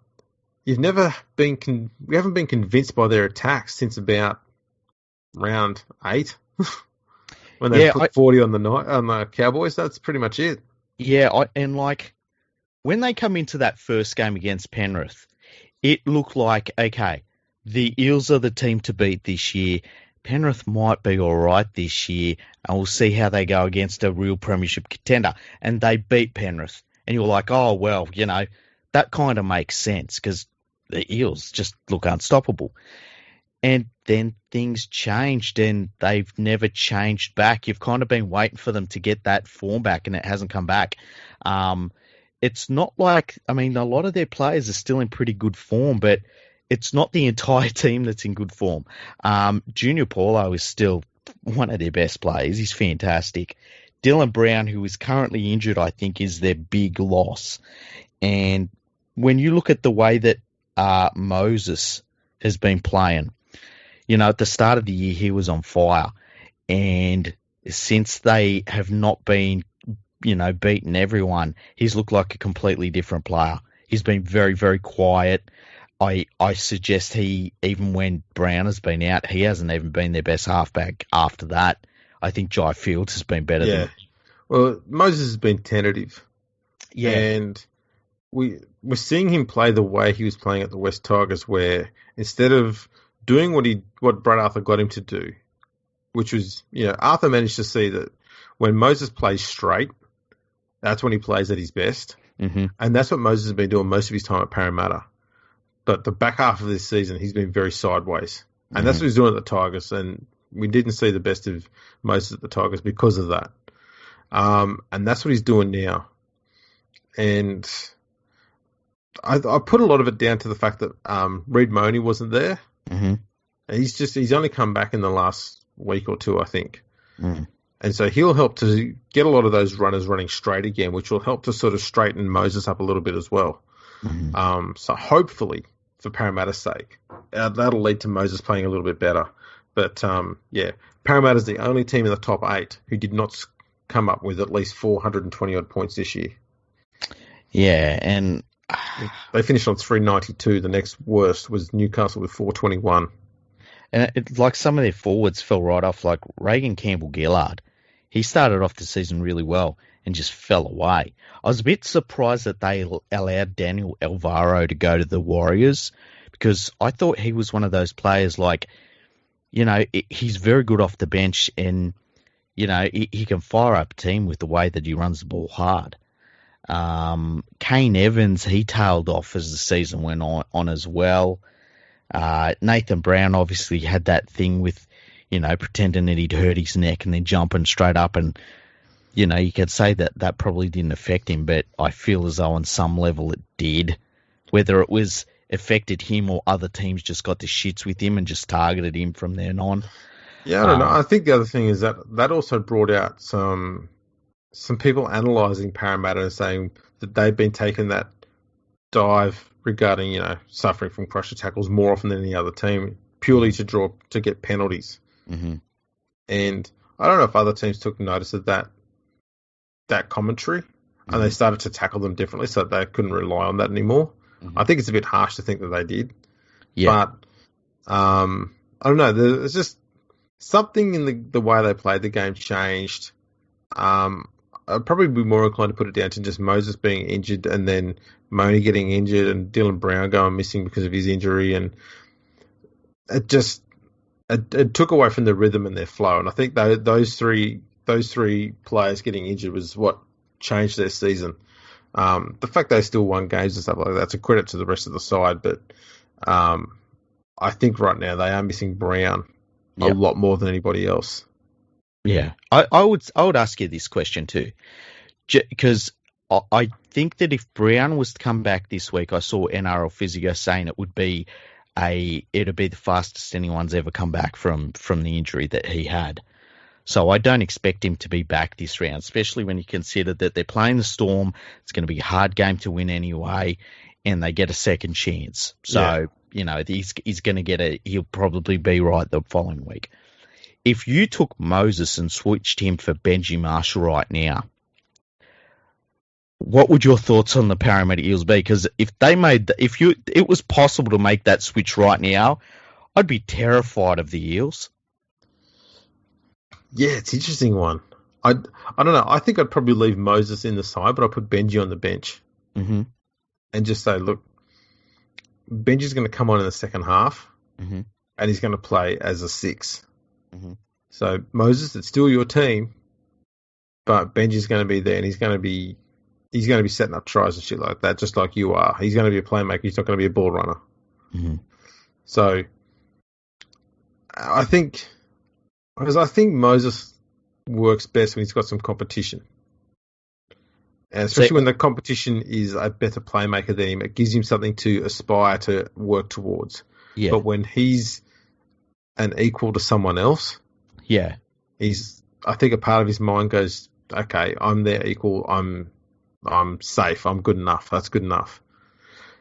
we haven't been convinced by their attacks since about round 8. When they put 40 on the Cowboys. That's pretty much it. Yeah, when they come into that first game against Penrith, it looked like, okay, the Eels are the team to beat this year. Penrith might be all right this year, and we'll see how they go against a real premiership contender. And they beat Penrith. And you're like, oh, well, that kind of makes sense because the Eels just look unstoppable. And then things changed, and they've never changed back. You've kind of been waiting for them to get that form back, and it hasn't come back. It's not like, a lot of their players are still in pretty good form, but it's not the entire team that's in good form. Junior Paulo is still one of their best players. He's fantastic. Dylan Brown, who is currently injured, I think is their big loss. And when you look at the way that Moses has been playing, at the start of the year, he was on fire. And since they have not been, beaten everyone, he's looked like a completely different player. He's been very, very quiet. I suggest even when Brown has been out, he hasn't even been their best halfback after that. I think Jai Fields has been better than him. Well, Moses has been tentative. Yeah. And we're seeing him play the way he was playing at the West Tigers, where instead of doing what Brad Arthur got him to do, which was, Arthur managed to see that when Moses plays straight, that's when he plays at his best. Mm-hmm. And that's what Moses has been doing most of his time at Parramatta. But the back half of this season, he's been very sideways. And that's what he's doing at the Tigers. And we didn't see the best of Moses at the Tigers because of that. And that's what he's doing now. And I put a lot of it down to the fact that Reid Money wasn't there. Mm-hmm. He's only come back in the last week or two, I think. Mm. And so he'll help to get a lot of those runners running straight again, which will help to sort of straighten Moses up a little bit as well. Mm-hmm. So hopefully, for Parramatta's sake, that'll lead to Moses playing a little bit better. But Parramatta's the only team in the top 8 who did not come up with at least 420-odd points this year. Yeah, and they finished on 392. The next worst was Newcastle with 421. And it's like some of their forwards fell right off, like Reagan Campbell-Gillard. He started off the season really well and just fell away. I was a bit surprised that they allowed Daniel Alvaro to go to the Warriors because I thought he was one of those players like, he's very good off the bench and, he can fire up a team with the way that he runs the ball hard. Kane Evans, he tailed off as the season went on as well. Nathan Brown obviously had that thing with, pretending that he'd hurt his neck and then jumping straight up, and you could say that probably didn't affect him, but I feel as though on some level it did. Whether it was affected him or other teams just got the shits with him and just targeted him from then on. Yeah, I don't know. I think the other thing is that also brought out some people analysing Parramatta and saying that they've been taking that dive regarding, suffering from crusher tackles more often than any other team, purely to get penalties. Mm-hmm. And I don't know if other teams took notice of that commentary, and they started to tackle them differently so that they couldn't rely on that anymore. Mm-hmm. I think it's a bit harsh to think that they did. Yeah. But I don't know. There's just something in the way they played the game changed. I'd probably be more inclined to put it down to just Moses being injured and then Mooney getting injured and Dylan Brown going missing because of his injury, and it just it took away from their rhythm and their flow. And I think those three players getting injured was what changed their season. The fact they still won games and stuff like that's a credit to the rest of the side, but I think right now they are missing Brown a lot more than anybody else. Yeah, I would ask you this question too, because I think that if Brown was to come back this week, I saw NRL Physio saying it would be the fastest anyone's ever come back from the injury that he had. So I don't expect him to be back this round, especially when you consider that they're playing the Storm. It's going to be a hard game to win anyway, and they get a second chance. So, he's going to he'll probably be right the following week. If you took Moses and switched him for Benji Marshall right now, what would your thoughts on the Parramatta Eels be? Because if it was possible to make that switch right now, I'd be terrified of the Eels. Yeah, it's an interesting one. I don't know. I think I'd probably leave Moses in the side, but I'd put Benji on the bench. Mm-hmm. And just say, look, Benji's going to come on in the second half, and he's going to play as a 6. Mm-hmm. So, Moses, it's still your team, but Benji's going to be there, and he's going to be setting up tries and shit like that, just like you are. He's going to be a playmaker. He's not going to be a ball runner. Mm-hmm. So, I think Moses works best when he's got some competition. And especially when the competition is a better playmaker than him, it gives him something to aspire to work towards. Yeah. But when he's an equal to someone else, I think a part of his mind goes, okay, I'm their equal, I'm safe, I'm good enough, that's good enough.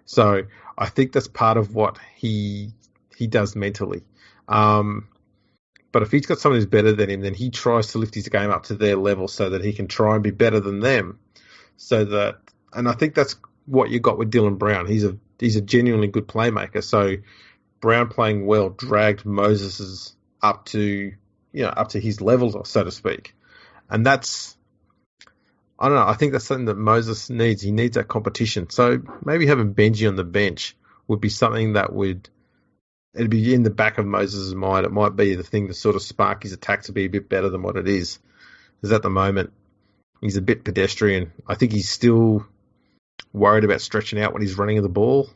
So I think that's part of what he does mentally. But if he's got someone who's better than him, then he tries to lift his game up to their level so that he can try and be better than them. And I think that's what you got with Dylan Brown. He's a genuinely good playmaker. So Brown playing well dragged Moses up to his level, so to speak. And that's, I don't know, I think that's something that Moses needs. He needs that competition. So maybe having Benji on the bench would be something that it'd be in the back of Moses' mind. It might be the thing to sort of spark his attack to be a bit better than what it is. Because at the moment, he's a bit pedestrian. I think he's still worried about stretching out when he's running the ball.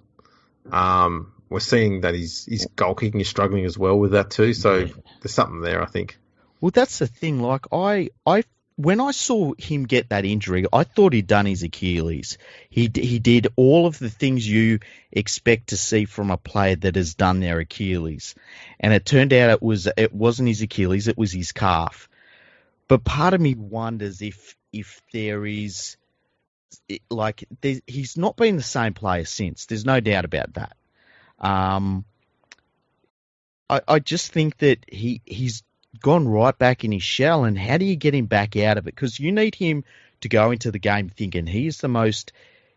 We're seeing that his goal kicking is struggling as well with that too. So there's something there, I think. Well, that's the thing. Like when I saw him get that injury, I thought he'd done his Achilles. He did all of the things you expect to see from a player that has done their Achilles, and it turned out it wasn't his Achilles, it was his calf. But part of me wonders if there is, like, he's not been the same player since. There's no doubt about that. I just think that he's gone right back in his shell, and how do you get him back out of it? Because you need him to go into the game thinking he's the most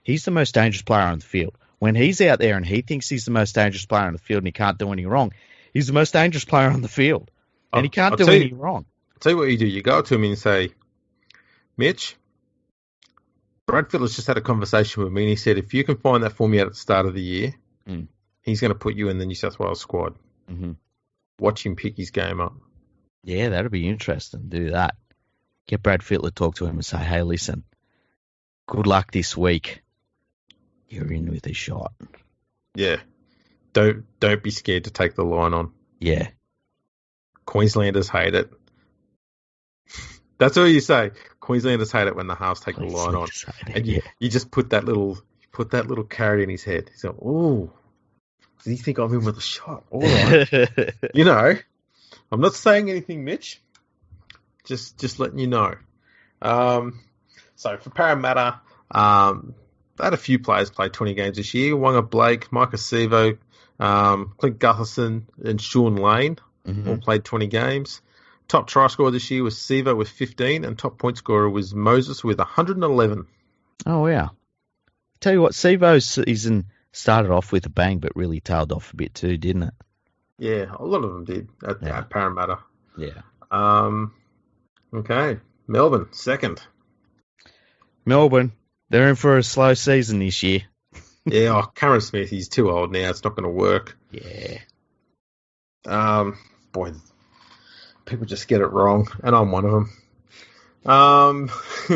dangerous player on the field. When he's out there and he thinks he's the most dangerous player on the field and he can't do any wrong, he's the most dangerous player on the field, and he can't do any wrong. I'll tell you what you do. You go up to him and say, Mitch, Brad Fittler's just had a conversation with me, and he said, if you can find that for me at the start of the year, he's going to put you in the New South Wales squad. Mm-hmm. Watch him pick his game up. Yeah, that'll be interesting. Do that. Get Brad Fittler, talk to him and say, hey, listen, Good luck this week. You're in with a shot. Yeah. Don't be scared to take the line on. Yeah. Queenslanders hate it. That's all you say. Queenslanders hate it when the halves take the line on. And you just put that little carrot in his head. He's like, ooh, does he think I'm in with a shot? All right. You know, I'm not saying anything, Mitch. Just letting you know. So for Parramatta, they had a few players play 20 games this year. Wonga Blake, Micah Sevo, Clint Gutherson, and Sean Lane all played 20 games. Top try scorer this year was Sevo with 15, and top point scorer was Moses with 111. Oh, yeah. Tell you what, Sevo's season started off with a bang, but really tailed off a bit too, didn't it? Yeah, a lot of them did at Parramatta. Yeah. Okay, Melbourne, second. Melbourne, they're in for a slow season this year. Yeah, Cameron Smith, he's too old now. It's not going to work. Yeah. Boy, people just get it wrong, and I'm one of them.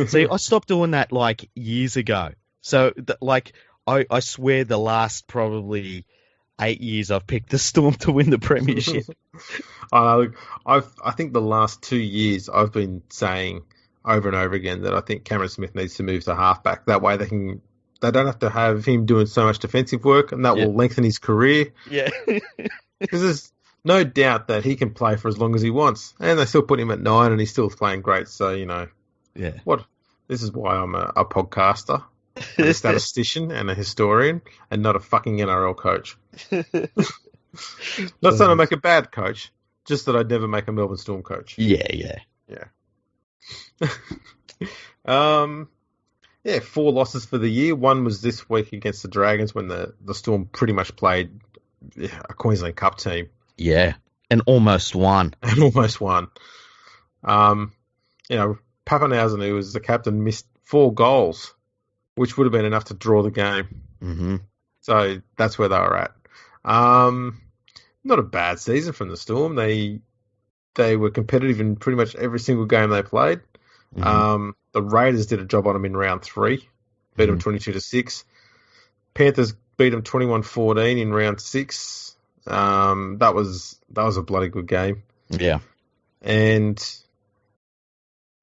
See, I stopped doing that like years ago. So, I swear the last probably 8 years I've picked the Storm to win the premiership. I think the last 2 years I've been saying over and over again that I think Cameron Smith needs to move to halfback. That way they don't have to have him doing so much defensive work, and that will lengthen his career. Yeah. Because there's no doubt that he can play for as long as he wants. And they still put him at 9 and he's still playing great. So, you know, this is why I'm a podcaster, and a statistician and a historian, and not a fucking NRL coach. Not saying I make a bad coach, just that I'd never make a Melbourne Storm coach. Yeah. 4 losses for the year. One was this week against the Dragons when the Storm pretty much played a Queensland Cup team. Yeah, and almost won. Pappenhausen, who was the captain, missed 4 goals, which would have been enough to draw the game. Mm-hmm. So that's where they were at. Not a bad season from the Storm. They were competitive in pretty much every single game they played. Mm-hmm. The Raiders did a job on them in round 3, beat them 22-6. Panthers beat them 21-14 in round 6. That was a bloody good game. Yeah, and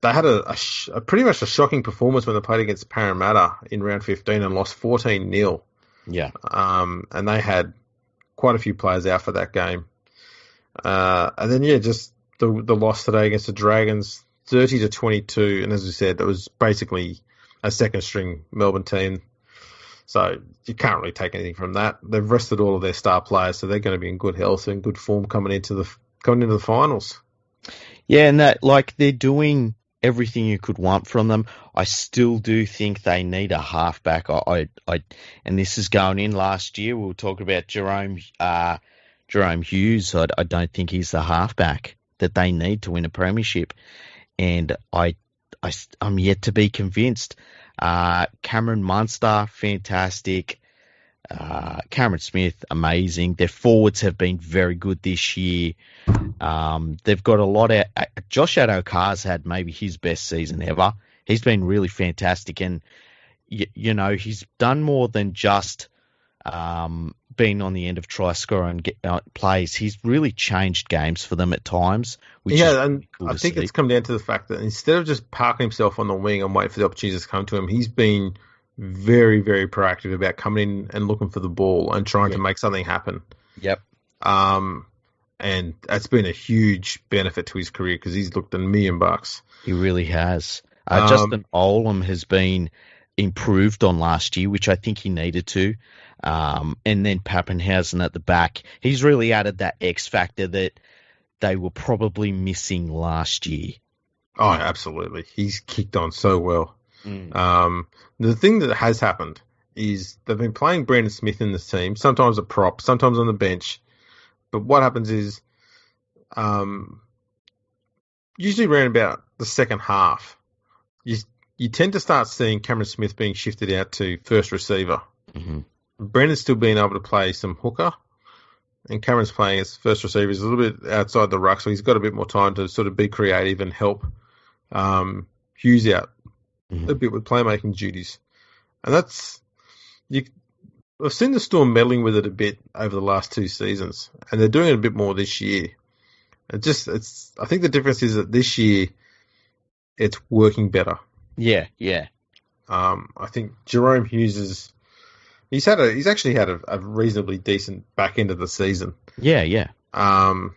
they had a pretty much a shocking performance when they played against Parramatta in round 15 and lost 14-0. Yeah, and they had quite a few players out for that game. And then just the loss today against the Dragons, 30-22, and as we said, that was basically a second string Melbourne team. So you can't really take anything from that. They've rested all of their star players, so they're going to be in good health and good form coming into the finals. Yeah, and they're doing everything you could want from them. I still do think they need a halfback. And this is going in last year. We were talking about Jerome Hughes. I don't think he's the halfback that they need to win a premiership. And I'm yet to be convinced. Cameron Munster, fantastic. Cameron Smith, amazing. Their forwards have been very good this year. They've got a lot of... Josh Addo-Carr's had maybe his best season ever. He's been really fantastic, and he's done more than just being on the end of try scorer and get plays. He's really changed games for them at times. Which is and cool I think it's come down to the fact that instead of just parking himself on the wing and waiting for the opportunities to come to him, he's been very, very proactive about coming in and looking for the ball and trying to make something happen. Yep. And that's been a huge benefit to his career because he's looked $1 million. He really has. Justin Olam has been improved on last year, which I think he needed to. And then Pappenhausen at the back. He's really added that X factor that they were probably missing last year. Oh, absolutely. He's kicked on so well. The thing that has happened is they've been playing Brandon Smith in this team, sometimes a prop, sometimes on the bench. But what happens is usually around about the second half, you tend to start seeing Cameron Smith being shifted out to first receiver. Mm-hmm. Brandon's still being able to play some hooker, and Cameron's playing as first receiver. He's a little bit outside the ruck, so he's got a bit more time to sort of be creative and help Hughes out. a bit with playmaking duties, and that's you. I've seen the Storm meddling with it a bit over the last 2 seasons, and they're doing it a bit more this year. I think the difference is that this year it's working better. Yeah, yeah. I think Jerome Hughes he's actually had a reasonably decent back end of the season. Yeah, yeah. And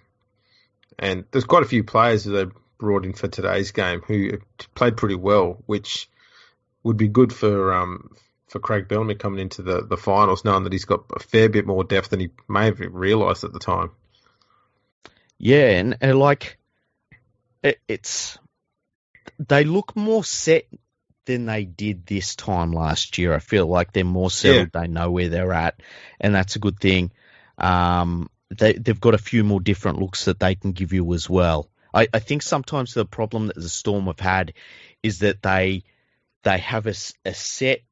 there's quite a few players who they brought in for today's game who played pretty well, which would be good for Craig Bellamy coming into the finals, knowing that he's got a fair bit more depth than he may have realised at the time. Yeah, and like they look more set than they did this time last year. I feel like they're more settled. Yeah. They know where they're at, and that's a good thing. They've got a few more different looks that they can give you as well. I think sometimes the problem that the Storm have had is that they have a set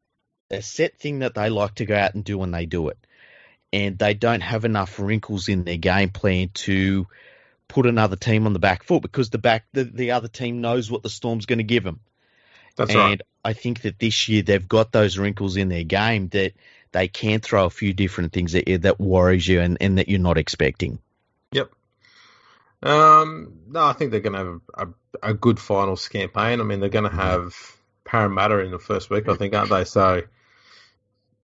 thing that they like to go out and do when they do it, and they don't have enough wrinkles in their game plan to put another team on the back foot because the other team knows what the Storm's going to give them. That's right. And I think that this year they've got those wrinkles in their game that they can throw a few different things that worries you and that you're not expecting. Yep. No, I think they're going to have a good finals campaign. I mean, they're going to have Parramatta in the first week, I think, aren't they? So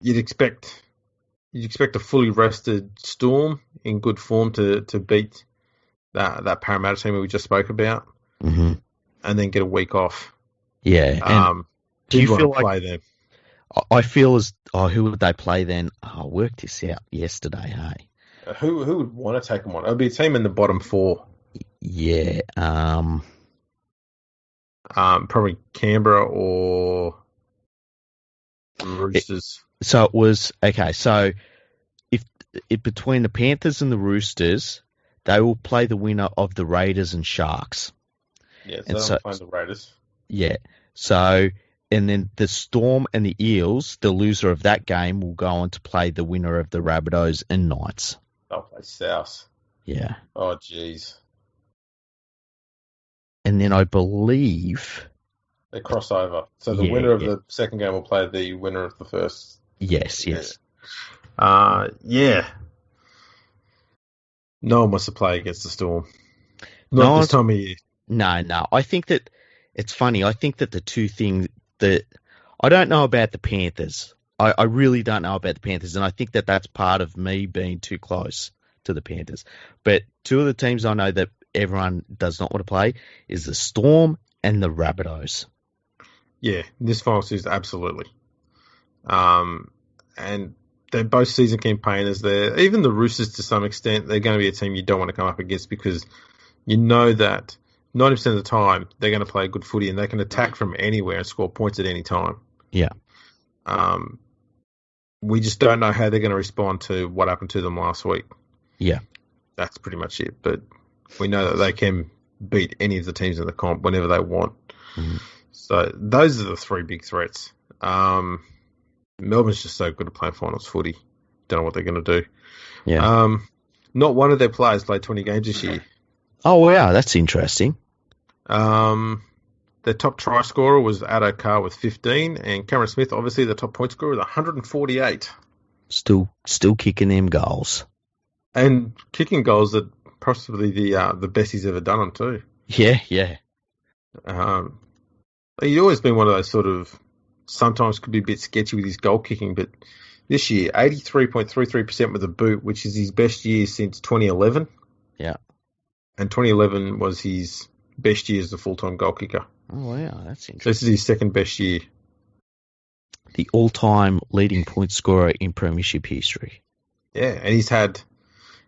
you'd expect a fully rested Storm in good form to beat that Parramatta team we just spoke about, and then get a week off. Yeah. Do you feel like play them? I feel who would they play then? I worked this out yesterday. Hey, who would want to take them on? It would be a team in the bottom 4. Yeah. Probably Canberra or Roosters. So it was okay. So if between the Panthers and the Roosters, they will play the winner of the Raiders and Sharks. Yeah, so they'll play the Raiders. Yeah. So, and then the Storm and the Eels, the loser of that game, will go on to play the winner of the Rabbitohs and Knights. They'll play South. Yeah. Oh, jeez. And then I believe they cross over. So the winner of the second game will play the winner of the first. Yes. Yeah. No one wants to play against the Storm. Not this time of year. No. I think that it's funny. I think that the two things that I don't know about the Panthers. I really don't know about the Panthers, and I think that that's part of me being too close to the Panthers. But two of the teams I know that everyone does not want to play is the Storm and the Rabbitohs. Yeah, this final season, absolutely. And they're both season campaigners. Even the Roosters, to some extent, they're going to be a team you don't want to come up against because you know that 90% of the time they're going to play good footy and they can attack from anywhere and score points at any time. Yeah. We just don't know how they're going to respond to what happened to them last week. Yeah. That's pretty much it. But we know that they can beat any of the teams in the comp whenever they want. Mm-hmm. So those are the 3 big threats. Melbourne's just so good at playing finals footy. Don't know what they're going to do. Yeah. Not one of their players played 20 games this year. Oh, wow. That's interesting. Their top try scorer was Addo Carr with 15, and Cameron Smith, obviously the top point scorer, with 148. Still kicking them goals. And kicking goals that possibly the best he's ever done them too. Yeah. He's always been one of those sort of, sometimes could be a bit sketchy with his goal kicking, but this year, 83.33% with a boot, which is his best year since 2011. Yeah. And 2011 was his best year as a full-time goal kicker. Oh, wow, that's interesting. So this is his second best year. The all-time leading point scorer in premiership history. Yeah, and he's had,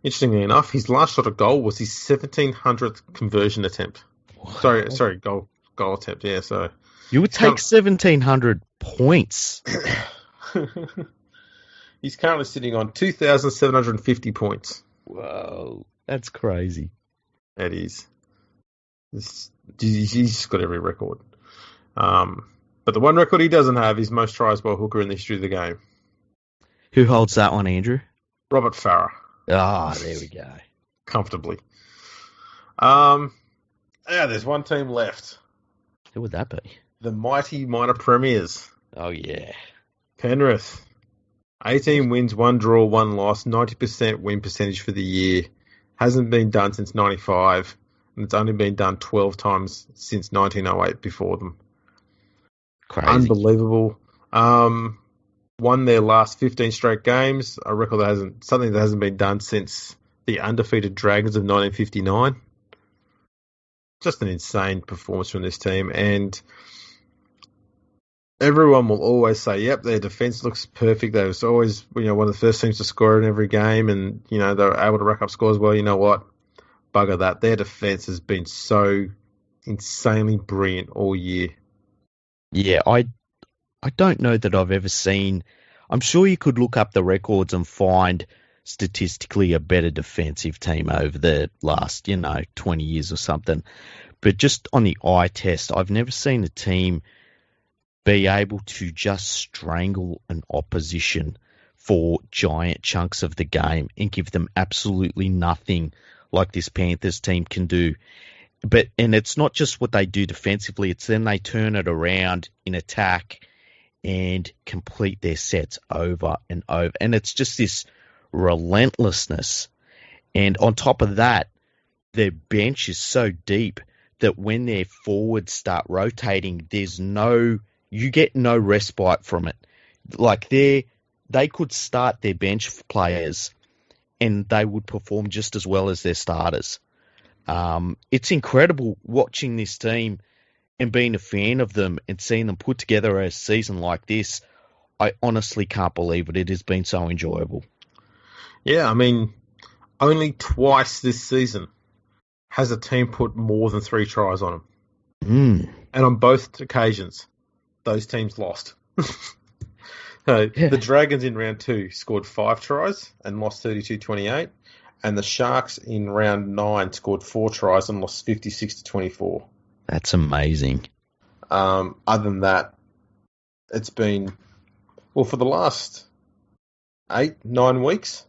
interestingly enough, his last shot at goal was his 1700th conversion attempt. Wow. Sorry, goal attempt, yeah, so... You would take 1,700 points. He's currently sitting on 2,750 points. Whoa, that's crazy. That is. He's just got every record. But the one record he doesn't have is most tries by a hooker in the history of the game. Who holds that one, Andrew? Robert Farah. Ah, there we go. Comfortably. There's one team left. Who would that be? The mighty minor premiers. Oh, yeah. Penrith. 18 wins, 1 draw, 1 loss, 90% win percentage for the year. Hasn't been done since 95, and it's only been done 12 times since 1908 before them. Crazy. Unbelievable. Won their last 15 straight games, a record that hasn't been done since the undefeated Dragons of 1959. Just an insane performance from this team, and everyone will always say, yep, their defence looks perfect. They was always, one of the first teams to score in every game, and, they were able to rack up scores. Well, you know what? Bugger that. Their defence has been so insanely brilliant all year. Yeah, I don't know that I've ever seen... I'm sure you could look up the records and find statistically a better defensive team over the last, 20 years or something. But just on the eye test, I've never seen a team be able to just strangle an opposition for giant chunks of the game and give them absolutely nothing like this Panthers team can do. And it's not just what they do defensively, it's then they turn it around in attack and complete their sets over and over. And it's just this relentlessness. And on top of that, their bench is so deep that when their forwards start rotating, you get no respite from it. Like they could start their bench players and they would perform just as well as their starters. It's incredible watching this team and being a fan of them and seeing them put together a season like this. I honestly can't believe it. It has been so enjoyable. Yeah, I mean, only twice this season has a team put more than 3 tries on them. And on both occasions, those teams lost. The Dragons in round 2 scored 5 tries and lost 32-28. And the Sharks in round 9 scored 4 tries and lost 56-24. That's amazing. Other than that, it's been, for the last 8-9 weeks,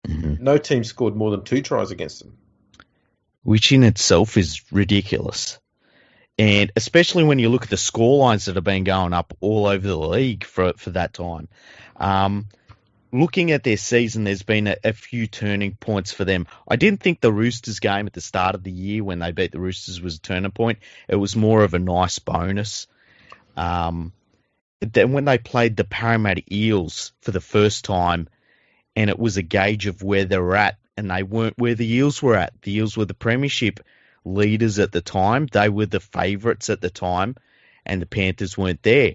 no team scored more than 2 tries against them. Which in itself is ridiculous. And especially when you look at the scorelines that have been going up all over the league for that time. Looking at their season, there's been a few turning points for them. I didn't think the Roosters game at the start of the year when they beat the Roosters was a turning point. It was more of a nice bonus. Then when they played the Parramatta Eels for the first time, and it was a gauge of where they're at, and they weren't where the Eels were at. The Eels were the premiership leaders at the time. They were the favourites at the time, and the Panthers weren't there.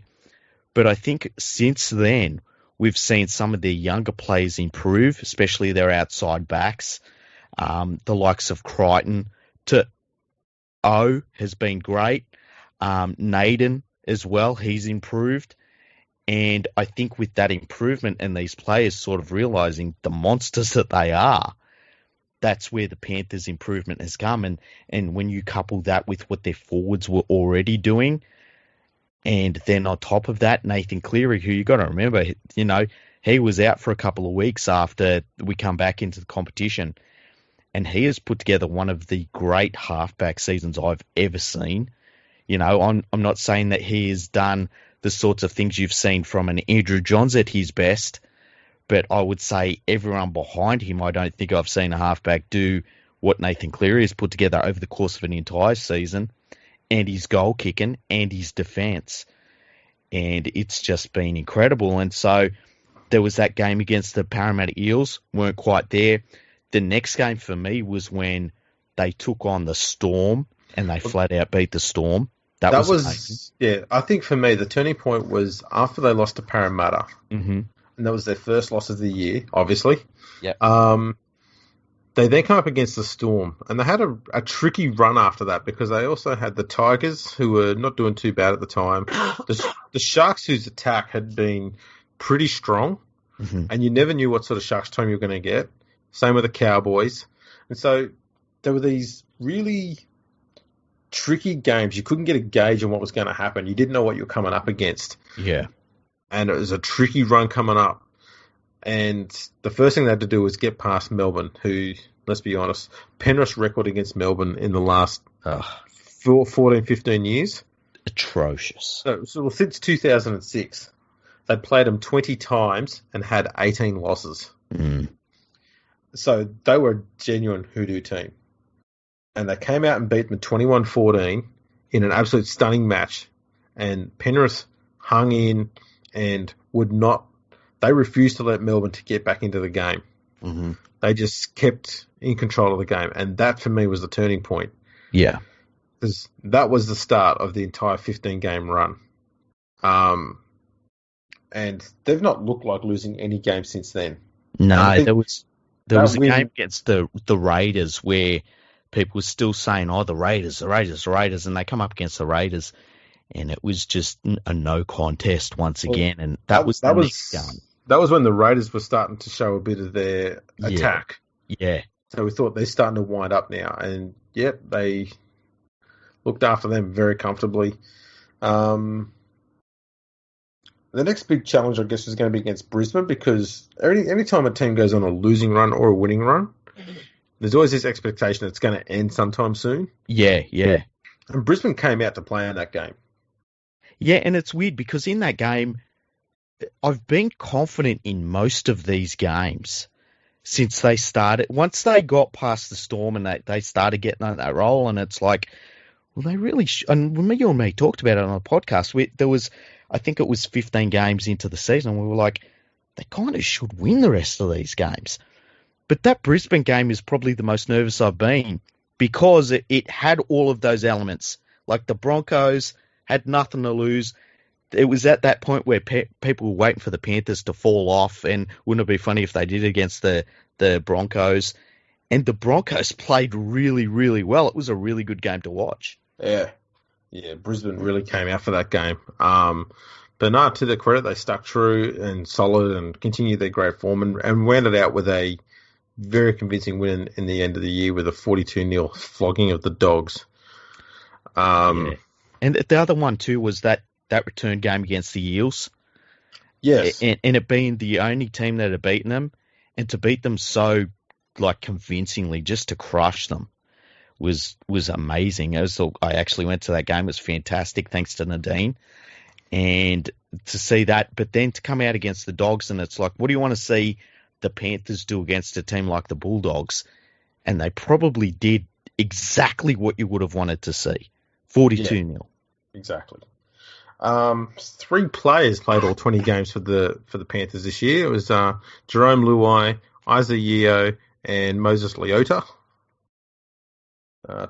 But I think since then, we've seen some of their younger players improve, especially their outside backs. The likes of Crichton to O has been great. Naden as well, he's improved. And I think with that improvement and these players sort of realising the monsters that they are, that's where the Panthers' improvement has come. And when you couple that with what their forwards were already doing, and then on top of that, Nathan Cleary, who you got to remember, he was out for a couple of weeks after we come back into the competition, and he has put together one of the great halfback seasons I've ever seen. I'm not saying that he has done the sorts of things you've seen from an Andrew Johns at his best, but I would say everyone behind him, I don't think I've seen a halfback do what Nathan Cleary has put together over the course of an entire season, and his goal kicking and his defence. And it's just been incredible. And so there was that game against the Parramatta Eels, weren't quite there. The next game for me was when they took on the Storm and they flat out beat the Storm. That was amazing. I think for me, the turning point was after they lost to Parramatta. Mm-hmm. And that was their first loss of the year, obviously. Yep. They then come up against the Storm, and they had a tricky run after that because they also had the Tigers, who were not doing too bad at the time. The Sharks, whose attack had been pretty strong, and you never knew what sort of Sharks team you were going to get. Same with the Cowboys. And so there were these really tricky games. You couldn't get a gauge on what was going to happen. You didn't know what you were coming up against. Yeah. And it was a tricky run coming up. And the first thing they had to do was get past Melbourne, who, let's be honest, Penrith's record against Melbourne in the last 14, 15 years. atrocious. So since 2006, they played them 20 times and had 18 losses. Mm. So they were a genuine hoodoo team. And they came out and beat them 21-14 in an absolute stunning match. And Penrith hung in and they refused to let Melbourne to get back into the game. Mm-hmm. They just kept in control of the game. And that, for me, was the turning point. Yeah. Because that was the start of the entire 15-game run. And they've not looked like losing any game since then. No, there was a win, game against the Raiders where people were still saying, "Oh, the Raiders," and they come up against the Raiders, and it was just a no contest once again. And that was next game. That was when the Raiders were starting to show a bit of their attack. Yeah. So we thought they're starting to wind up now, and yep, they looked after them very comfortably. The next big challenge, I guess, is going to be against Brisbane, because any time a team goes on a losing run or a winning run, there's always this expectation it's going to end sometime soon. Yeah. And Brisbane came out to play in that game. Yeah, and it's weird because in that game, I've been confident in most of these games since they started. Once they got past the Storm and they started getting on that roll, and it's like, well, they really and you and me talked about it on a podcast. There was, I think it was 15 games into the season, we were like, they kind of should win the rest of these games. But that Brisbane game is probably the most nervous I've been, because it had all of those elements. Like the Broncos had nothing to lose. It was at that point where people were waiting for the Panthers to fall off, and wouldn't it be funny if they did against the Broncos? And the Broncos played really, really well. It was a really good game to watch. Yeah, Brisbane really came out for that game. But no, to their credit, they stuck true and solid and continued their great form and rounded out with a very convincing win in the end of the year with a 42-0 flogging of the Dogs. Yeah. And the other one too was that return game against the Eels. Yes. And it being the only team that had beaten them, and to beat them so convincingly, just to crush them, was amazing. I actually went to that game. It was fantastic, thanks to Nadine. And to see that, but then to come out against the Dogs, and it's like, what do you want to see the Panthers do against a team like the Bulldogs? And they probably did exactly what you would have wanted to see. 42-0. Exactly. 3 players played all 20 games for the Panthers this year. It was Jerome Luai, Isaac Yeo, and Moses Leota.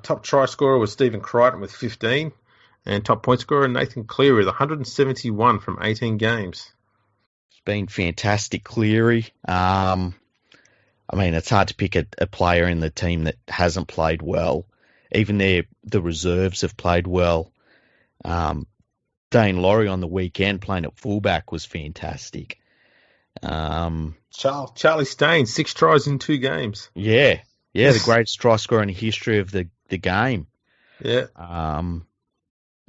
Top try scorer was Stephen Crichton with 15, and top point scorer Nathan Cleary with 171 from 18 games. It's been fantastic, Cleary. I mean, it's hard to pick a player in the team that hasn't played well. Even the reserves have played well. Dane Laurie on the weekend playing at fullback was fantastic. Charlie Stain, 6 tries in 2 games. Yeah, the greatest try scorer in the history of the game. Yeah.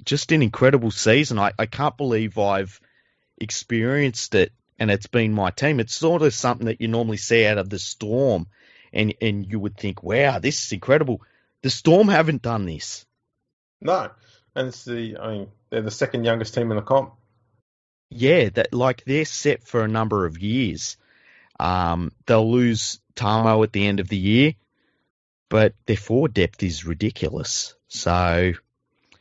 Just an incredible season. I can't believe I've experienced it, and it's been my team. It's sort of something that you normally see out of the Storm, and you would think, wow, this is incredible. The Storm haven't done this. No. And they're the second youngest team in the comp. Yeah, they're set for a number of years. They'll lose Tamo at the end of the year, but their forward depth is ridiculous. So,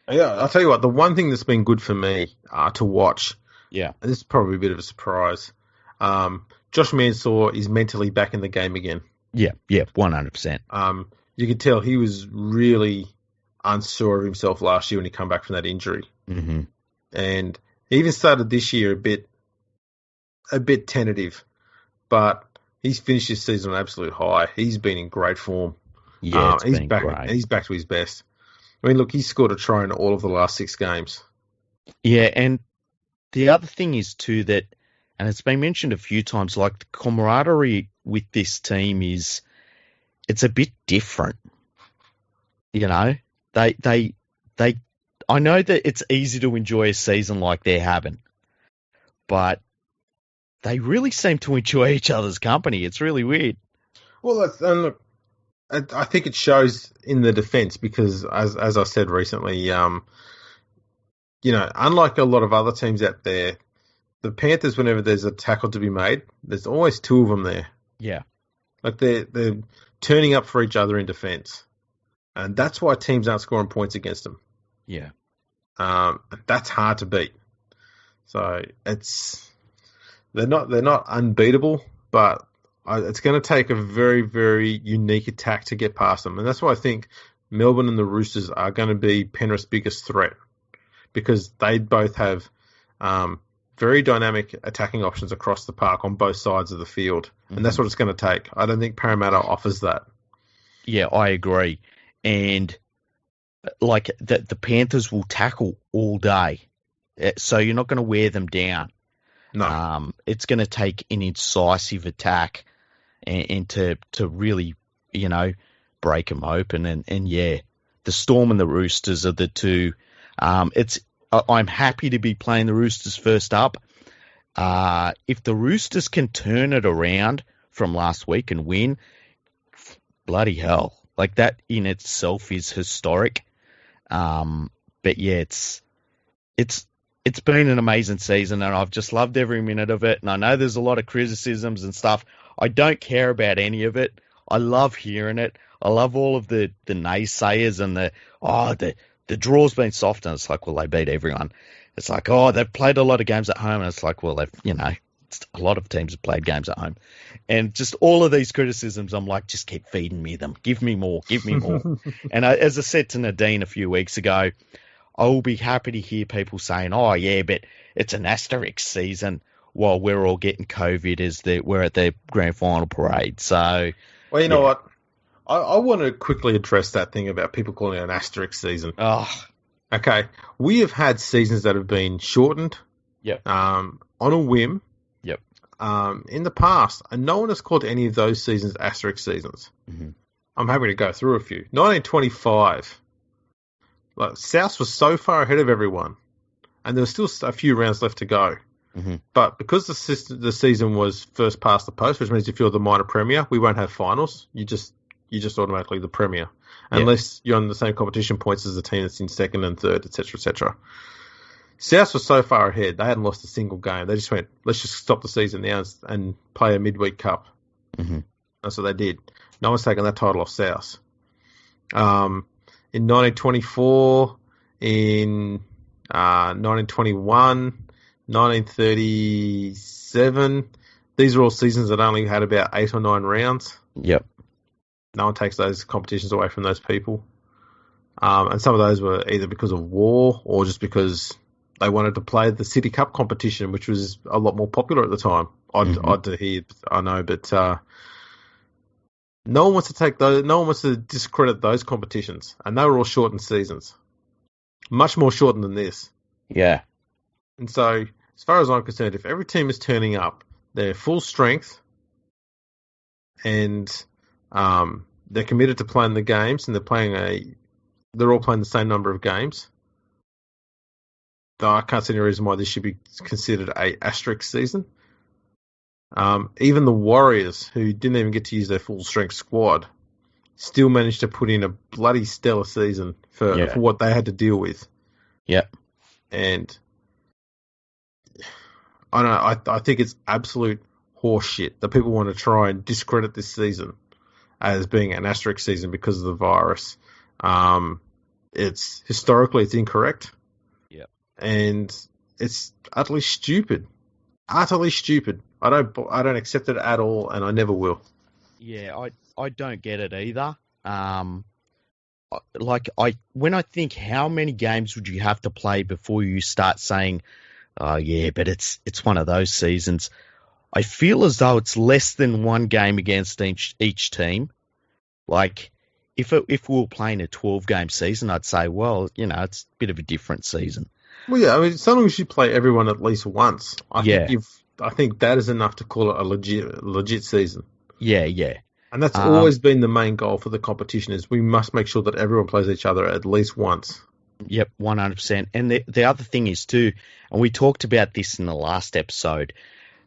yeah, I'll tell you what. The one thing that's been good for me to watch. Yeah, this is probably a bit of a surprise. Josh Mansour is mentally back in the game again. Yeah, 100%. You could tell he was really unsure of himself last year when he came back from that injury. Mm-hmm. And he even started this year a bit tentative, but he's finished this season on an absolute high. He's been in great form. Yeah, he's back. Great. He's back to his best. I mean, look, he's scored a try in all of the last 6 games. Yeah, and the other thing is too that, and it's been mentioned a few times, like the camaraderie with this team it's a bit different. You know, they I know that it's easy to enjoy a season like they're having, but they really seem to enjoy each other's company. It's really weird. Well, look, I think it shows in the defence because, as I said recently, unlike a lot of other teams out there, the Panthers, whenever there's a tackle to be made, there's always two of them there. Yeah. Like they're turning up for each other in defence. And that's why teams aren't scoring points against them. Yeah. That's hard to beat. So they're not unbeatable, but it's going to take a very, very unique attack to get past them. And that's why I think Melbourne and the Roosters are going to be Penrith's biggest threat, because they both have very dynamic attacking options across the park on both sides of the field. And that's what it's going to take. I don't think Parramatta offers that. Yeah, I agree. And like the Panthers will tackle all day. So you're not going to wear them down. No. It's going to take an incisive attack and to really, break them open. And yeah, the Storm and the Roosters are the two. I'm happy to be playing the Roosters first up. If the Roosters can turn it around from last week and win, bloody hell. Like, that in itself is historic. But yeah, it's been an amazing season, and I've just loved every minute of it. And I know there's a lot of criticisms and stuff. I don't care about any of it. I love hearing it. I love all of the naysayers and the draw's been soft, and it's like, well, they beat everyone. It's like, they've played a lot of games at home, and it's like, well, a lot of teams have played games at home. And just all of these criticisms, I'm like, just keep feeding me them. Give me more. And as I said to Nadine a few weeks ago, I will be happy to hear people saying, oh, yeah, but it's an asterisk season while we're all getting COVID as we're at the grand final parade. So, well, you know what? I want to quickly address that thing about people calling it an asterisk season. Oh. Okay. We have had seasons that have been shortened. Yep. On a whim. Yep. In the past, and no one has called any of those seasons asterisk seasons. Mm-hmm. I'm happy to go through a few. 1925. South was so far ahead of everyone, and there was still a few rounds left to go. Mm-hmm. But because the season was first past the post, which means if you're the minor premier, we won't have finals. You just automatically the premier, unless you're on the same competition points as the team that's in second and third, etc., etc. South was so far ahead; they hadn't lost a single game. They just went, let's just stop the season now and play a midweek cup. Mm-hmm. That's what they did. No one's taken that title off South. In 1924, in 1921, 1937, these are all seasons that only had about 8 or 9 rounds. Yep. No one takes those competitions away from those people. And some of those were either because of war or just because they wanted to play the City Cup competition, which was a lot more popular at the time. Odd to hear, I know, but no one wants to take those. No one wants to discredit those competitions, and they were all shortened seasons, much more shortened than this. Yeah. And so, as far as I'm concerned, if every team is turning up, they're full strength, and they're committed to playing the games, and they're all playing the same number of games. Though I can't see any reason why this should be considered a asterisk season. Even the Warriors, who didn't even get to use their full strength squad, still managed to put in a bloody stellar season for what they had to deal with. Yeah. And I think it's absolute horseshit that people want to try and discredit this season as being an asterisk season because of the virus. It's incorrect. Yeah. And it's utterly stupid. Utterly stupid. I don't accept it at all, and I never will. Yeah, I don't get it either. When I think how many games would you have to play before you start saying, oh yeah, but it's one of those seasons. I feel as though it's less than one game against each team. Like, if we were playing a 12-game season, I'd say, well, it's a bit of a different season. Well, yeah, I mean, so long as you play everyone at least once, I think that is enough to call it a legit season. Yeah, yeah. And that's always been the main goal for the competition, is we must make sure that everyone plays each other at least once. Yep, 100%. And the other thing is too, and we talked about this in the last episode,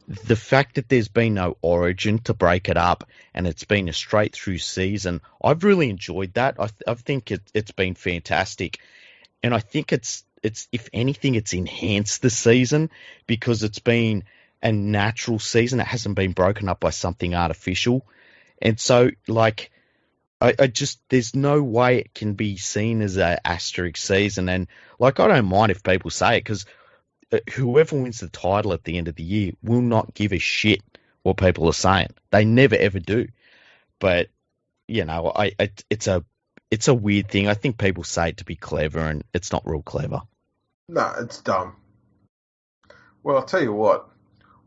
the fact that there's been no origin to break it up and it's been a straight through season, I've really enjoyed that. I think it's been fantastic. And I think it's it's if anything, it's enhanced the season because it's been a natural season. It hasn't been broken up by something artificial. And so, like, I just, there's no way it can be seen as a asterisk season. And, like, I don't mind if people say it because whoever wins the title at the end of the year will not give a shit what people are saying. They never, ever do. But, you know, it's a weird thing. I think people say it to be clever, and it's not real clever. No, it's dumb. Well, I'll tell you what.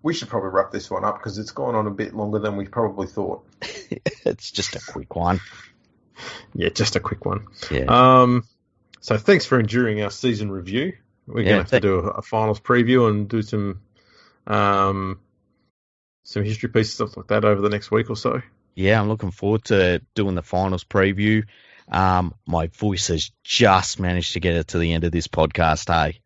We should probably wrap this one up because it's gone on a bit longer than we probably thought. It's just a quick one. Yeah, just a quick one. Yeah. So thanks for enduring our season review. We're going to have to do a finals preview and do some history pieces, stuff like that over the next week or so. Yeah, I'm looking forward to doing the finals preview. My voice has just managed to get it to the end of this podcast, hey?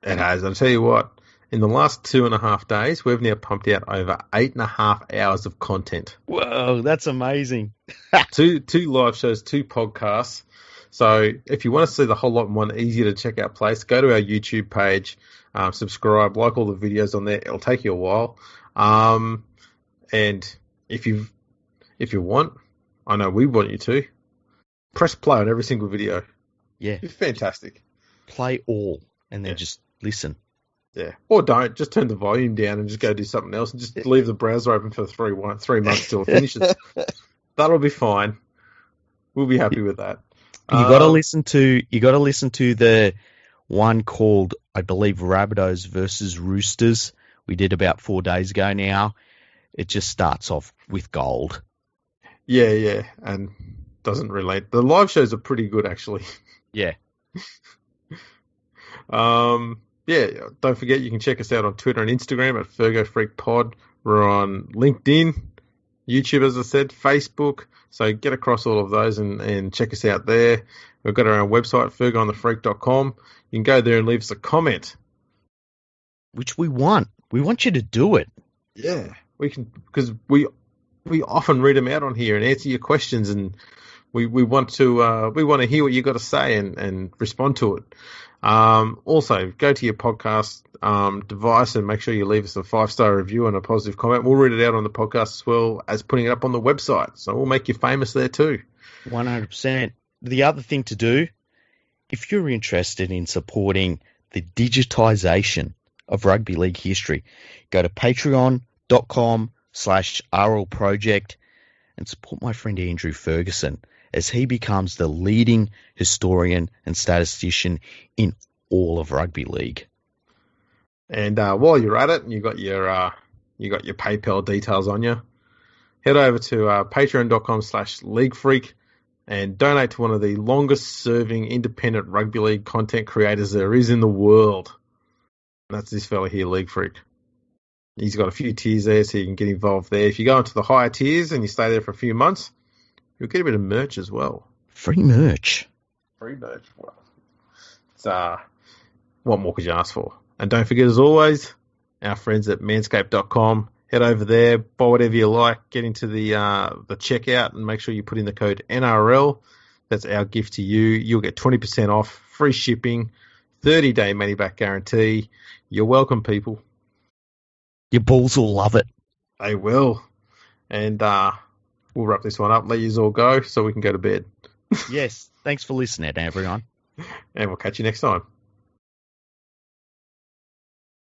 It has. I'll tell you what. In the last 2.5 days, we've now pumped out over 8.5 hours of content. Whoa, that's amazing. two live shows, 2 podcasts. So if you want to see the whole lot in one easier to check out place, go to our YouTube page, subscribe, like all the videos on there. It'll take you a while. And if you want, I know we want you to, press play on every single video. Yeah. It's fantastic. Play all and then just listen. Yeah, or don't. Just turn the volume down and just go do something else and just leave the browser open for 3 months till it finishes. That'll be fine. We'll be happy with that. You got to listen to the one called, I believe, Rabbitohs versus Roosters. We did about 4 days ago now. It just starts off with gold. Yeah, and doesn't relate. The live shows are pretty good, actually. Yeah. Yeah, don't forget you can check us out on Twitter and Instagram at FergoFreakPod. We're on LinkedIn, YouTube, as I said, Facebook. So get across all of those and check us out there. We've got our own website, FergoOnTheFreak.com. You can go there and leave us a comment. Which we want. We want you to do it. Yeah, we can, because we often read them out on here and answer your questions, and we want to hear what you got to say and respond to it. Also, go to your podcast device and make sure you leave us a 5-star review and a positive comment. We'll read it out on the podcast as well as putting it up on the website. So we'll make you famous there too. 100%. The other thing to do, if you're interested in supporting the digitisation of rugby league history, go to patreon.com/RL Project and support my friend Andrew Ferguson as he becomes the leading historian and statistician in all of rugby league. And while you're at it, and you got your PayPal details on you, head over to patreon.com/LeagueFreak and donate to one of the longest-serving independent rugby league content creators there is in the world. And that's this fella here, League Freak. He's got a few tiers there, so you can get involved there. If you go into the higher tiers and you stay there for a few months, you'll get a bit of merch as well. Free merch. Well, it's, what more could you ask for? And don't forget, as always, our friends at manscaped.com. Head over there, buy whatever you like, get into the checkout, and make sure you put in the code NRL. That's our gift to you. You'll get 20% off, free shipping, 30-day money-back guarantee. You're welcome, people. Your balls will love it. They will. And we'll wrap this one up, let you all go so we can go to bed. Yes. Thanks for listening, everyone. And we'll catch you next time.